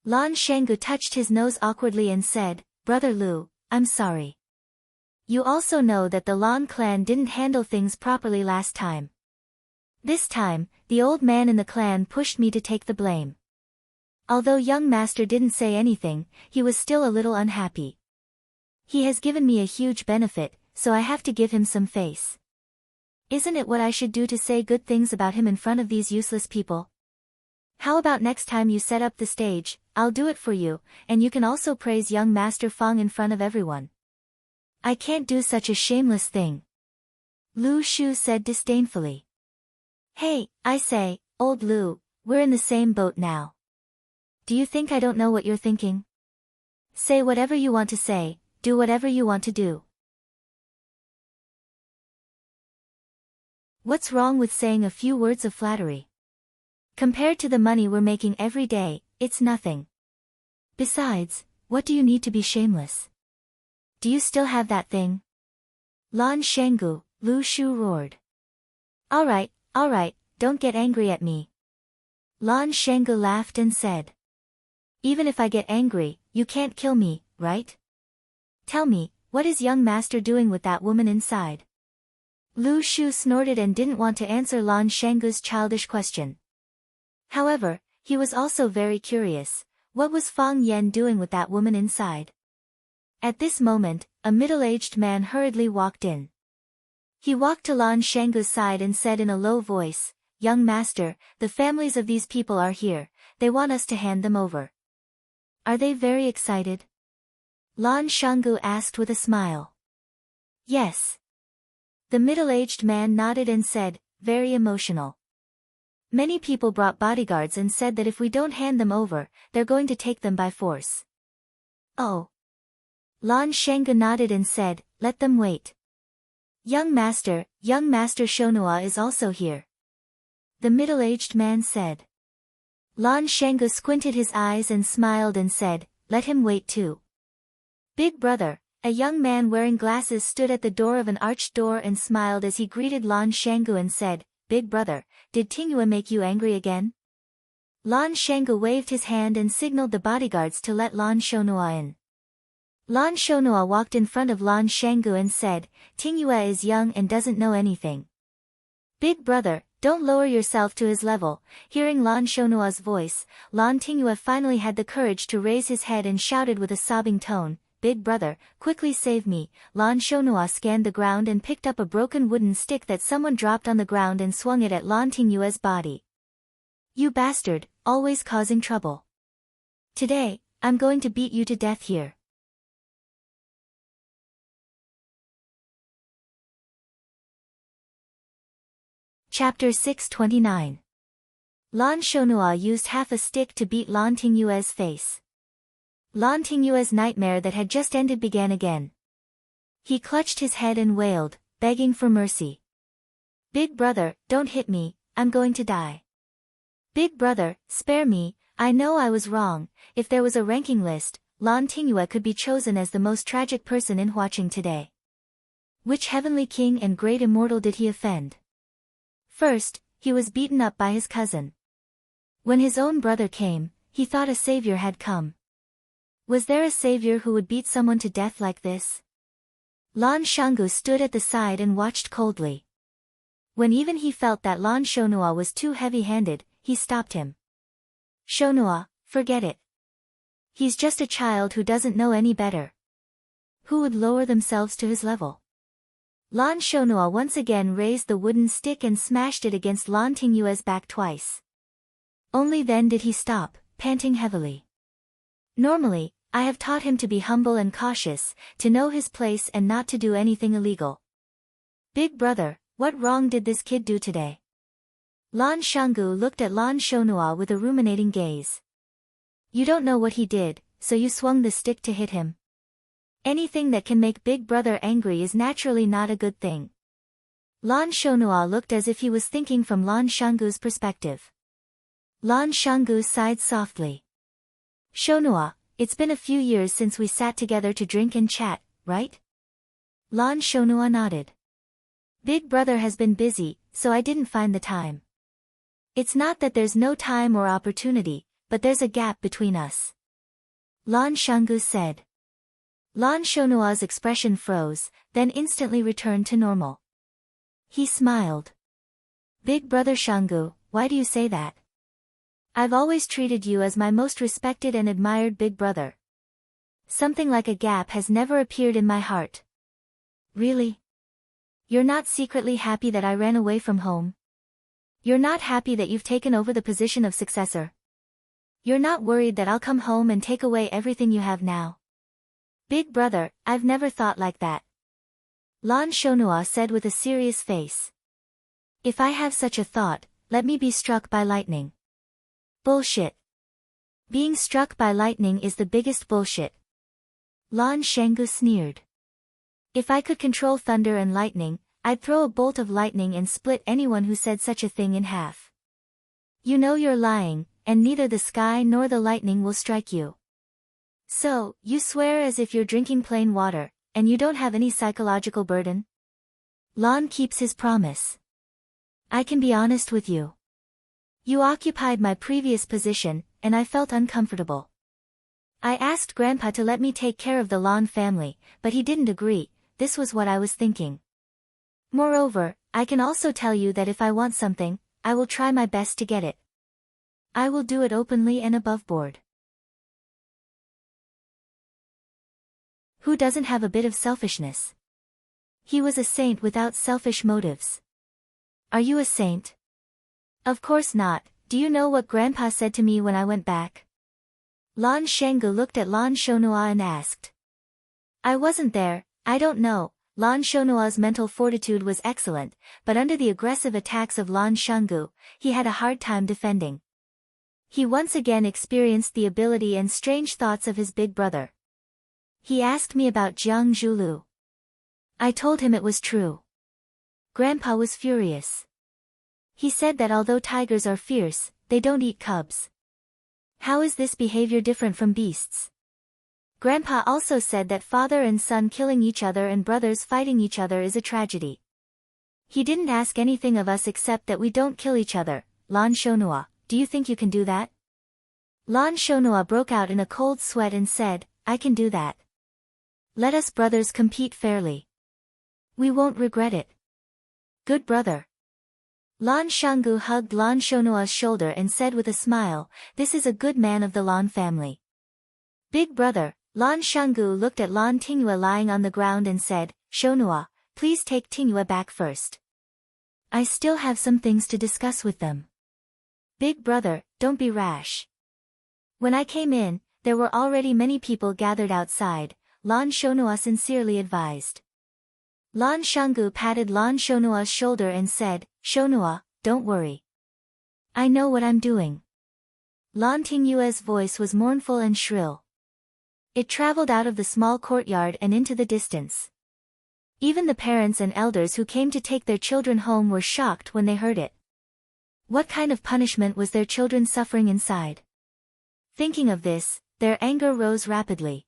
Lan Shanggu touched his nose awkwardly and said, Brother Lu, I'm sorry. You also know that the Lan clan didn't handle things properly last time. This time, the old man in the clan pushed me to take the blame. Although young master didn't say anything, he was still a little unhappy. He has given me a huge benefit, so I have to give him some face. Isn't it what I should do to say good things about him in front of these useless people? How about next time you set up the stage, I'll do it for you, and you can also praise young Master Fang in front of everyone. I can't do such a shameless thing. Lu Shu said disdainfully. Hey, I say, old Lu, we're in the same boat now. Do you think I don't know what you're thinking? Say whatever you want to say, do whatever you want to do. What's wrong with saying a few words of flattery? Compared to the money we're making every day, it's nothing. Besides, what do you need to be shameless? Do you still have that thing? Lan Shanggu, Lu Shu roared. Alright, don't get angry at me. Lan Shanggu laughed and said. Even if I get angry, you can't kill me, right? Tell me, what is young master doing with that woman inside? Lu Shu snorted and didn't want to answer Lan Shangu's childish question. However, he was also very curious. What was Fang Yan doing with that woman inside? At this moment, a middle-aged man hurriedly walked in. He walked to Lan Shangu's side and said in a low voice, "Young master, the families of these people are here, they want us to hand them over." "Are they very excited?" Lan Shangu asked with a smile. "Yes." The middle-aged man nodded and said, "Very emotional. Many people brought bodyguards and said that if we don't hand them over, they're going to take them by force." "Oh." Lan Shangu nodded and said, "Let them wait. Young master Shonua is also here." The middle-aged man said. Lan Shangu squinted his eyes and smiled and said, "Let him wait too." "Big brother." A young man wearing glasses stood at the door of an arched door and smiled as he greeted Lan Shangu and said, "Big brother, did Tingyue make you angry again?" Lan Shangu waved his hand and signaled the bodyguards to let Lan Shonua in. Lan Shonua walked in front of Lan Shangu and said, "Tingyue is young and doesn't know anything. Big brother, don't lower yourself to his level." Hearing Lan Shonua's voice, Lan Tingyue finally had the courage to raise his head and shouted with a sobbing tone, "Big brother, quickly save me." Lan Shonua scanned the ground and picked up a broken wooden stick that someone dropped on the ground and swung it at Lan Tingyue's body. "You bastard, always causing trouble. Today, I'm going to beat you to death here." Chapter 629. Lan Shonua used half a stick to beat Lan Tingyue's face. Lan Tingyue's nightmare that had just ended began again. He clutched his head and wailed, begging for mercy. "Big brother, don't hit me, I'm going to die. Big brother, spare me, I know I was wrong." If there was a ranking list, Lan Tingyue could be chosen as the most tragic person in Huaqing today. Which heavenly king and great immortal did he offend? First, he was beaten up by his cousin. When his own brother came, he thought a savior had come. Was there a savior who would beat someone to death like this? Lan Shangu stood at the side and watched coldly. When even he felt that Lan Shonua was too heavy-handed, he stopped him. "Shonua, forget it. He's just a child who doesn't know any better. Who would lower themselves to his level?" Lan Shonua once again raised the wooden stick and smashed it against Lan Tingyue's back twice. Only then did he stop, panting heavily. "Normally, I have taught him to be humble and cautious, to know his place and not to do anything illegal. Big brother, what wrong did this kid do today?" Lan Shangu looked at Lan Shonua with a ruminating gaze. "You don't know what he did, so you swung the stick to hit him. Anything that can make Big brother angry is naturally not a good thing." Lan Shonua looked as if he was thinking from Lan Shangu's perspective. Lan Shangu sighed softly. "Shonua, it's been a few years since we sat together to drink and chat, right?" Lan Shonua nodded. "Big brother has been busy, so I didn't find the time. It's not that there's no time or opportunity, but there's a gap between us," Lan Shangu said. Lan Shonua's expression froze, then instantly returned to normal. He smiled. "Big brother Shangu, why do you say that? I've always treated you as my most respected and admired big brother. Something like a gap has never appeared in my heart." "Really? You're not secretly happy that I ran away from home? You're not happy that you've taken over the position of successor? You're not worried that I'll come home and take away everything you have now?" "Big brother, I've never thought like that," Lan Shonua said with a serious face. "If I have such a thought, let me be struck by lightning." "Bullshit. Being struck by lightning is the biggest bullshit," Lan Shangu sneered. "If I could control thunder and lightning, I'd throw a bolt of lightning and split anyone who said such a thing in half. You know you're lying, and neither the sky nor the lightning will strike you. So, you swear as if you're drinking plain water, and you don't have any psychological burden?" Lan keeps his promise. "I can be honest with you. You occupied my previous position, and I felt uncomfortable. I asked Grandpa to let me take care of the Lan family, but he didn't agree. This was what I was thinking. Moreover, I can also tell you that if I want something, I will try my best to get it. I will do it openly and above board. Who doesn't have a bit of selfishness? He was a saint without selfish motives. Are you a saint? Of course not. Do you know what Grandpa said to me when I went back? Lan Shanggu looked at Lan Shonhua and asked. I wasn't there, I don't know. Lan Shonhua's mental fortitude was excellent, but under the aggressive attacks of Lan Shanggu, he had a hard time defending. He once again experienced the ability and strange thoughts of his big brother. He asked me about Jiang Zhulu. I told him it was true. Grandpa was furious. He said that although tigers are fierce, they don't eat cubs. How is this behavior different from beasts? Grandpa also said that father and son killing each other and brothers fighting each other is a tragedy. He didn't ask anything of us except that we don't kill each other. Lan Shonhua, do you think you can do that? Lan Shonhua broke out in a cold sweat and said, I can do that. Let us brothers compete fairly. We won't regret it. Good brother. Lan Shanggu hugged Lan Shonhua's shoulder and said with a smile, this is a good man of the Lan family. Big brother, Lan Shanggu looked at Lan Tingyue lying on the ground and said, Shonhua, please take Tingyue back first. I still have some things to discuss with them. Big brother, don't be rash. When I came in, there were already many people gathered outside, Lan Shonhua sincerely advised. Lan Shanggu patted Lan Shonhua's shoulder and said, Shonhua, don't worry. I know what I'm doing. Lan Tingyue's voice was mournful and shrill. It traveled out of the small courtyard and into the distance. Even the parents and elders who came to take their children home were shocked when they heard it. What kind of punishment was their children suffering inside? Thinking of this, their anger rose rapidly.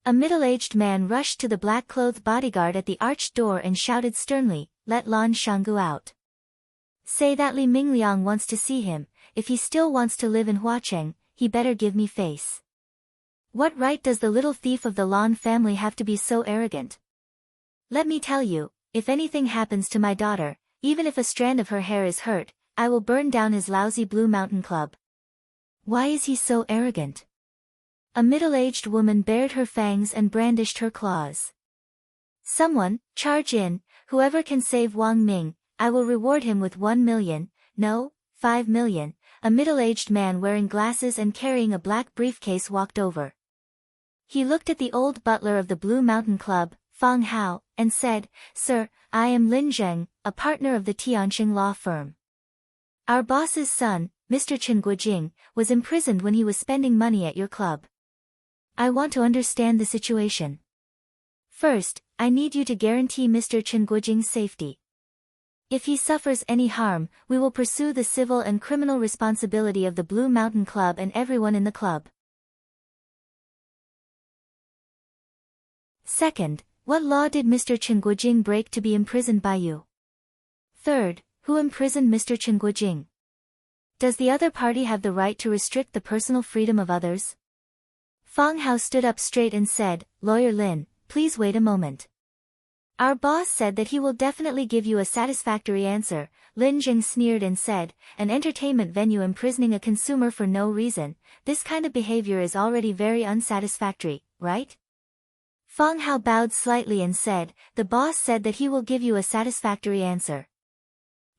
A middle-aged man rushed to the black-clothed bodyguard at the arched door and shouted sternly, let Lan Shanggu out. Say that Li Mingliang wants to see him. If he still wants to live in Huacheng, he better give me face. What right does the little thief of the Lan family have to be so arrogant? Let me tell you, if anything happens to my daughter, even if a strand of her hair is hurt, I will burn down his lousy Blue Mountain Club. Why is he so arrogant? A middle-aged woman bared her fangs and brandished her claws. Someone, charge in, whoever can save Wang Ming, I will reward him with 1 million, no, 5 million. A middle-aged man wearing glasses and carrying a black briefcase walked over. He looked at the old butler of the Blue Mountain Club, Fang Hao, and said, Sir, I am Lin Zheng, a partner of the Tianqing law firm. Our boss's son, Mr. Chen Guojing, was imprisoned when he was spending money at your club. I want to understand the situation. First, I need you to guarantee Mr. Chen Guojing's safety. If he suffers any harm, we will pursue the civil and criminal responsibility of the Blue Mountain Club and everyone in the club. Second, what law did Mr. Chen Guojing break to be imprisoned by you? Third, who imprisoned Mr. Chen Guojing? Does the other party have the right to restrict the personal freedom of others? Fang Hao stood up straight and said, Lawyer Lin, please wait a moment. Our boss said that he will definitely give you a satisfactory answer. Lin Zheng sneered and said, an entertainment venue imprisoning a consumer for no reason, this kind of behavior is already very unsatisfactory, right? Fang Hao bowed slightly and said, the boss said that he will give you a satisfactory answer.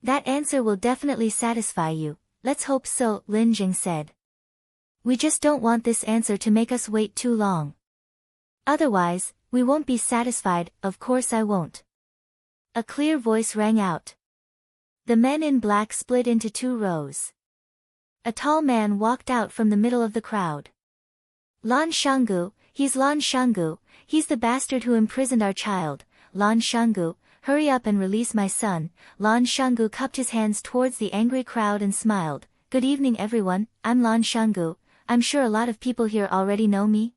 That answer will definitely satisfy you, let's hope so, Lin Zheng said. We just don't want this answer to make us wait too long. Otherwise, we won't be satisfied, of course I won't. A clear voice rang out. The men in black split into 2 rows. A tall man walked out from the middle of the crowd. Lan Shanggu, he's Lan Shanggu, he's the bastard who imprisoned our child. Lan Shanggu, hurry up and release my son. Lan Shanggu cupped his hands towards the angry crowd and smiled. Good evening everyone, I'm Lan Shanggu. I'm sure a lot of people here already know me.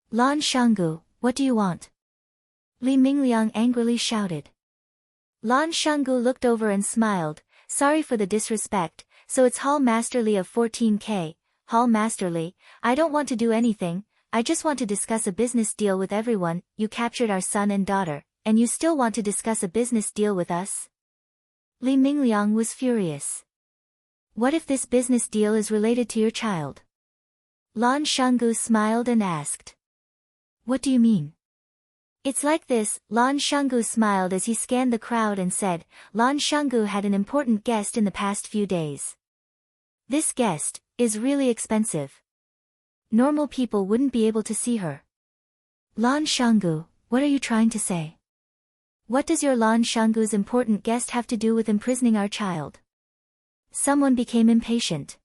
Lan Shanggu, what do you want? Li Mingliang angrily shouted. Lan Shanggu looked over and smiled, sorry for the disrespect, so it's Hall Master Li of 14K, Hall Master Li, I don't want to do anything, I just want to discuss a business deal with everyone. You captured our son and daughter, and you still want to discuss a business deal with us? Li Mingliang was furious. What if this business deal is related to your child? Lan Shanggu smiled and asked. What do you mean? It's like this, Lan Shanggu smiled as he scanned the crowd and said, Lan Shanggu had an important guest in the past few days. This guest is really expensive. Normal people wouldn't be able to see her. Lan Shanggu, what are you trying to say? What does your Lan Shanggu's important guest have to do with imprisoning our child? Someone became impatient.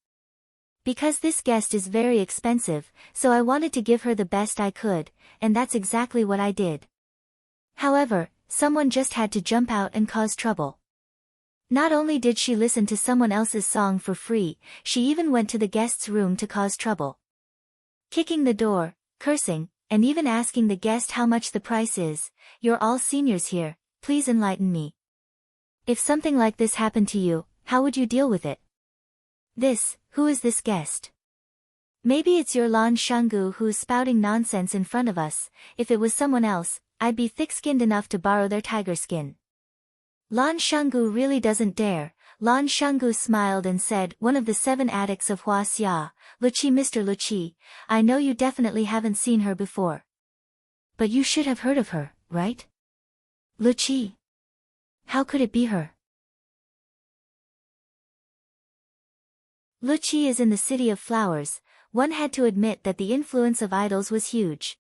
Because this guest is very expensive, so I wanted to give her the best I could, and that's exactly what I did. However, someone just had to jump out and cause trouble. Not only did she listen to someone else's song for free, she even went to the guest's room to cause trouble. Kicking the door, cursing, and even asking the guest how much the price is. You're all seniors here, please enlighten me. If something like this happened to you, how would you deal with it? Who is this guest? Maybe it's your Lan Shanggu who's spouting nonsense in front of us. If it was someone else, I'd be thick-skinned enough to borrow their tiger skin. Lan Shanggu really doesn't dare. Lan Shanggu smiled and said, one of the 7 addicts of Hua Xia, Luqi. Mr. Luqi, I know you definitely haven't seen her before. But you should have heard of her, right? Luqi. How could it be her? Luqi is in the City of Flowers. One had to admit that the influence of idols was huge.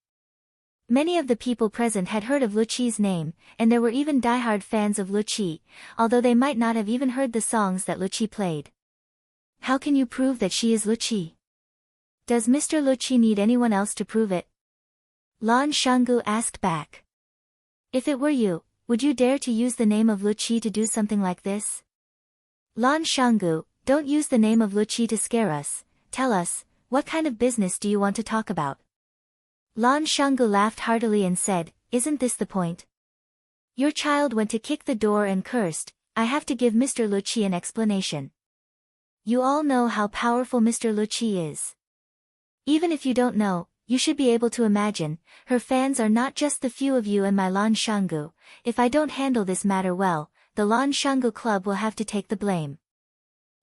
Many of the people present had heard of Luqi's name, and there were even diehard fans of Luqi, although they might not have even heard the songs that Luqi played. How can you prove that she is Luqi? Does Mr. Luqi need anyone else to prove it? Lan Shanggu asked back. If it were you, would you dare to use the name of Luqi to do something like this? Lan Shanggu, don't use the name of Luqi to scare us. Tell us, what kind of business do you want to talk about? Lan Shanggu laughed heartily and said, isn't this the point? Your child went to kick the door and cursed. I have to give Mr. Luqi an explanation. You all know how powerful Mr. Luqi is. Even if you don't know, you should be able to imagine, her fans are not just the few of you and my Lan Shanggu. If I don't handle this matter well, the Lan Shanggu Club will have to take the blame.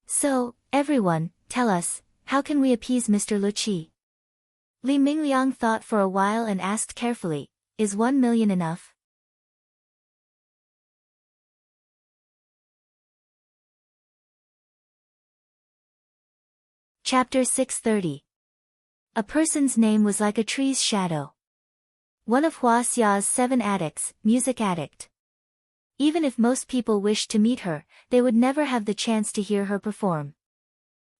So, everyone, tell us, how can we appease Mr. Luqi? Li Mingliang thought for a while and asked carefully, is 1 million enough? Chapter 630. A person's name was like a tree's shadow. One of Hua Xia's 7 addicts, music addict. Even if most people wished to meet her, they would never have the chance to hear her perform.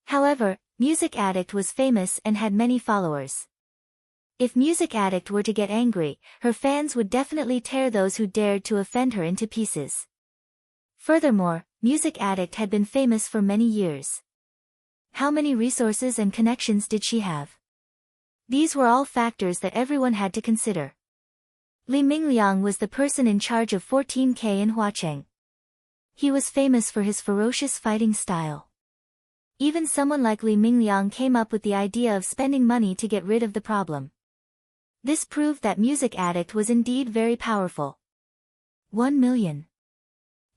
However, Music Addict was famous and had many followers. If Music Addict were to get angry, her fans would definitely tear those who dared to offend her into pieces. Furthermore, Music Addict had been famous for many years. How many resources and connections did she have? These were all factors that everyone had to consider. Li Mingliang was the person in charge of 14K in Huacheng. He was famous for his ferocious fighting style. Even someone like Li Mingliang came up with the idea of spending money to get rid of the problem. This proved that Music Addict was indeed very powerful. 1 million.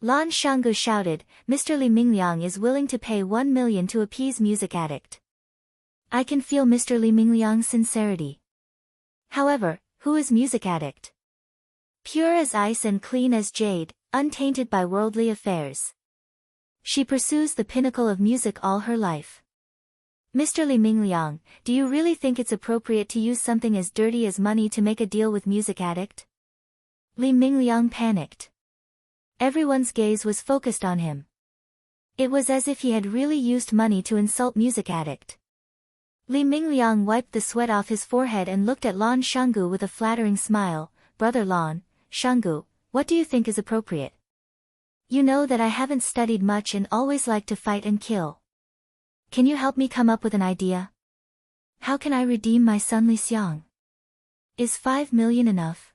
Lan Shanggu shouted, Mr. Li Mingliang is willing to pay 1 million to appease Music Addict. I can feel Mr. Li Mingliang's sincerity. However, who is Music Addict? Pure as ice and clean as jade, untainted by worldly affairs. She pursues the pinnacle of music all her life. Mr. Li Mingliang, do you really think it's appropriate to use something as dirty as money to make a deal with Music Addict? Li Mingliang panicked. Everyone's gaze was focused on him. It was as if he had really used money to insult Music Addict. Li Mingliang wiped the sweat off his forehead and looked at Lan Shanggu with a flattering smile. Brother Lan, Shanggu, what do you think is appropriate? You know that I haven't studied much and always like to fight and kill. Can you help me come up with an idea? How can I redeem my son Li Xiang? Is 5 million enough?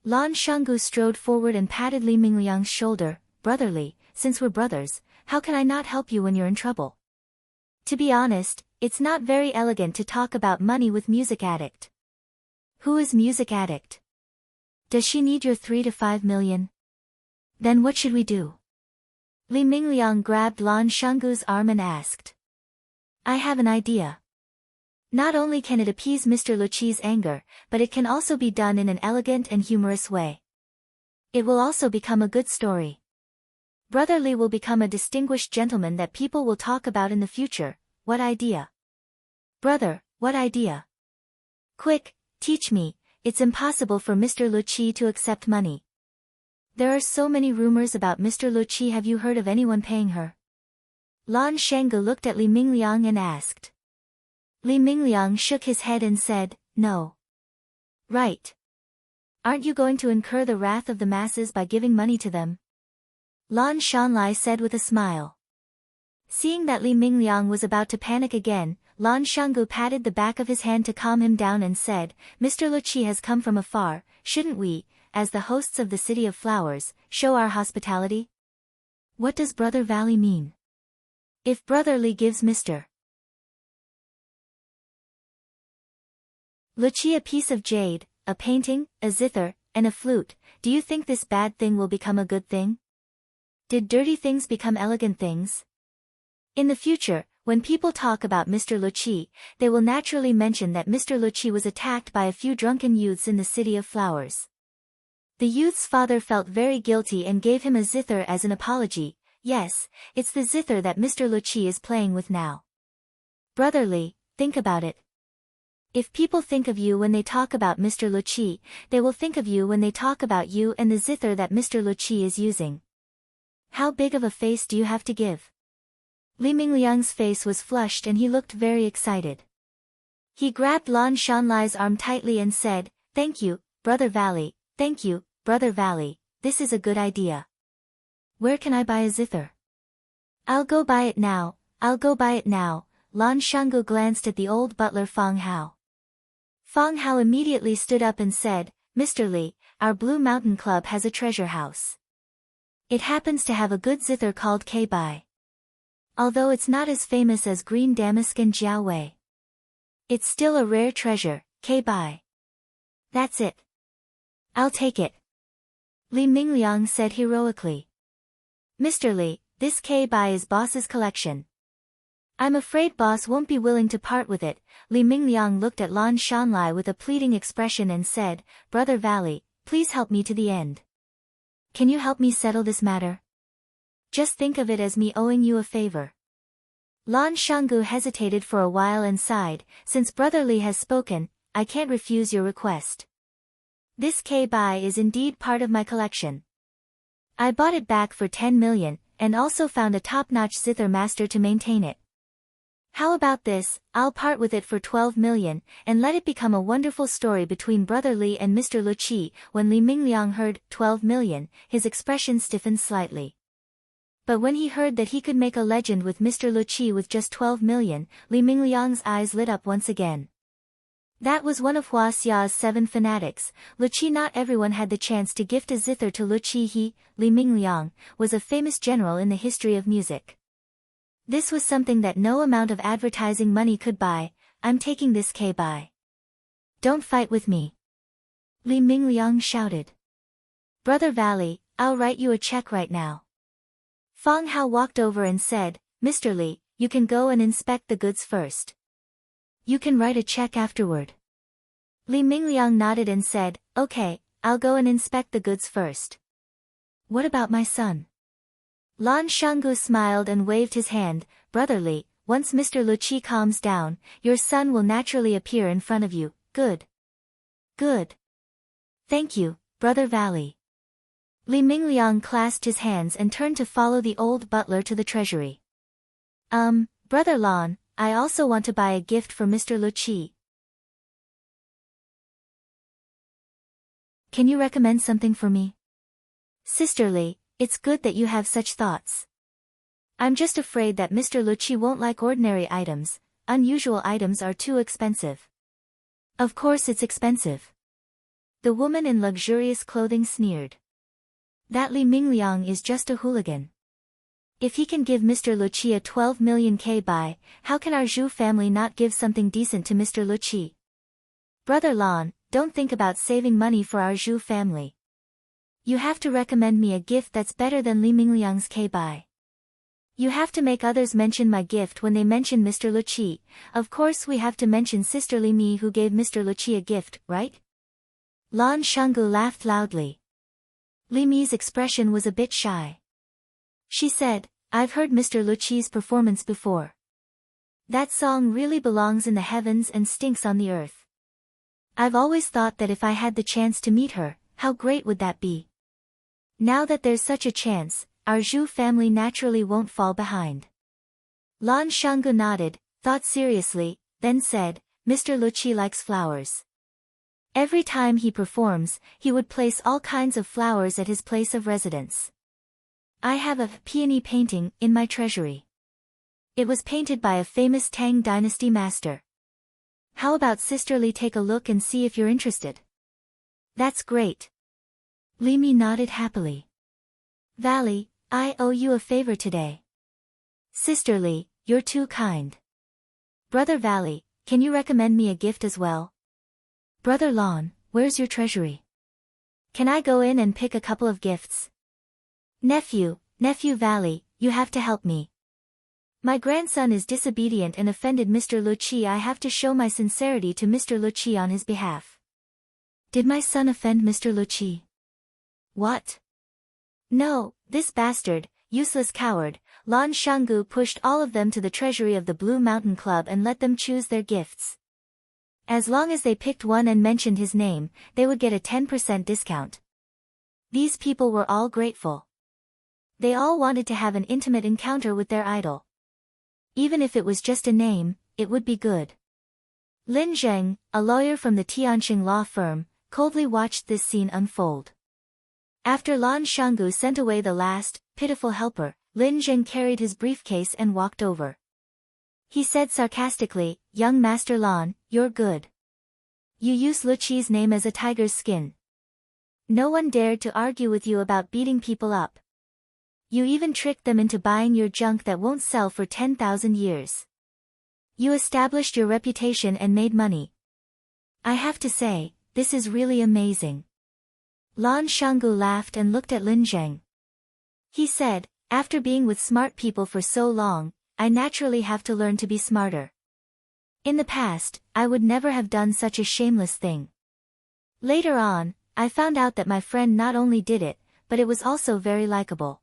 Lan Shanggu strode forward and patted Li Mingliang's shoulder. Brother Li, since we're brothers, how can I not help you when you're in trouble? To be honest, it's not very elegant to talk about money with Music Addict. Who is Music Addict? Does she need your 3 to 5 million? Then what should we do? Li Mingliang grabbed Lan Shanggu's arm and asked. I have an idea. Not only can it appease Mr. Luqi's anger, but it can also be done in an elegant and humorous way. It will also become a good story. Brother Li will become a distinguished gentleman that people will talk about in the future. What idea? Brother, what idea? Quick, teach me. It's impossible for Mr. Luqi to accept money. There are so many rumors about Mr. Luqi. Have you heard of anyone paying her? Lan Shanggu looked at Li Mingliang and asked. Li Mingliang shook his head and said, no. Right. Aren't you going to incur the wrath of the masses by giving money to them? Lan Shanlai said with a smile. Seeing that Li Mingliang was about to panic again, Lan Shanggu patted the back of his hand to calm him down and said, Mr. Luqi has come from afar, shouldn't we, as the hosts of the City of Flowers, show our hospitality? What does Brother Valley mean? If Brother Li gives Mr. Luqi a piece of jade, a painting, a zither, and a flute, do you think this bad thing will become a good thing? Did dirty things become elegant things? In the future, when people talk about Mr. Luqi, they will naturally mention that Mr. Luqi was attacked by a few drunken youths in the City of Flowers. The youth's father felt very guilty and gave him a zither as an apology. Yes, it's the zither that Mr. Luqi is playing with now. Brother Li, think about it. If people think of you when they talk about Mr. Luqi, they will think of you when they talk about you and the zither that Mr. Luqi is using. How big of a face do you have to give? Li Mingliang's face was flushed and he looked very excited. He grabbed Lan Shanlai's arm tightly and said, Thank you, Brother Valley, thank you, Brother Valley, this is a good idea. Where can I buy a zither? I'll go buy it now, I'll go buy it now. Lan Shanggu glanced at the old butler Fang Hao. Fang Hao immediately stood up and said, Mr. Li, our Blue Mountain Club has a treasure house. It happens to have a good zither called K-Bai. Although it's not as famous as Green Damask and Jiao Wei. It's still a rare treasure, K-Bai. That's it. I'll take it. Li Mingliang said heroically. Mr. Li, this K-Bai is boss's collection. I'm afraid boss won't be willing to part with it. Li Mingliang looked at Lan Shanlai with a pleading expression and said, Brother Valley, please help me to the end. Can you help me settle this matter? Just think of it as me owing you a favor. Lan Shanggu hesitated for a while and sighed, since Brother Li has spoken, I can't refuse your request. This K-Bai is indeed part of my collection. I bought it back for 10 million, and also found a top-notch zither master to maintain it. How about this, I'll part with it for 12 million, and let it become a wonderful story between Brother Li and Mr. Luqi. When Li Mingliang heard 12 million, his expression stiffened slightly. But when he heard that he could make a legend with Mr. Luqi with just 12 million, Li Mingliang's eyes lit up once again. That was one of Hua Xia's 7 fanatics. Luqi. Not everyone had the chance to gift a zither to Luqi. He, Li Mingliang, was a famous general in the history of music. This was something that no amount of advertising money could buy. I'm taking this K-Bai. Don't fight with me. Li Mingliang shouted. Brother Valley, I'll write you a check right now. Fang Hao walked over and said, Mr. Li, you can go and inspect the goods first. You can write a check afterward. Li Mingliang nodded and said, Okay, I'll go and inspect the goods first. What about my son? Lan Shanggu smiled and waved his hand, Brother Li, once Mr. Luqi calms down, your son will naturally appear in front of you. Good. Good. Thank you, Brother Valley. Li Mingliang clasped his hands and turned to follow the old butler to the treasury. Brother Lan, I also want to buy a gift for Mr. Luqi. Can you recommend something for me? Sister Li, it's good that you have such thoughts. I'm just afraid that Mr. Luqi won't like ordinary items. Unusual items are too expensive. Of course it's expensive. The woman in luxurious clothing sneered. That Li Mingliang is just a hooligan. If he can give Mr. Luqi a 12 million K-Bai, how can our Zhu family not give something decent to Mr. Luqi? Brother Lan, don't think about saving money for our Zhu family. You have to recommend me a gift that's better than Li Mingliang's K-Bai. You have to make others mention my gift when they mention Mr. Luqi. Of course we have to mention Sister Li Mi who gave Mr. Luqi a gift, right? Lan Shanggu laughed loudly. Li Mi's expression was a bit shy. She said, I've heard Mr. Luqi's performance before. That song really belongs in the heavens and stinks on the earth. I've always thought that if I had the chance to meet her, how great would that be? Now that there's such a chance, our Zhu family naturally won't fall behind. Lan Shanggu nodded, thought seriously, then said, Mr. Luqi likes flowers. Every time he performs, he would place all kinds of flowers at his place of residence. I have a peony painting in my treasury. It was painted by a famous Tang dynasty master. How about Sister Li take a look and see if you're interested? That's great. Li Mi nodded happily. Valley, I owe you a favor today. Sister Li, you're too kind. Brother Valley, can you recommend me a gift as well? Brother Lon, where's your treasury? Can I go in and pick a couple of gifts? Nephew Valley, you have to help me. My grandson is disobedient and offended Mr. Luqi. I have to show my sincerity to Mr. Luqi on his behalf. Did my son offend Mr. Luqi? What? No, this bastard, useless coward. Lan Shanggu pushed all of them to the treasury of the Blue Mountain Club and let them choose their gifts. As long as they picked one and mentioned his name, they would get a 10% discount. These people were all grateful. They all wanted to have an intimate encounter with their idol. Even if it was just a name, it would be good. Lin Zheng, a lawyer from the Tianqing law firm, coldly watched this scene unfold. After Lan Shanggu sent away the last, pitiful helper, Lin Zheng carried his briefcase and walked over. He said sarcastically, Young Master Lan, you're good. You use Luqi's name as a tiger's skin. No one dared to argue with you about beating people up. You even tricked them into buying your junk that won't sell for 10,000 years. You established your reputation and made money. I have to say, this is really amazing. Lan Shanggu laughed and looked at Lin Zheng. He said, after being with smart people for so long, I naturally have to learn to be smarter. In the past, I would never have done such a shameless thing. Later on, I found out that my friend not only did it, but it was also very likable.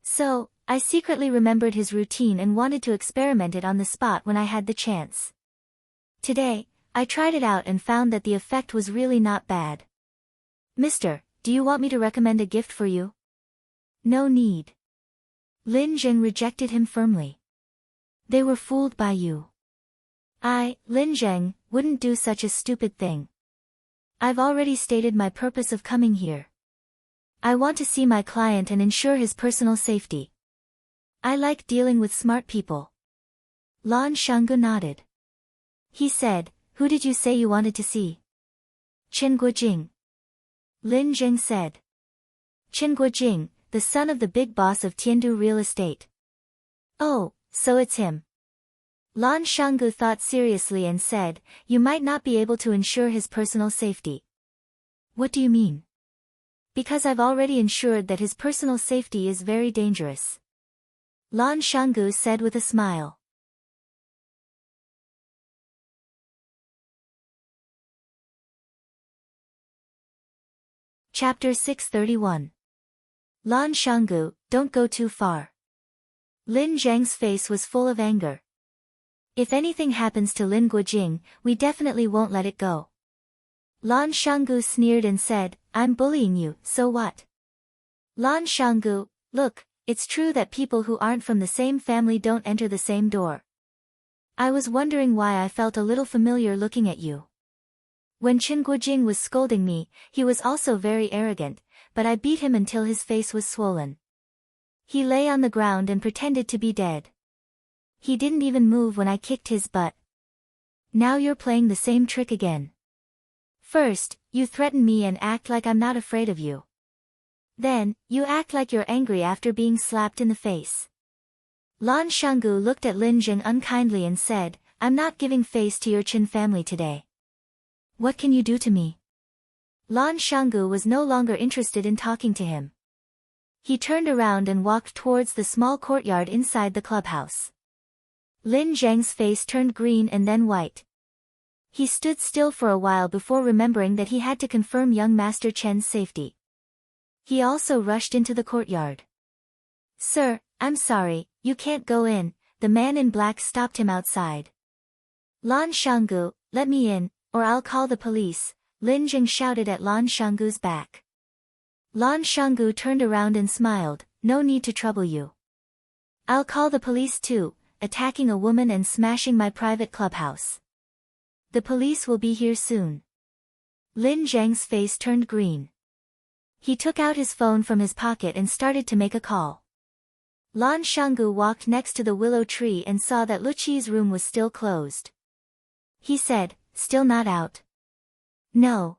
So, I secretly remembered his routine and wanted to experiment it on the spot when I had the chance. Today, I tried it out and found that the effect was really not bad. Mister, do you want me to recommend a gift for you? No need. Lin Zheng rejected him firmly. They were fooled by you. I, Lin Zheng, wouldn't do such a stupid thing. I've already stated my purpose of coming here. I want to see my client and ensure his personal safety. I like dealing with smart people. Lan Shanggu nodded. He said, who did you say you wanted to see? Chen Guojing. Lin Zheng said. Chen Guojing, the son of the big boss of Tiandu Real Estate. Oh, so it's him. Lan Shanggu thought seriously and said, you might not be able to ensure his personal safety. What do you mean? Because I've already ensured that his personal safety is very dangerous. Lan Shanggu said with a smile. Chapter 631. Lan Shanggu, don't go too far. Lin Zheng's face was full of anger. If anything happens to Lin Guojing, we definitely won't let it go. Lan Shanggu sneered and said, I'm bullying you, so what? Lan Shanggu, look, it's true that people who aren't from the same family don't enter the same door. I was wondering why I felt a little familiar looking at you. When Chen Guojing was scolding me, he was also very arrogant, but I beat him until his face was swollen. He lay on the ground and pretended to be dead. He didn't even move when I kicked his butt. Now you're playing the same trick again. First, you threaten me and act like I'm not afraid of you. Then, you act like you're angry after being slapped in the face. Lan Shanggu looked at Lin Zheng unkindly and said, I'm not giving face to your Chen family today. What can you do to me? Lan Shanggu was no longer interested in talking to him. He turned around and walked towards the small courtyard inside the clubhouse. Lin Zheng's face turned green and then white. He stood still for a while before remembering that he had to confirm young Master Chen's safety. He also rushed into the courtyard. Sir, I'm sorry, you can't go in, the man in black stopped him outside. Lan Shanggu, let me in, or I'll call the police, Lin Zheng shouted at Lan Shanggu's back. Lan Shanggu turned around and smiled, no need to trouble you. I'll call the police too, attacking a woman and smashing my private clubhouse. The police will be here soon. Lin Zheng's face turned green. He took out his phone from his pocket and started to make a call. Lan Shanggu walked next to the willow tree and saw that Luqi's room was still closed. He said, still not out? No.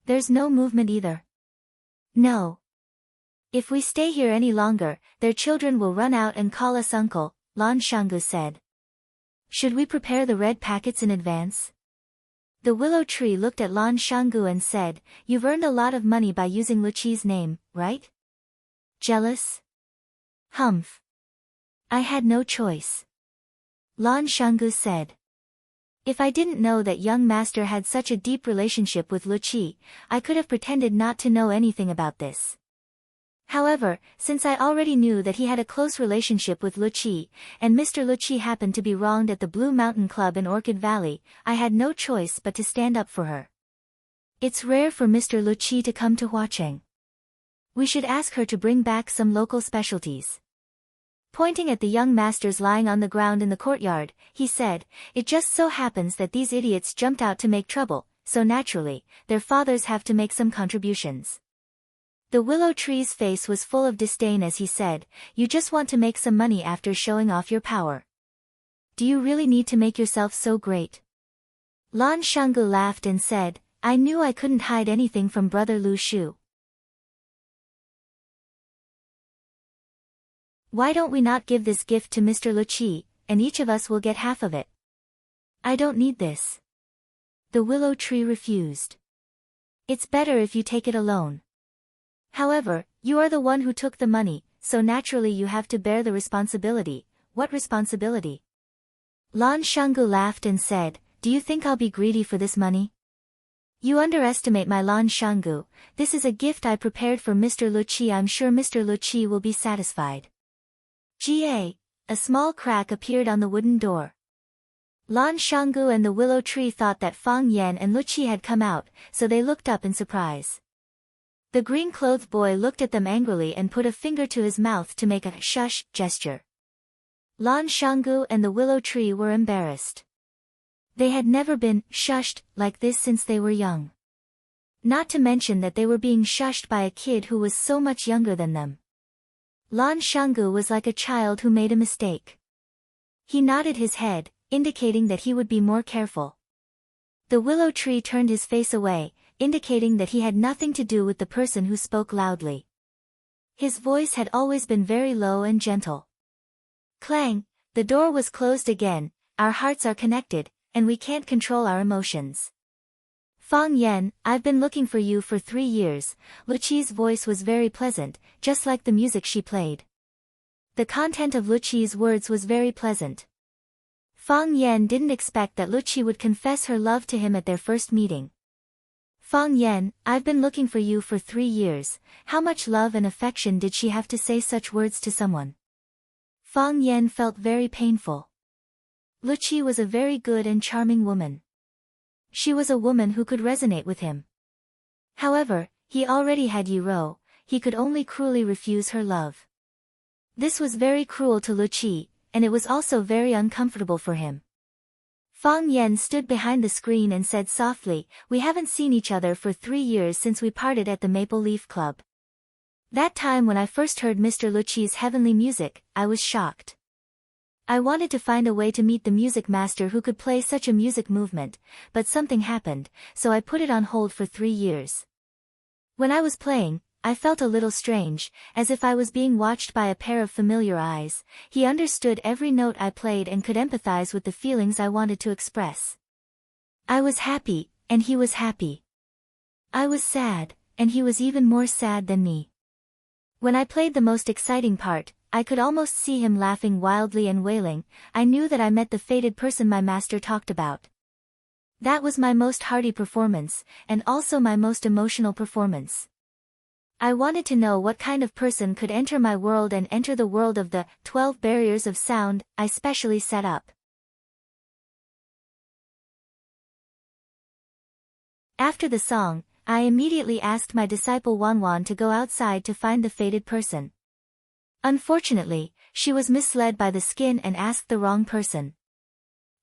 There's no movement either. No. If we stay here any longer, their children will run out and call us uncle, Lan Shanggu said. Should we prepare the red packets in advance? The willow tree looked at Lan Shanggu and said, you've earned a lot of money by using Luqi's name, right? Jealous? Humph. I had no choice. Lan Shanggu said. If I didn't know that young master had such a deep relationship with Luqi, I could have pretended not to know anything about this. However, since I already knew that he had a close relationship with Luqi, and Mr. Luqi happened to be wronged at the Blue Mountain Club in Orchid Valley, I had no choice but to stand up for her. It's rare for Mr. Luqi to come to Huacheng. We should ask her to bring back some local specialties. Pointing at the young masters lying on the ground in the courtyard, he said, it just so happens that these idiots jumped out to make trouble, so naturally, their fathers have to make some contributions. The willow tree's face was full of disdain as he said, you just want to make some money after showing off your power. Do you really need to make yourself so great? Lan Shanggu laughed and said, I knew I couldn't hide anything from brother Lu Shu. Why don't we not give this gift to Mr. Luqi, and each of us will get half of it? I don't need this. The willow tree refused. It's better if you take it alone. However, you are the one who took the money, so naturally you have to bear the responsibility. What responsibility? Lan Shanggu laughed and said, do you think I'll be greedy for this money? You underestimate my Lan Shanggu, this is a gift I prepared for Mr. Luqi. I'm sure Mr. Luqi will be satisfied. A small crack appeared on the wooden door. Lan Shanggu and the willow tree thought that Fang Yan and Luqi had come out, so they looked up in surprise. The green-clothed boy looked at them angrily and put a finger to his mouth to make a shush gesture. Lan Shanggu and the willow tree were embarrassed. They had never been shushed like this since they were young. Not to mention that they were being shushed by a kid who was so much younger than them. Lan Shanggu was like a child who made a mistake. He nodded his head, indicating that he would be more careful. The willow tree turned his face away, indicating that he had nothing to do with the person who spoke loudly. His voice had always been very low and gentle. Clang, the door was closed again, our hearts are connected, and we can't control our emotions. Fang Yan, I've been looking for you for 3 years. Luqi's voice was very pleasant, just like the music she played. The content of Luqi's words was very pleasant. Fang Yan didn't expect that Luqi would confess her love to him at their first meeting. Fang Yan, I've been looking for you for 3 years, how much love and affection did she have to say such words to someone? Fang Yan felt very painful. Luqi was a very good and charming woman. She was a woman who could resonate with him. However, he already had Yi Rou, he could only cruelly refuse her love. This was very cruel to Luqi, and it was also very uncomfortable for him. Fang Yan stood behind the screen and said softly, we haven't seen each other for 3 years since we parted at the Maple Leaf Club. That time when I first heard Mr. Luqi's heavenly music, I was shocked. I wanted to find a way to meet the music master who could play such a music movement, but something happened, so I put it on hold for 3 years. When I was playing, I felt a little strange, as if I was being watched by a pair of familiar eyes. He understood every note I played and could empathize with the feelings I wanted to express. I was happy, and he was happy. I was sad, and he was even more sad than me. When I played the most exciting part, I could almost see him laughing wildly and wailing. I knew that I met the fated person my master talked about. That was my most hearty performance, and also my most emotional performance. I wanted to know what kind of person could enter my world and enter the world of the 12 barriers of sound I specially set up. After the song, I immediately asked my disciple Wanwan to go outside to find the fated person. Unfortunately, she was misled by the skin and asked the wrong person.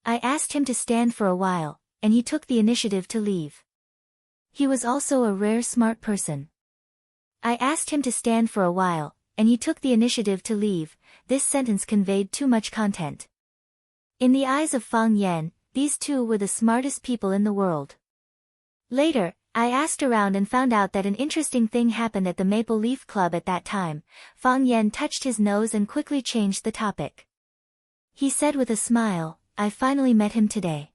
I asked him to stand for a while, and he took the initiative to leave. He was also a rare smart person. I asked him to stand for a while, and he took the initiative to leave. This sentence conveyed too much content. In the eyes of Fang Yan, these two were the smartest people in the world. Later, I asked around and found out that an interesting thing happened at the Maple Leaf Club at that time. Fang Yan touched his nose and quickly changed the topic. He said with a smile, "I finally met him today.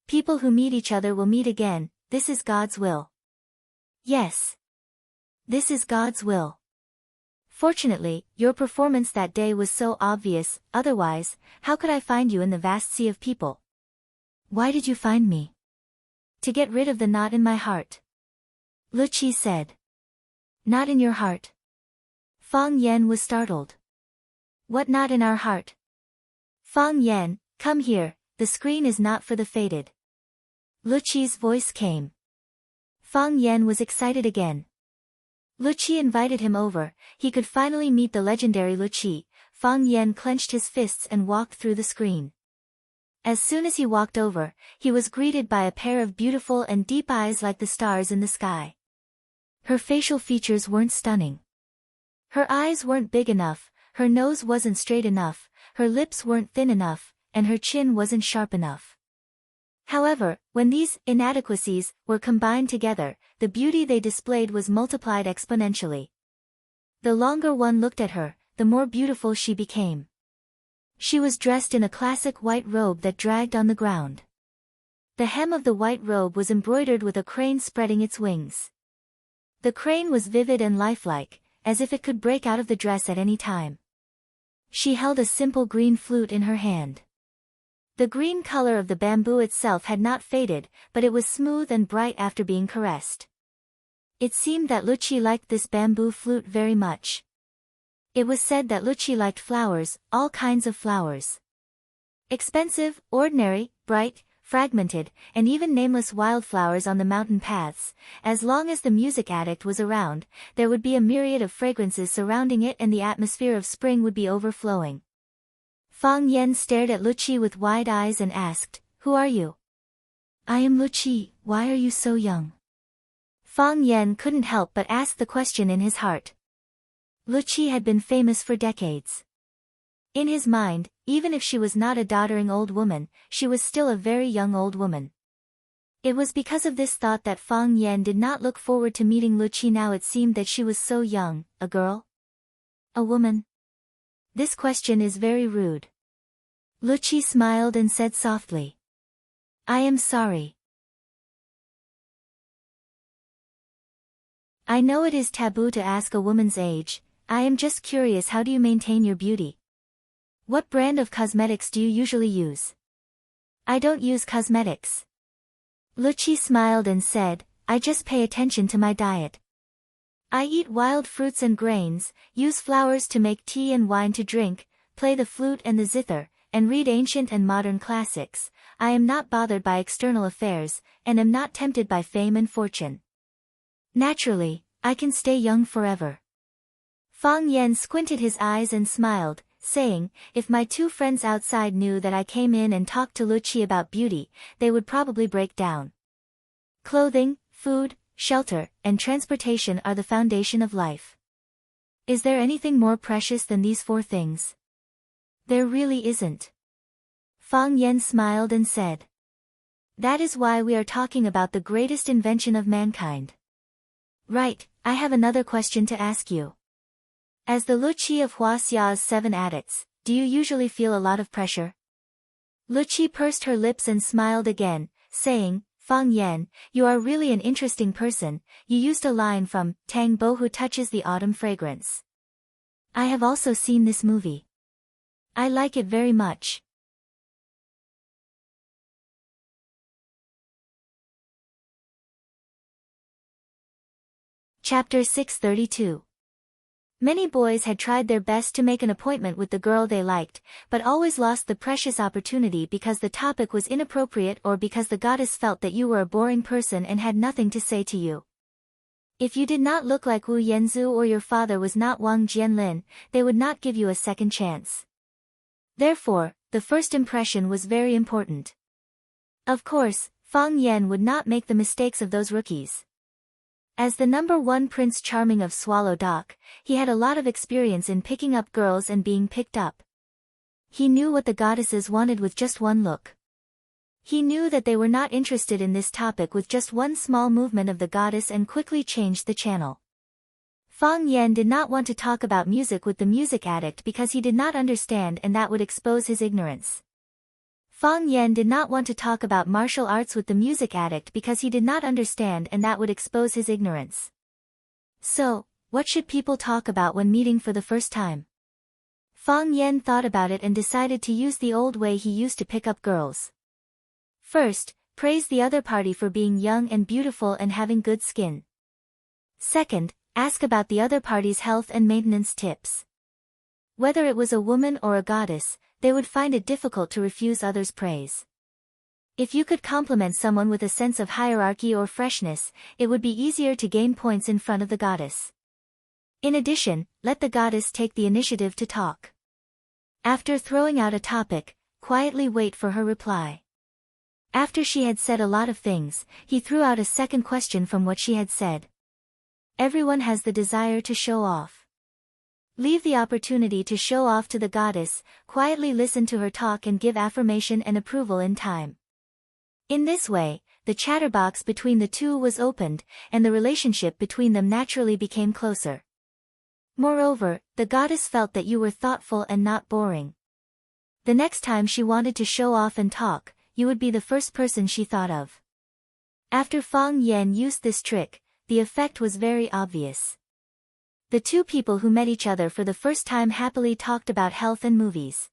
People who meet each other will meet again, this is God's will." Yes. This is God's will. Fortunately, your performance that day was so obvious, otherwise, how could I find you in the vast sea of people? Why did you find me? To get rid of the knot in my heart. Lu Qi said. Knot in your heart? Fang Yan was startled. What knot in our heart? Fang Yan, come here, the screen is not for the fated. Lu Qi's voice came. Fang Yan was excited again. Lu Qi invited him over. He could finally meet the legendary Lu Qi. Fang Yan clenched his fists and walked through the screen. As soon as he walked over, he was greeted by a pair of beautiful and deep eyes like the stars in the sky. Her facial features weren't stunning. Her eyes weren't big enough, her nose wasn't straight enough, her lips weren't thin enough, and her chin wasn't sharp enough. However, when these inadequacies were combined together, the beauty they displayed was multiplied exponentially. The longer one looked at her, the more beautiful she became. She was dressed in a classic white robe that dragged on the ground. The hem of the white robe was embroidered with a crane spreading its wings. The crane was vivid and lifelike, as if it could break out of the dress at any time. She held a simple green flute in her hand. The green color of the bamboo itself had not faded, but it was smooth and bright after being caressed. It seemed that Lu Qi liked this bamboo flute very much. It was said that Lu Qi liked flowers, all kinds of flowers. Expensive, ordinary, bright, fragmented, and even nameless wildflowers on the mountain paths. As long as the music addict was around, there would be a myriad of fragrances surrounding it and the atmosphere of spring would be overflowing. Fang Yan stared at Lu Qi with wide eyes and asked, "Who are you?" "I am Lu Qi, why are you so young?" Fang Yan couldn't help but ask the question in his heart. Lu Qi had been famous for decades. In his mind, even if she was not a doddering old woman, she was still a very young old woman. It was because of this thought that Fang Yan did not look forward to meeting Lu Qi now. It seemed that she was so young. A girl? A woman? This question is very rude. Lu Qi smiled and said softly, "I am sorry. I know it is taboo to ask a woman's age. I am just curious, how do you maintain your beauty? What brand of cosmetics do you usually use?" "I don't use cosmetics." Lu Qi smiled and said, "I just pay attention to my diet. I eat wild fruits and grains, use flowers to make tea and wine to drink, play the flute and the zither, and read ancient and modern classics. I am not bothered by external affairs, and am not tempted by fame and fortune. Naturally, I can stay young forever." Fang Yan squinted his eyes and smiled, saying, "If my two friends outside knew that I came in and talked to Lu Qi about beauty, they would probably break down. Clothing, food, shelter, and transportation are the foundation of life. Is there anything more precious than these four things?" "There really isn't." Fang Yan smiled and said, "That is why we are talking about the greatest invention of mankind." "Right, I have another question to ask you. As the Luqi of Huaxia's 7 adicts, do you usually feel a lot of pressure? Luqi pursed her lips and smiled again, saying, Fang Yan, you are really an interesting person. You used a line from Tang Bo who touches the autumn fragrance. I have also seen this movie. I like it very much. Chapter 632. Many boys had tried their best to make an appointment with the girl they liked, but always lost the precious opportunity because the topic was inappropriate or because the goddess felt that you were a boring person and had nothing to say to you. If you did not look like Wu Yanzu or your father was not Wang Jianlin, they would not give you a second chance. Therefore, the first impression was very important. Of course, Fang Yan would not make the mistakes of those rookies. As the number 1 Prince Charming of Swallow Dock, he had a lot of experience in picking up girls and being picked up. He knew what the goddesses wanted with just one look. He knew that they were not interested in this topic with just one small movement of the goddess and quickly changed the channel. Fang Yan did not want to talk about music with the music addict because he did not understand and that would expose his ignorance. Fang Yan did not want to talk about martial arts with the music addict because he did not understand and that would expose his ignorance. So, what should people talk about when meeting for the first time? Fang Yan thought about it and decided to use the old way he used to pick up girls. First, praise the other party for being young and beautiful and having good skin. Second, ask about the other party's health and maintenance tips. Whether it was a woman or a goddess, they would find it difficult to refuse others' praise. If you could compliment someone with a sense of hierarchy or freshness, it would be easier to gain points in front of the goddess. In addition, let the goddess take the initiative to talk. After throwing out a topic, quietly wait for her reply. After she had said a lot of things, he threw out a second question from what she had said. Everyone has the desire to show off. Leave the opportunity to show off to the goddess, quietly listen to her talk and give affirmation and approval in time. In this way, the chatterbox between the two was opened, and the relationship between them naturally became closer. Moreover, the goddess felt that you were thoughtful and not boring. The next time she wanted to show off and talk, you would be the first person she thought of. After Fang Yan used this trick, the effect was very obvious. The two people who met each other for the first time happily talked about health and movies.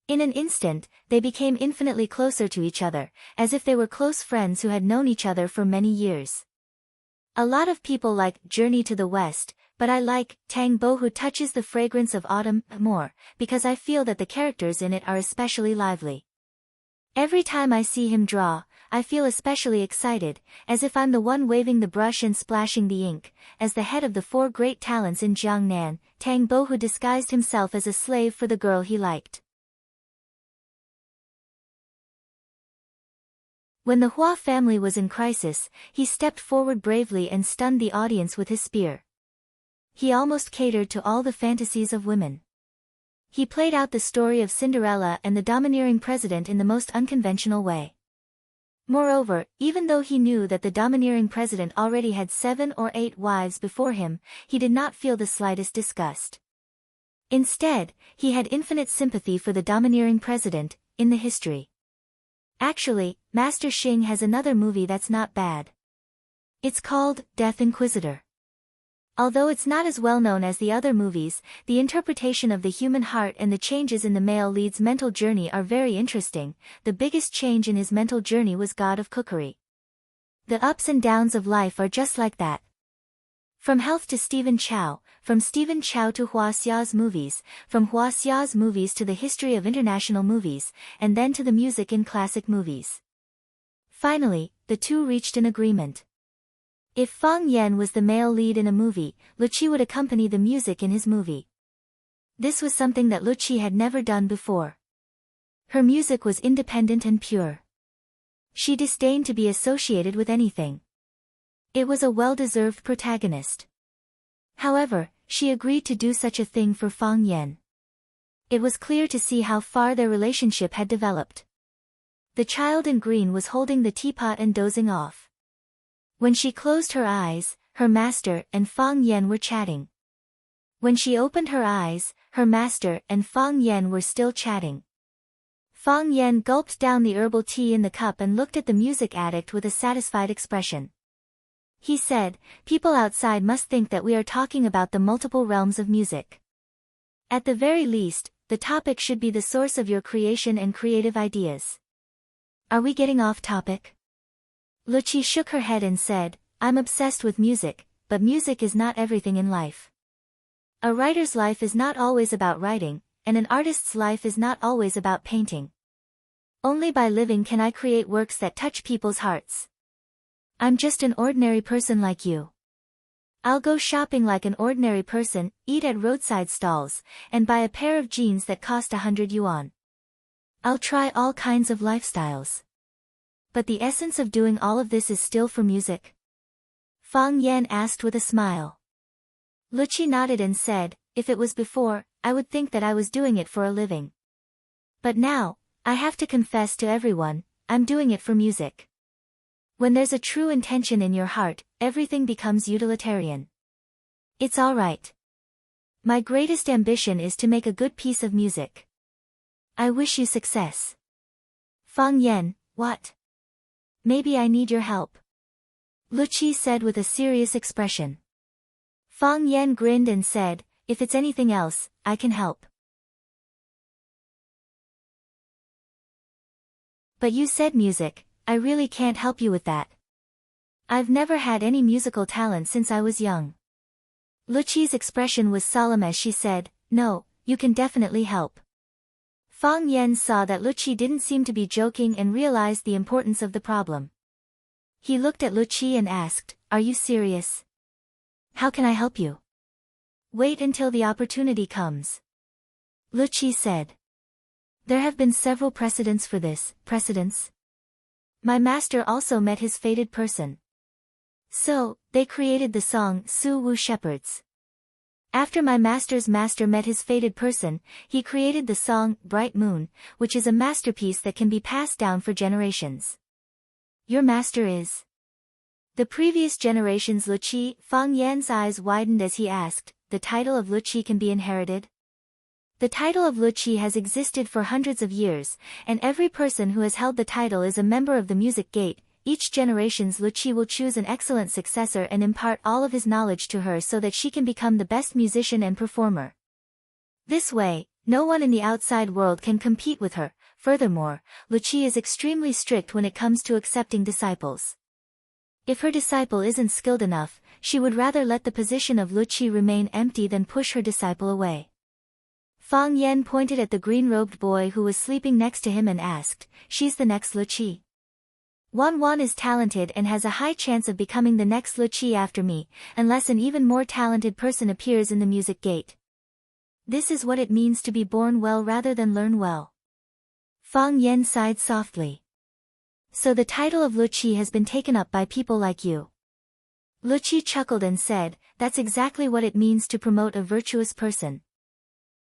In an instant, they became infinitely closer to each other, as if they were close friends who had known each other for many years. A lot of people like Journey to the West, but I like Tang Bo who touches the fragrance of autumn more, because I feel that the characters in it are especially lively. Every time I see him draw, I feel especially excited, as if I'm the one waving the brush and splashing the ink. As the head of the 4 great talents in Jiangnan, Tang Bo who disguised himself as a slave for the girl he liked. When the Hua family was in crisis, he stepped forward bravely and stunned the audience with his spear. He almost catered to all the fantasies of women. He played out the story of Cinderella and the domineering president in the most unconventional way. Moreover, even though he knew that the domineering president already had 7 or 8 wives before him, he did not feel the slightest disgust. Instead, he had infinite sympathy for the domineering president, in the history. Actually, Master Xing has another movie that's not bad. It's called Death Inquisitor. Although it's not as well known as the other movies, the interpretation of the human heart and the changes in the male lead's mental journey are very interesting. The biggest change in his mental journey was God of Cookery. The ups and downs of life are just like that. From health to Stephen Chow, from Stephen Chow to Huaxia's movies, from Huaxia's movies to the history of international movies, and then to the music in classic movies. Finally, the two reached an agreement. If Fang Yan was the male lead in a movie, Luqi would accompany the music in his movie. This was something that Luqi had never done before. Her music was independent and pure. She disdained to be associated with anything. It was a well-deserved protagonist. However, she agreed to do such a thing for Fang Yan. It was clear to see how far their relationship had developed. The child in green was holding the teapot and dozing off. When she closed her eyes, her master, and Fang Yan were chatting. When she opened her eyes, her master and Fang Yan were still chatting. Fang Yan gulped down the herbal tea in the cup and looked at the music addict with a satisfied expression. He said, "People outside must think that we are talking about the multiple realms of music. At the very least, the topic should be the source of your creation and creative ideas." Are we getting off topic? Luchi shook her head and said, "I'm obsessed with music, but music is not everything in life. A writer's life is not always about writing, and an artist's life is not always about painting. Only by living can I create works that touch people's hearts. I'm just an ordinary person like you. I'll go shopping like an ordinary person, eat at roadside stalls, and buy a pair of jeans that cost 100 yuan. I'll try all kinds of lifestyles. But the essence of doing all of this is still for music?" Fang Yan asked with a smile. Luchi nodded and said, "If it was before, I would think that I was doing it for a living. But now, I have to confess to everyone, I'm doing it for music. When there's a true intention in your heart, everything becomes utilitarian. It's all right. My greatest ambition is to make a good piece of music. I wish you success." Fang Yan, "What? Maybe I need your help," Luchi said with a serious expression. Fang Yan grinned and said, "If it's anything else, I can help." "But you said music, I really can't help you with that. I've never had any musical talent since I was young." Luchi's expression was solemn as she said, "No, you can definitely help." Fang Yan saw that Luchi didn't seem to be joking and realized the importance of the problem. He looked at Luchi and asked, "Are you serious? How can I help you?" "Wait until the opportunity comes," Luchi said. "There have been several precedents for this." "Precedents?" "My master also met his fated person. So, they created the song Su Wu Shepherds. After my master's master met his fated person, he created the song Bright Moon, which is a masterpiece that can be passed down for generations." "Your master is?" "The previous generation's Luchi." Fang Yan's eyes widened as he asked, "The title of Luchi can be inherited?" "The title of Luchi has existed for hundreds of years, and every person who has held the title is a member of the music gate. Each generation's Luchi will choose an excellent successor and impart all of his knowledge to her so that she can become the best musician and performer. This way, no one in the outside world can compete with her. Furthermore, Luchi is extremely strict when it comes to accepting disciples. If her disciple isn't skilled enough, she would rather let the position of Luchi remain empty than push her disciple away." Fang Yan pointed at the green-robed boy who was sleeping next to him and asked, "She's the next Luchi?" Wan is talented and has a high chance of becoming the next Luchi after me, unless an even more talented person appears in the music gate. This is what it means to be born well rather than learn well." Fang Yan sighed softly. "So the title of Luchi has been taken up by people like you." Luchi chuckled and said, "That's exactly what it means to promote a virtuous person."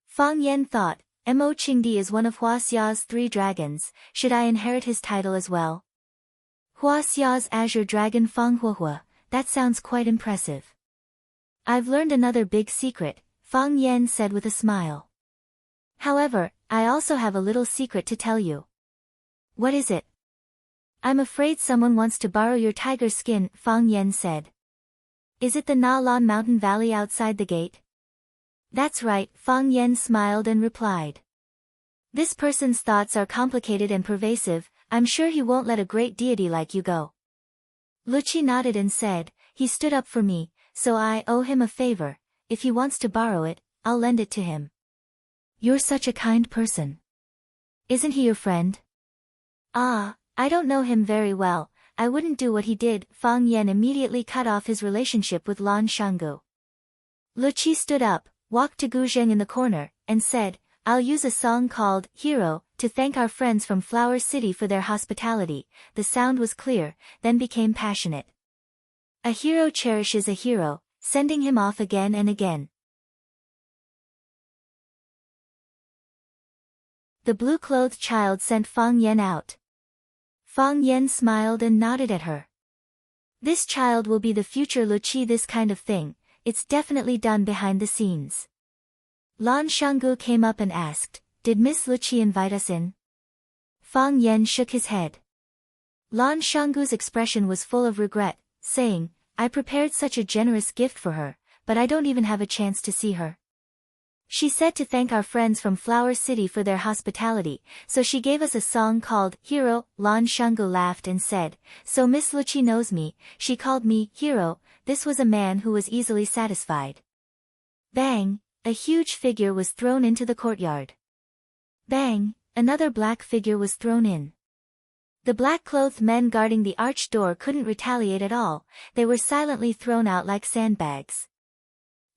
Fang Yan thought, Mo Qingdi is one of Hua Xia's 3 dragons, should I inherit his title as well? Hua Xia's azure dragon Fang Huahua, that sounds quite impressive. "I've learned another big secret," Fang Yan said with a smile. "However, I also have a little secret to tell you." "What is it?" "I'm afraid someone wants to borrow your tiger skin," Fang Yan said. "Is it the Na Lan mountain valley outside the gate?" "That's right," Fang Yan smiled and replied. "This person's thoughts are complicated and pervasive. I'm sure he won't let a great deity like you go." Luchi nodded and said, "He stood up for me, so I owe him a favor. If he wants to borrow it, I'll lend it to him." "You're such a kind person. Isn't he your friend?" "Ah, I don't know him very well. I wouldn't do what he did." Fang Yan immediately cut off his relationship with Lan Shanggu. Luchi stood up, walked to Gu Zheng in the corner, and said, "I'll use a song called Hero to thank our friends from Flower City for their hospitality." The sound was clear, then became passionate. "A hero cherishes a hero, sending him off again and again." The blue-clothed child sent Fang Yan out. Fang Yan smiled and nodded at her. This child will be the future Luqi. This kind of thing, it's definitely done behind the scenes. Lan Shanggu came up and asked, did Miss Luqi invite us in? Fang Yan shook his head. Lan Shanggu's expression was full of regret, saying, I prepared such a generous gift for her, but I don't even have a chance to see her. She said to thank our friends from Flower City for their hospitality, so she gave us a song called Hero. Lan Shanggu laughed and said, so Miss Luqi knows me, she called me Hero. This was a man who was easily satisfied. Bang! A huge figure was thrown into the courtyard. Bang! Another black figure was thrown in. The black-clothed men guarding the arched door couldn't retaliate at all, they were silently thrown out like sandbags.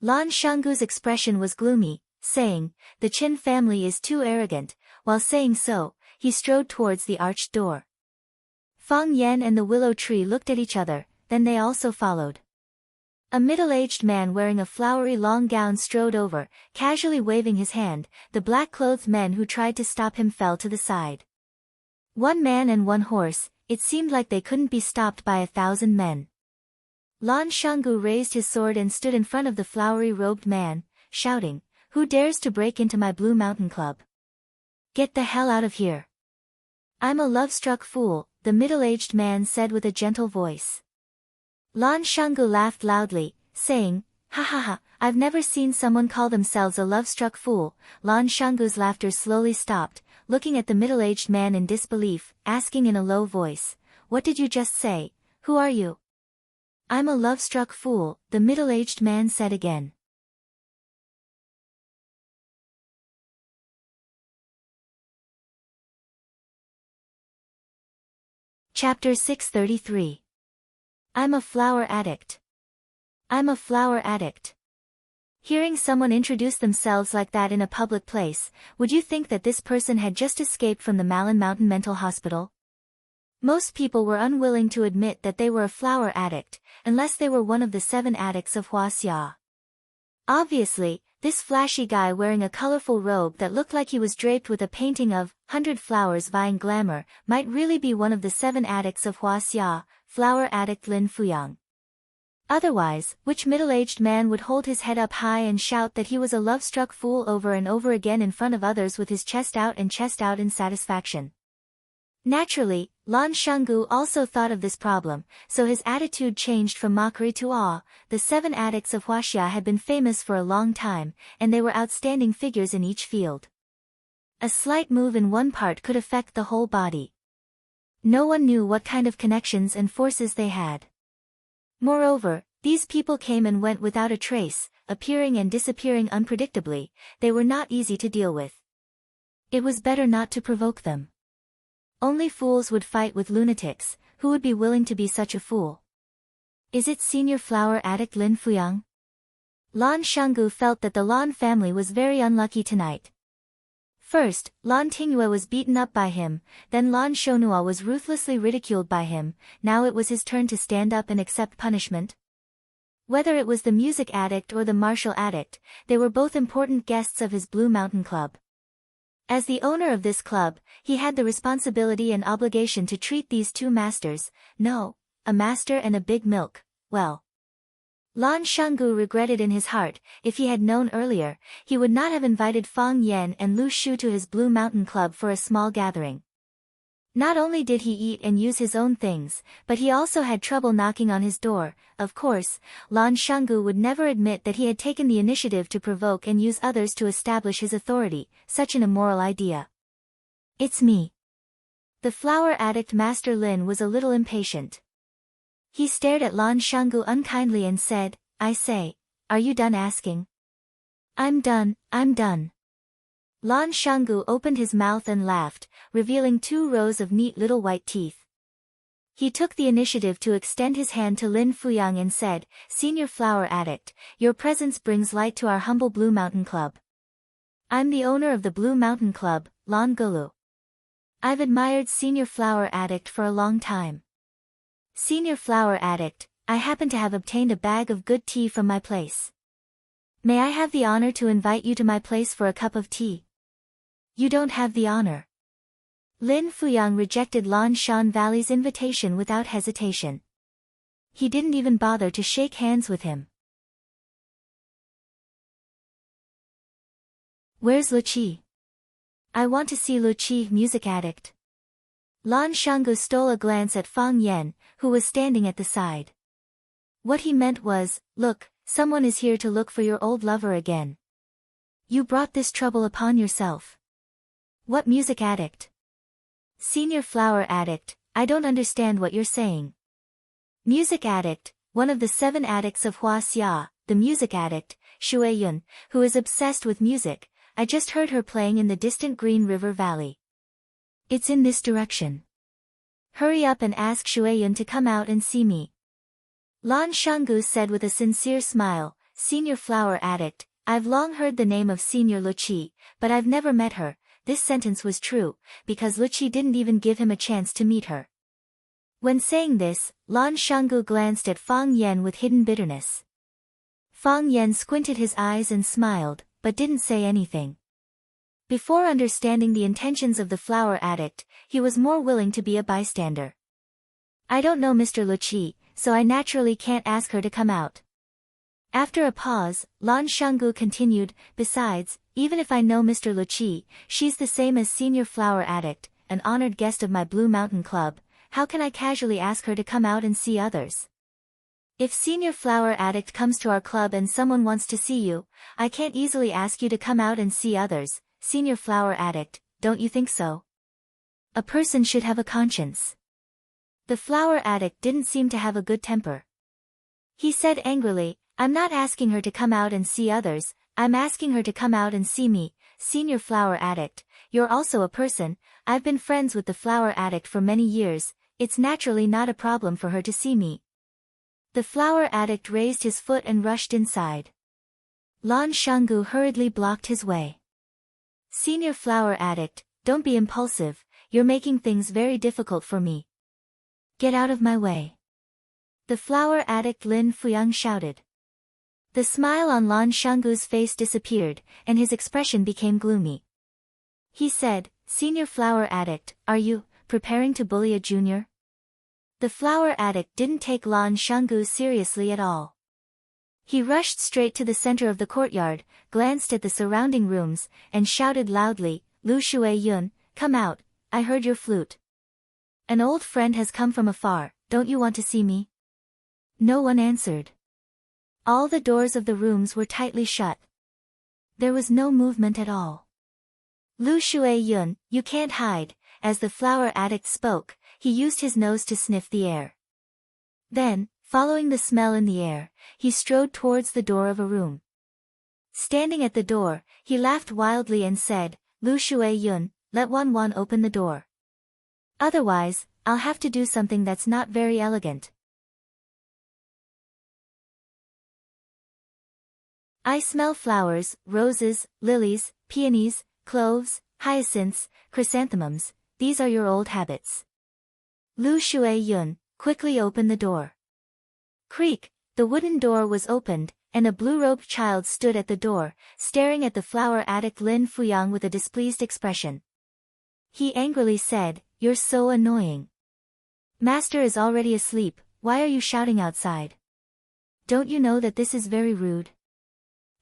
Lan Shanggu's expression was gloomy, saying, the Qin family is too arrogant. While saying so, he strode towards the arched door. Fang Yan and the willow tree looked at each other, then they also followed. A middle-aged man wearing a flowery long gown strode over, casually waving his hand. The black-clothed men who tried to stop him fell to the side. One man and one horse, it seemed like they couldn't be stopped by 1,000 men. Lan Shanggu raised his sword and stood in front of the flowery-robed man, shouting, who dares to break into my Blue Mountain Club? Get the hell out of here. I'm a love-struck fool, the middle-aged man said with a gentle voice. Lan Shanggu laughed loudly, saying, ha ha ha, I've never seen someone call themselves a love-struck fool. Lan Shanggu's laughter slowly stopped, looking at the middle-aged man in disbelief, asking in a low voice, what did you just say? Who are you? I'm a love-struck fool, the middle-aged man said again. Chapter 633. I'm a flower addict. I'm a flower addict. Hearing someone introduce themselves like that in a public place, would you think that this person had just escaped from the Malin Mountain Mental Hospital? Most people were unwilling to admit that they were a flower addict, unless they were one of the 7 addicts of Huaxia. Obviously, this flashy guy wearing a colorful robe that looked like he was draped with a painting of 100 flowers vying glamour might really be one of the 7 addicts of Huaxia, flower addict Lin Fuyang. Otherwise, which middle-aged man would hold his head up high and shout that he was a love-struck fool over and over again in front of others with his chest out in satisfaction? Naturally, Lan Shanggu also thought of this problem, so his attitude changed from mockery to awe. The 7 addicts of Huaxia had been famous for a long time, and they were outstanding figures in each field. A slight move in one part could affect the whole body. No one knew what kind of connections and forces they had. Moreover, these people came and went without a trace, appearing and disappearing unpredictably. They were not easy to deal with. It was better not to provoke them. Only fools would fight with lunatics. Who would be willing to be such a fool? Is it senior flower addict Lin Fuyang? Lan Shanggu felt that the Lan family was very unlucky tonight. First, Lan Tingyue was beaten up by him, then Lan Shonua was ruthlessly ridiculed by him. Now it was his turn to stand up and accept punishment. Whether it was the music addict or the martial addict, they were both important guests of his Blue Mountain Club. As the owner of this club, he had the responsibility and obligation to treat these 2 masters, no, a master and a big milk, well. Lan Shanggu regretted in his heart, if he had known earlier, he would not have invited Fang Yan and Lu Shu to his Blue Mountain Club for a small gathering. Not only did he eat and use his own things, but he also had trouble knocking on his door. Of course, Lan Shanggu would never admit that he had taken the initiative to provoke and use others to establish his authority, such an immoral idea. It's me. The flower addict Master Lin was a little impatient. He stared at Lan Shanggu unkindly and said, I say, are you done asking? I'm done, I'm done. Lan Shanggu opened his mouth and laughed, revealing 2 rows of neat little white teeth. He took the initiative to extend his hand to Lin Fuyang and said, Senior flower addict, your presence brings light to our humble Blue Mountain Club. I'm the owner of the Blue Mountain Club, Lan Gulu. I've admired Senior flower addict for a long time. Senior flower addict, I happen to have obtained a bag of good tea from my place. May I have the honor to invite you to my place for a cup of tea? You don't have the honor. Lin Fuyang rejected Lan Shan Valley's invitation without hesitation. He didn't even bother to shake hands with him. Where's Luqi? I want to see Luqi, music addict. Lan Shanggu stole a glance at Fang Yan, who was standing at the side. What he meant was, look, someone is here to look for your old lover again. You brought this trouble upon yourself. What music addict? Senior flower addict, I don't understand what you're saying. Music addict, one of the 7 addicts of Huaxia, the music addict, Shui Yun, who is obsessed with music. I just heard her playing in the distant Green River Valley. It's in this direction. Hurry up and ask Shui Yun to come out and see me. Lan Shanggu said with a sincere smile, Senior flower addict, I've long heard the name of Senior Luqi, but I've never met her. This sentence was true, because Luqi didn't even give him a chance to meet her. When saying this, Lan Shanggu glanced at Fang Yan with hidden bitterness. Fang Yan squinted his eyes and smiled, but didn't say anything. Before understanding the intentions of the flower addict, he was more willing to be a bystander. I don't know Mr. Luqi, so I naturally can't ask her to come out. After a pause, Lan Shanggu continued, besides, even if I know Mr. Luqi, she's the same as Senior Flower Addict, an honored guest of my Blue Mountain Club. How can I casually ask her to come out and see others? If Senior Flower Addict comes to our club and someone wants to see you, I can't easily ask you to come out and see others. Senior Flower Addict, don't you think so? A person should have a conscience. The flower addict didn't seem to have a good temper. He said angrily, I'm not asking her to come out and see others, I'm asking her to come out and see me. Senior Flower Addict, you're also a person. I've been friends with the flower addict for many years, it's naturally not a problem for her to see me. The flower addict raised his foot and rushed inside. Lan Shanggu hurriedly blocked his way. Senior Flower Addict, don't be impulsive, you're making things very difficult for me. Get out of my way. The flower addict Lin Fuyang shouted. The smile on Lan Shanggu's face disappeared, and his expression became gloomy. He said, Senior Flower Addict, are you preparing to bully a junior? The flower addict didn't take Lan Shanggu seriously at all. He rushed straight to the center of the courtyard, glanced at the surrounding rooms, and shouted loudly, Lu Shui Yun, come out, I heard your flute. An old friend has come from afar, don't you want to see me? No one answered. All the doors of the rooms were tightly shut. There was no movement at all. Lu Shui Yun, you can't hide. As the flower addict spoke, he used his nose to sniff the air. Then, following the smell in the air, he strode towards the door of a room. Standing at the door, he laughed wildly and said, Lu Shui Yun, let Wan open the door. Otherwise, I'll have to do something that's not very elegant. I smell flowers, roses, lilies, peonies, cloves, hyacinths, chrysanthemums, these are your old habits. Lu Shui Yun, quickly open the door. Creak, the wooden door was opened, and a blue-robed child stood at the door, staring at the flower addict Lin Fuyang with a displeased expression. He angrily said, You're so annoying. Master is already asleep, why are you shouting outside? Don't you know that this is very rude?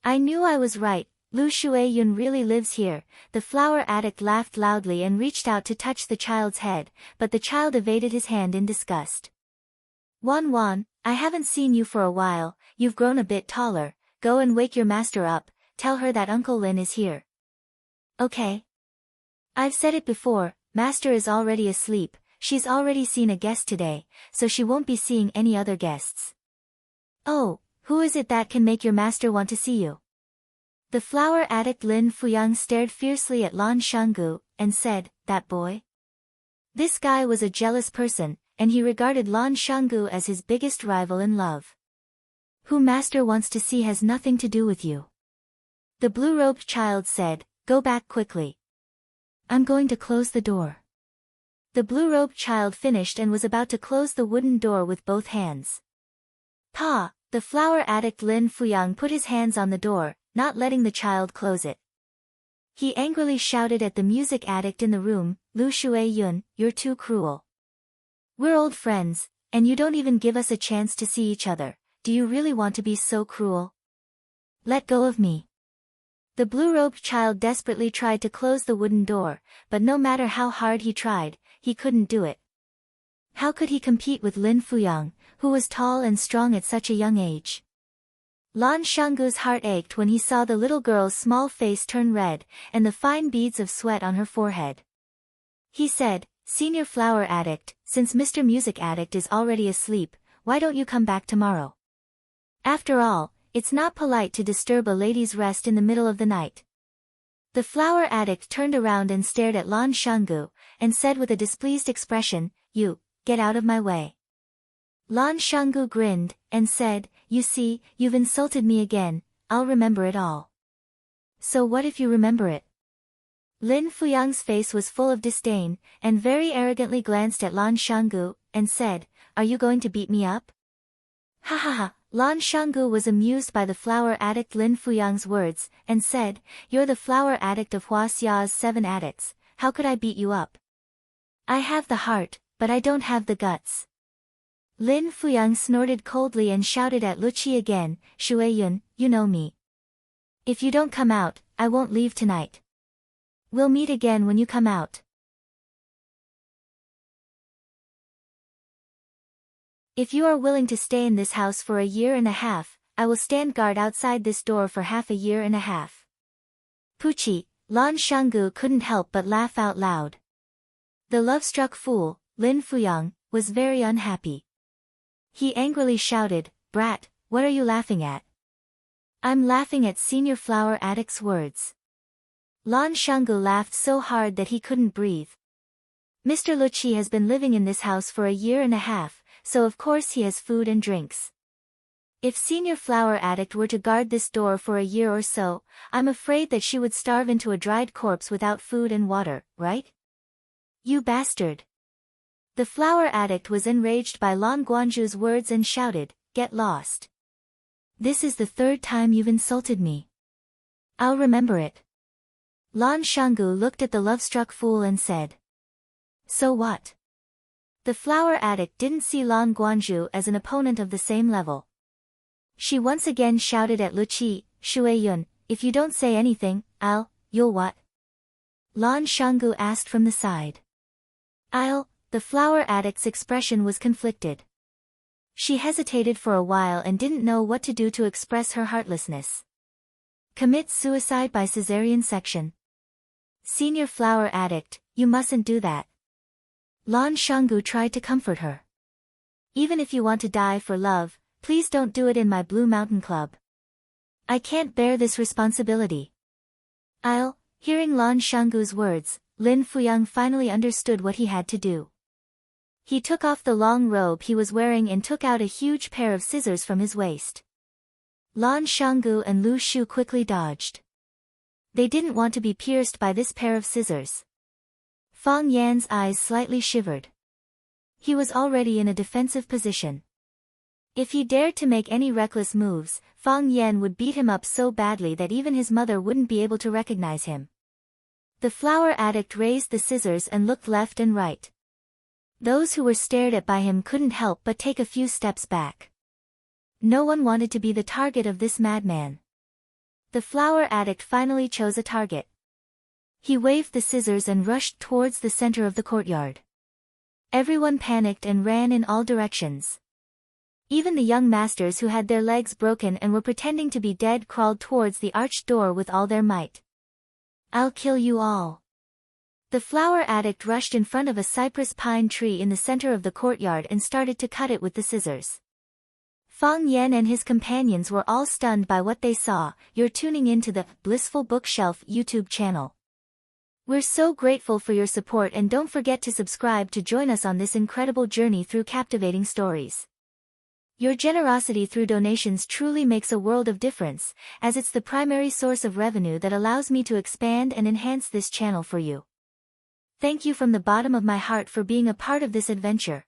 I knew I was right, Lu Shui Yun really lives here. The flower addict laughed loudly and reached out to touch the child's head, but the child evaded his hand in disgust. Wan, I haven't seen you for a while, you've grown a bit taller, go and wake your master up, tell her that Uncle Lin is here. Okay. I've said it before, master is already asleep, she's already seen a guest today, so she won't be seeing any other guests. Oh, who is it that can make your master want to see you? The flower addict Lin Fuyang stared fiercely at Lan Shanggu, and said, that boy? This guy was a jealous person, and he regarded Lan Shanggu as his biggest rival in love. Who master wants to see has nothing to do with you. The blue-robed child said, go back quickly. I'm going to close the door. The blue-robed child finished and was about to close the wooden door with both hands. Pa! The flower addict Lin Fuyang put his hands on the door, not letting the child close it. He angrily shouted at the music addict in the room, Lu Shui Yun, you're too cruel. We're old friends, And you don't even give us a chance to see each other. Do you really want to be so cruel? Let go of me. The blue-robed child desperately tried to close the wooden door, but no matter how hard he tried, he couldn't do it. How could he compete with Lin Fuyang, who was tall and strong at such a young age? Lan Shanggu's heart ached when he saw the little girl's small face turn red, and the fine beads of sweat on her forehead. He said, "Senior Flower Addict, since Mr. Music Addict is already asleep, why don't you come back tomorrow? After all, it's not polite to disturb a lady's rest in the middle of the night." The flower addict turned around and stared at Lan Shanggu, and said with a displeased expression, "You, get out of my way." Lan Shanggu grinned, and said, "You see, you've insulted me again, I'll remember it all." "So what if you remember it?" Lin Fuyang's face was full of disdain, and very arrogantly glanced at Lan Shanggu, and said, "Are you going to beat me up?" Ha ha ha. Lan Shanggu was amused by the flower addict Lin Fuyang's words, and said, "You're the flower addict of Hua Xia's 7 addicts, how could I beat you up? I have the heart, but I don't have the guts." Lin Fuyang snorted coldly and shouted at Luqi again, "Shueyun, you know me. If you don't come out, I won't leave tonight. We'll meet again when you come out. If you are willing to stay in this house for 1.5 years, I will stand guard outside this door for half a year and a half." Puchi, Lan Shanggu couldn't help but laugh out loud. The love-struck fool, Lin Fuyang, was very unhappy. He angrily shouted, "Brat, what are you laughing at?" "I'm laughing at Senior Flower Addict's words." Lan Shanggu laughed so hard that he couldn't breathe. "Mr. Luqi has been living in this house for 1.5 years, so of course he has food and drinks. If Senior Flower Addict were to guard this door for 1 year or so, I'm afraid that she would starve into a dried corpse without food and water, right? You bastard!" The flower addict was enraged by Lan Guanzhu's words and shouted, "Get lost. This is the 3rd time you've insulted me. I'll remember it." Lan Shanggu looked at the love-struck fool and said, "So what?" The flower addict didn't see Lan Guanzhu as an opponent of the same level. She once again shouted at Luqi, "Shueyun, if you don't say anything, you'll what?" Lan Shanggu asked from the side. The flower addict's expression was conflicted. She hesitated for a while and didn't know what to do to express her heartlessness. Commit suicide by cesarean section. Senior flower addict, you mustn't do that. Lan Shanggu tried to comfort her. Even if you want to die for love, please don't do it in my Blue Mountain Club. I can't bear this responsibility. Hearing Lan Shanggu's words, Lin Fuyang finally understood what he had to do. He took off the long robe he was wearing and took out a huge pair of scissors from his waist. Lan Shanggu and Lu Shu quickly dodged. They didn't want to be pierced by this pair of scissors. Fang Yan's eyes slightly shivered. He was already in a defensive position. If he dared to make any reckless moves, Fang Yan would beat him up so badly that even his mother wouldn't be able to recognize him. The flower addict raised the scissors and looked left and right. Those who were stared at by him couldn't help but take a few steps back. No one wanted to be the target of this madman. The flower addict finally chose a target. He waved the scissors and rushed towards the center of the courtyard. Everyone panicked and ran in all directions. Even the young masters who had their legs broken and were pretending to be dead crawled towards the arched door with all their might. "I'll kill you all." The flower addict rushed in front of a cypress pine tree in the center of the courtyard and started to cut it with the scissors. Fang Yan and his companions were all stunned by what they saw. You're tuning into the Blissful Bookshelf YouTube channel. We're so grateful for your support, and don't forget to subscribe to join us on this incredible journey through captivating stories. Your generosity through donations truly makes a world of difference, as it's the primary source of revenue that allows me to expand and enhance this channel for you. Thank you from the bottom of my heart for being a part of this adventure.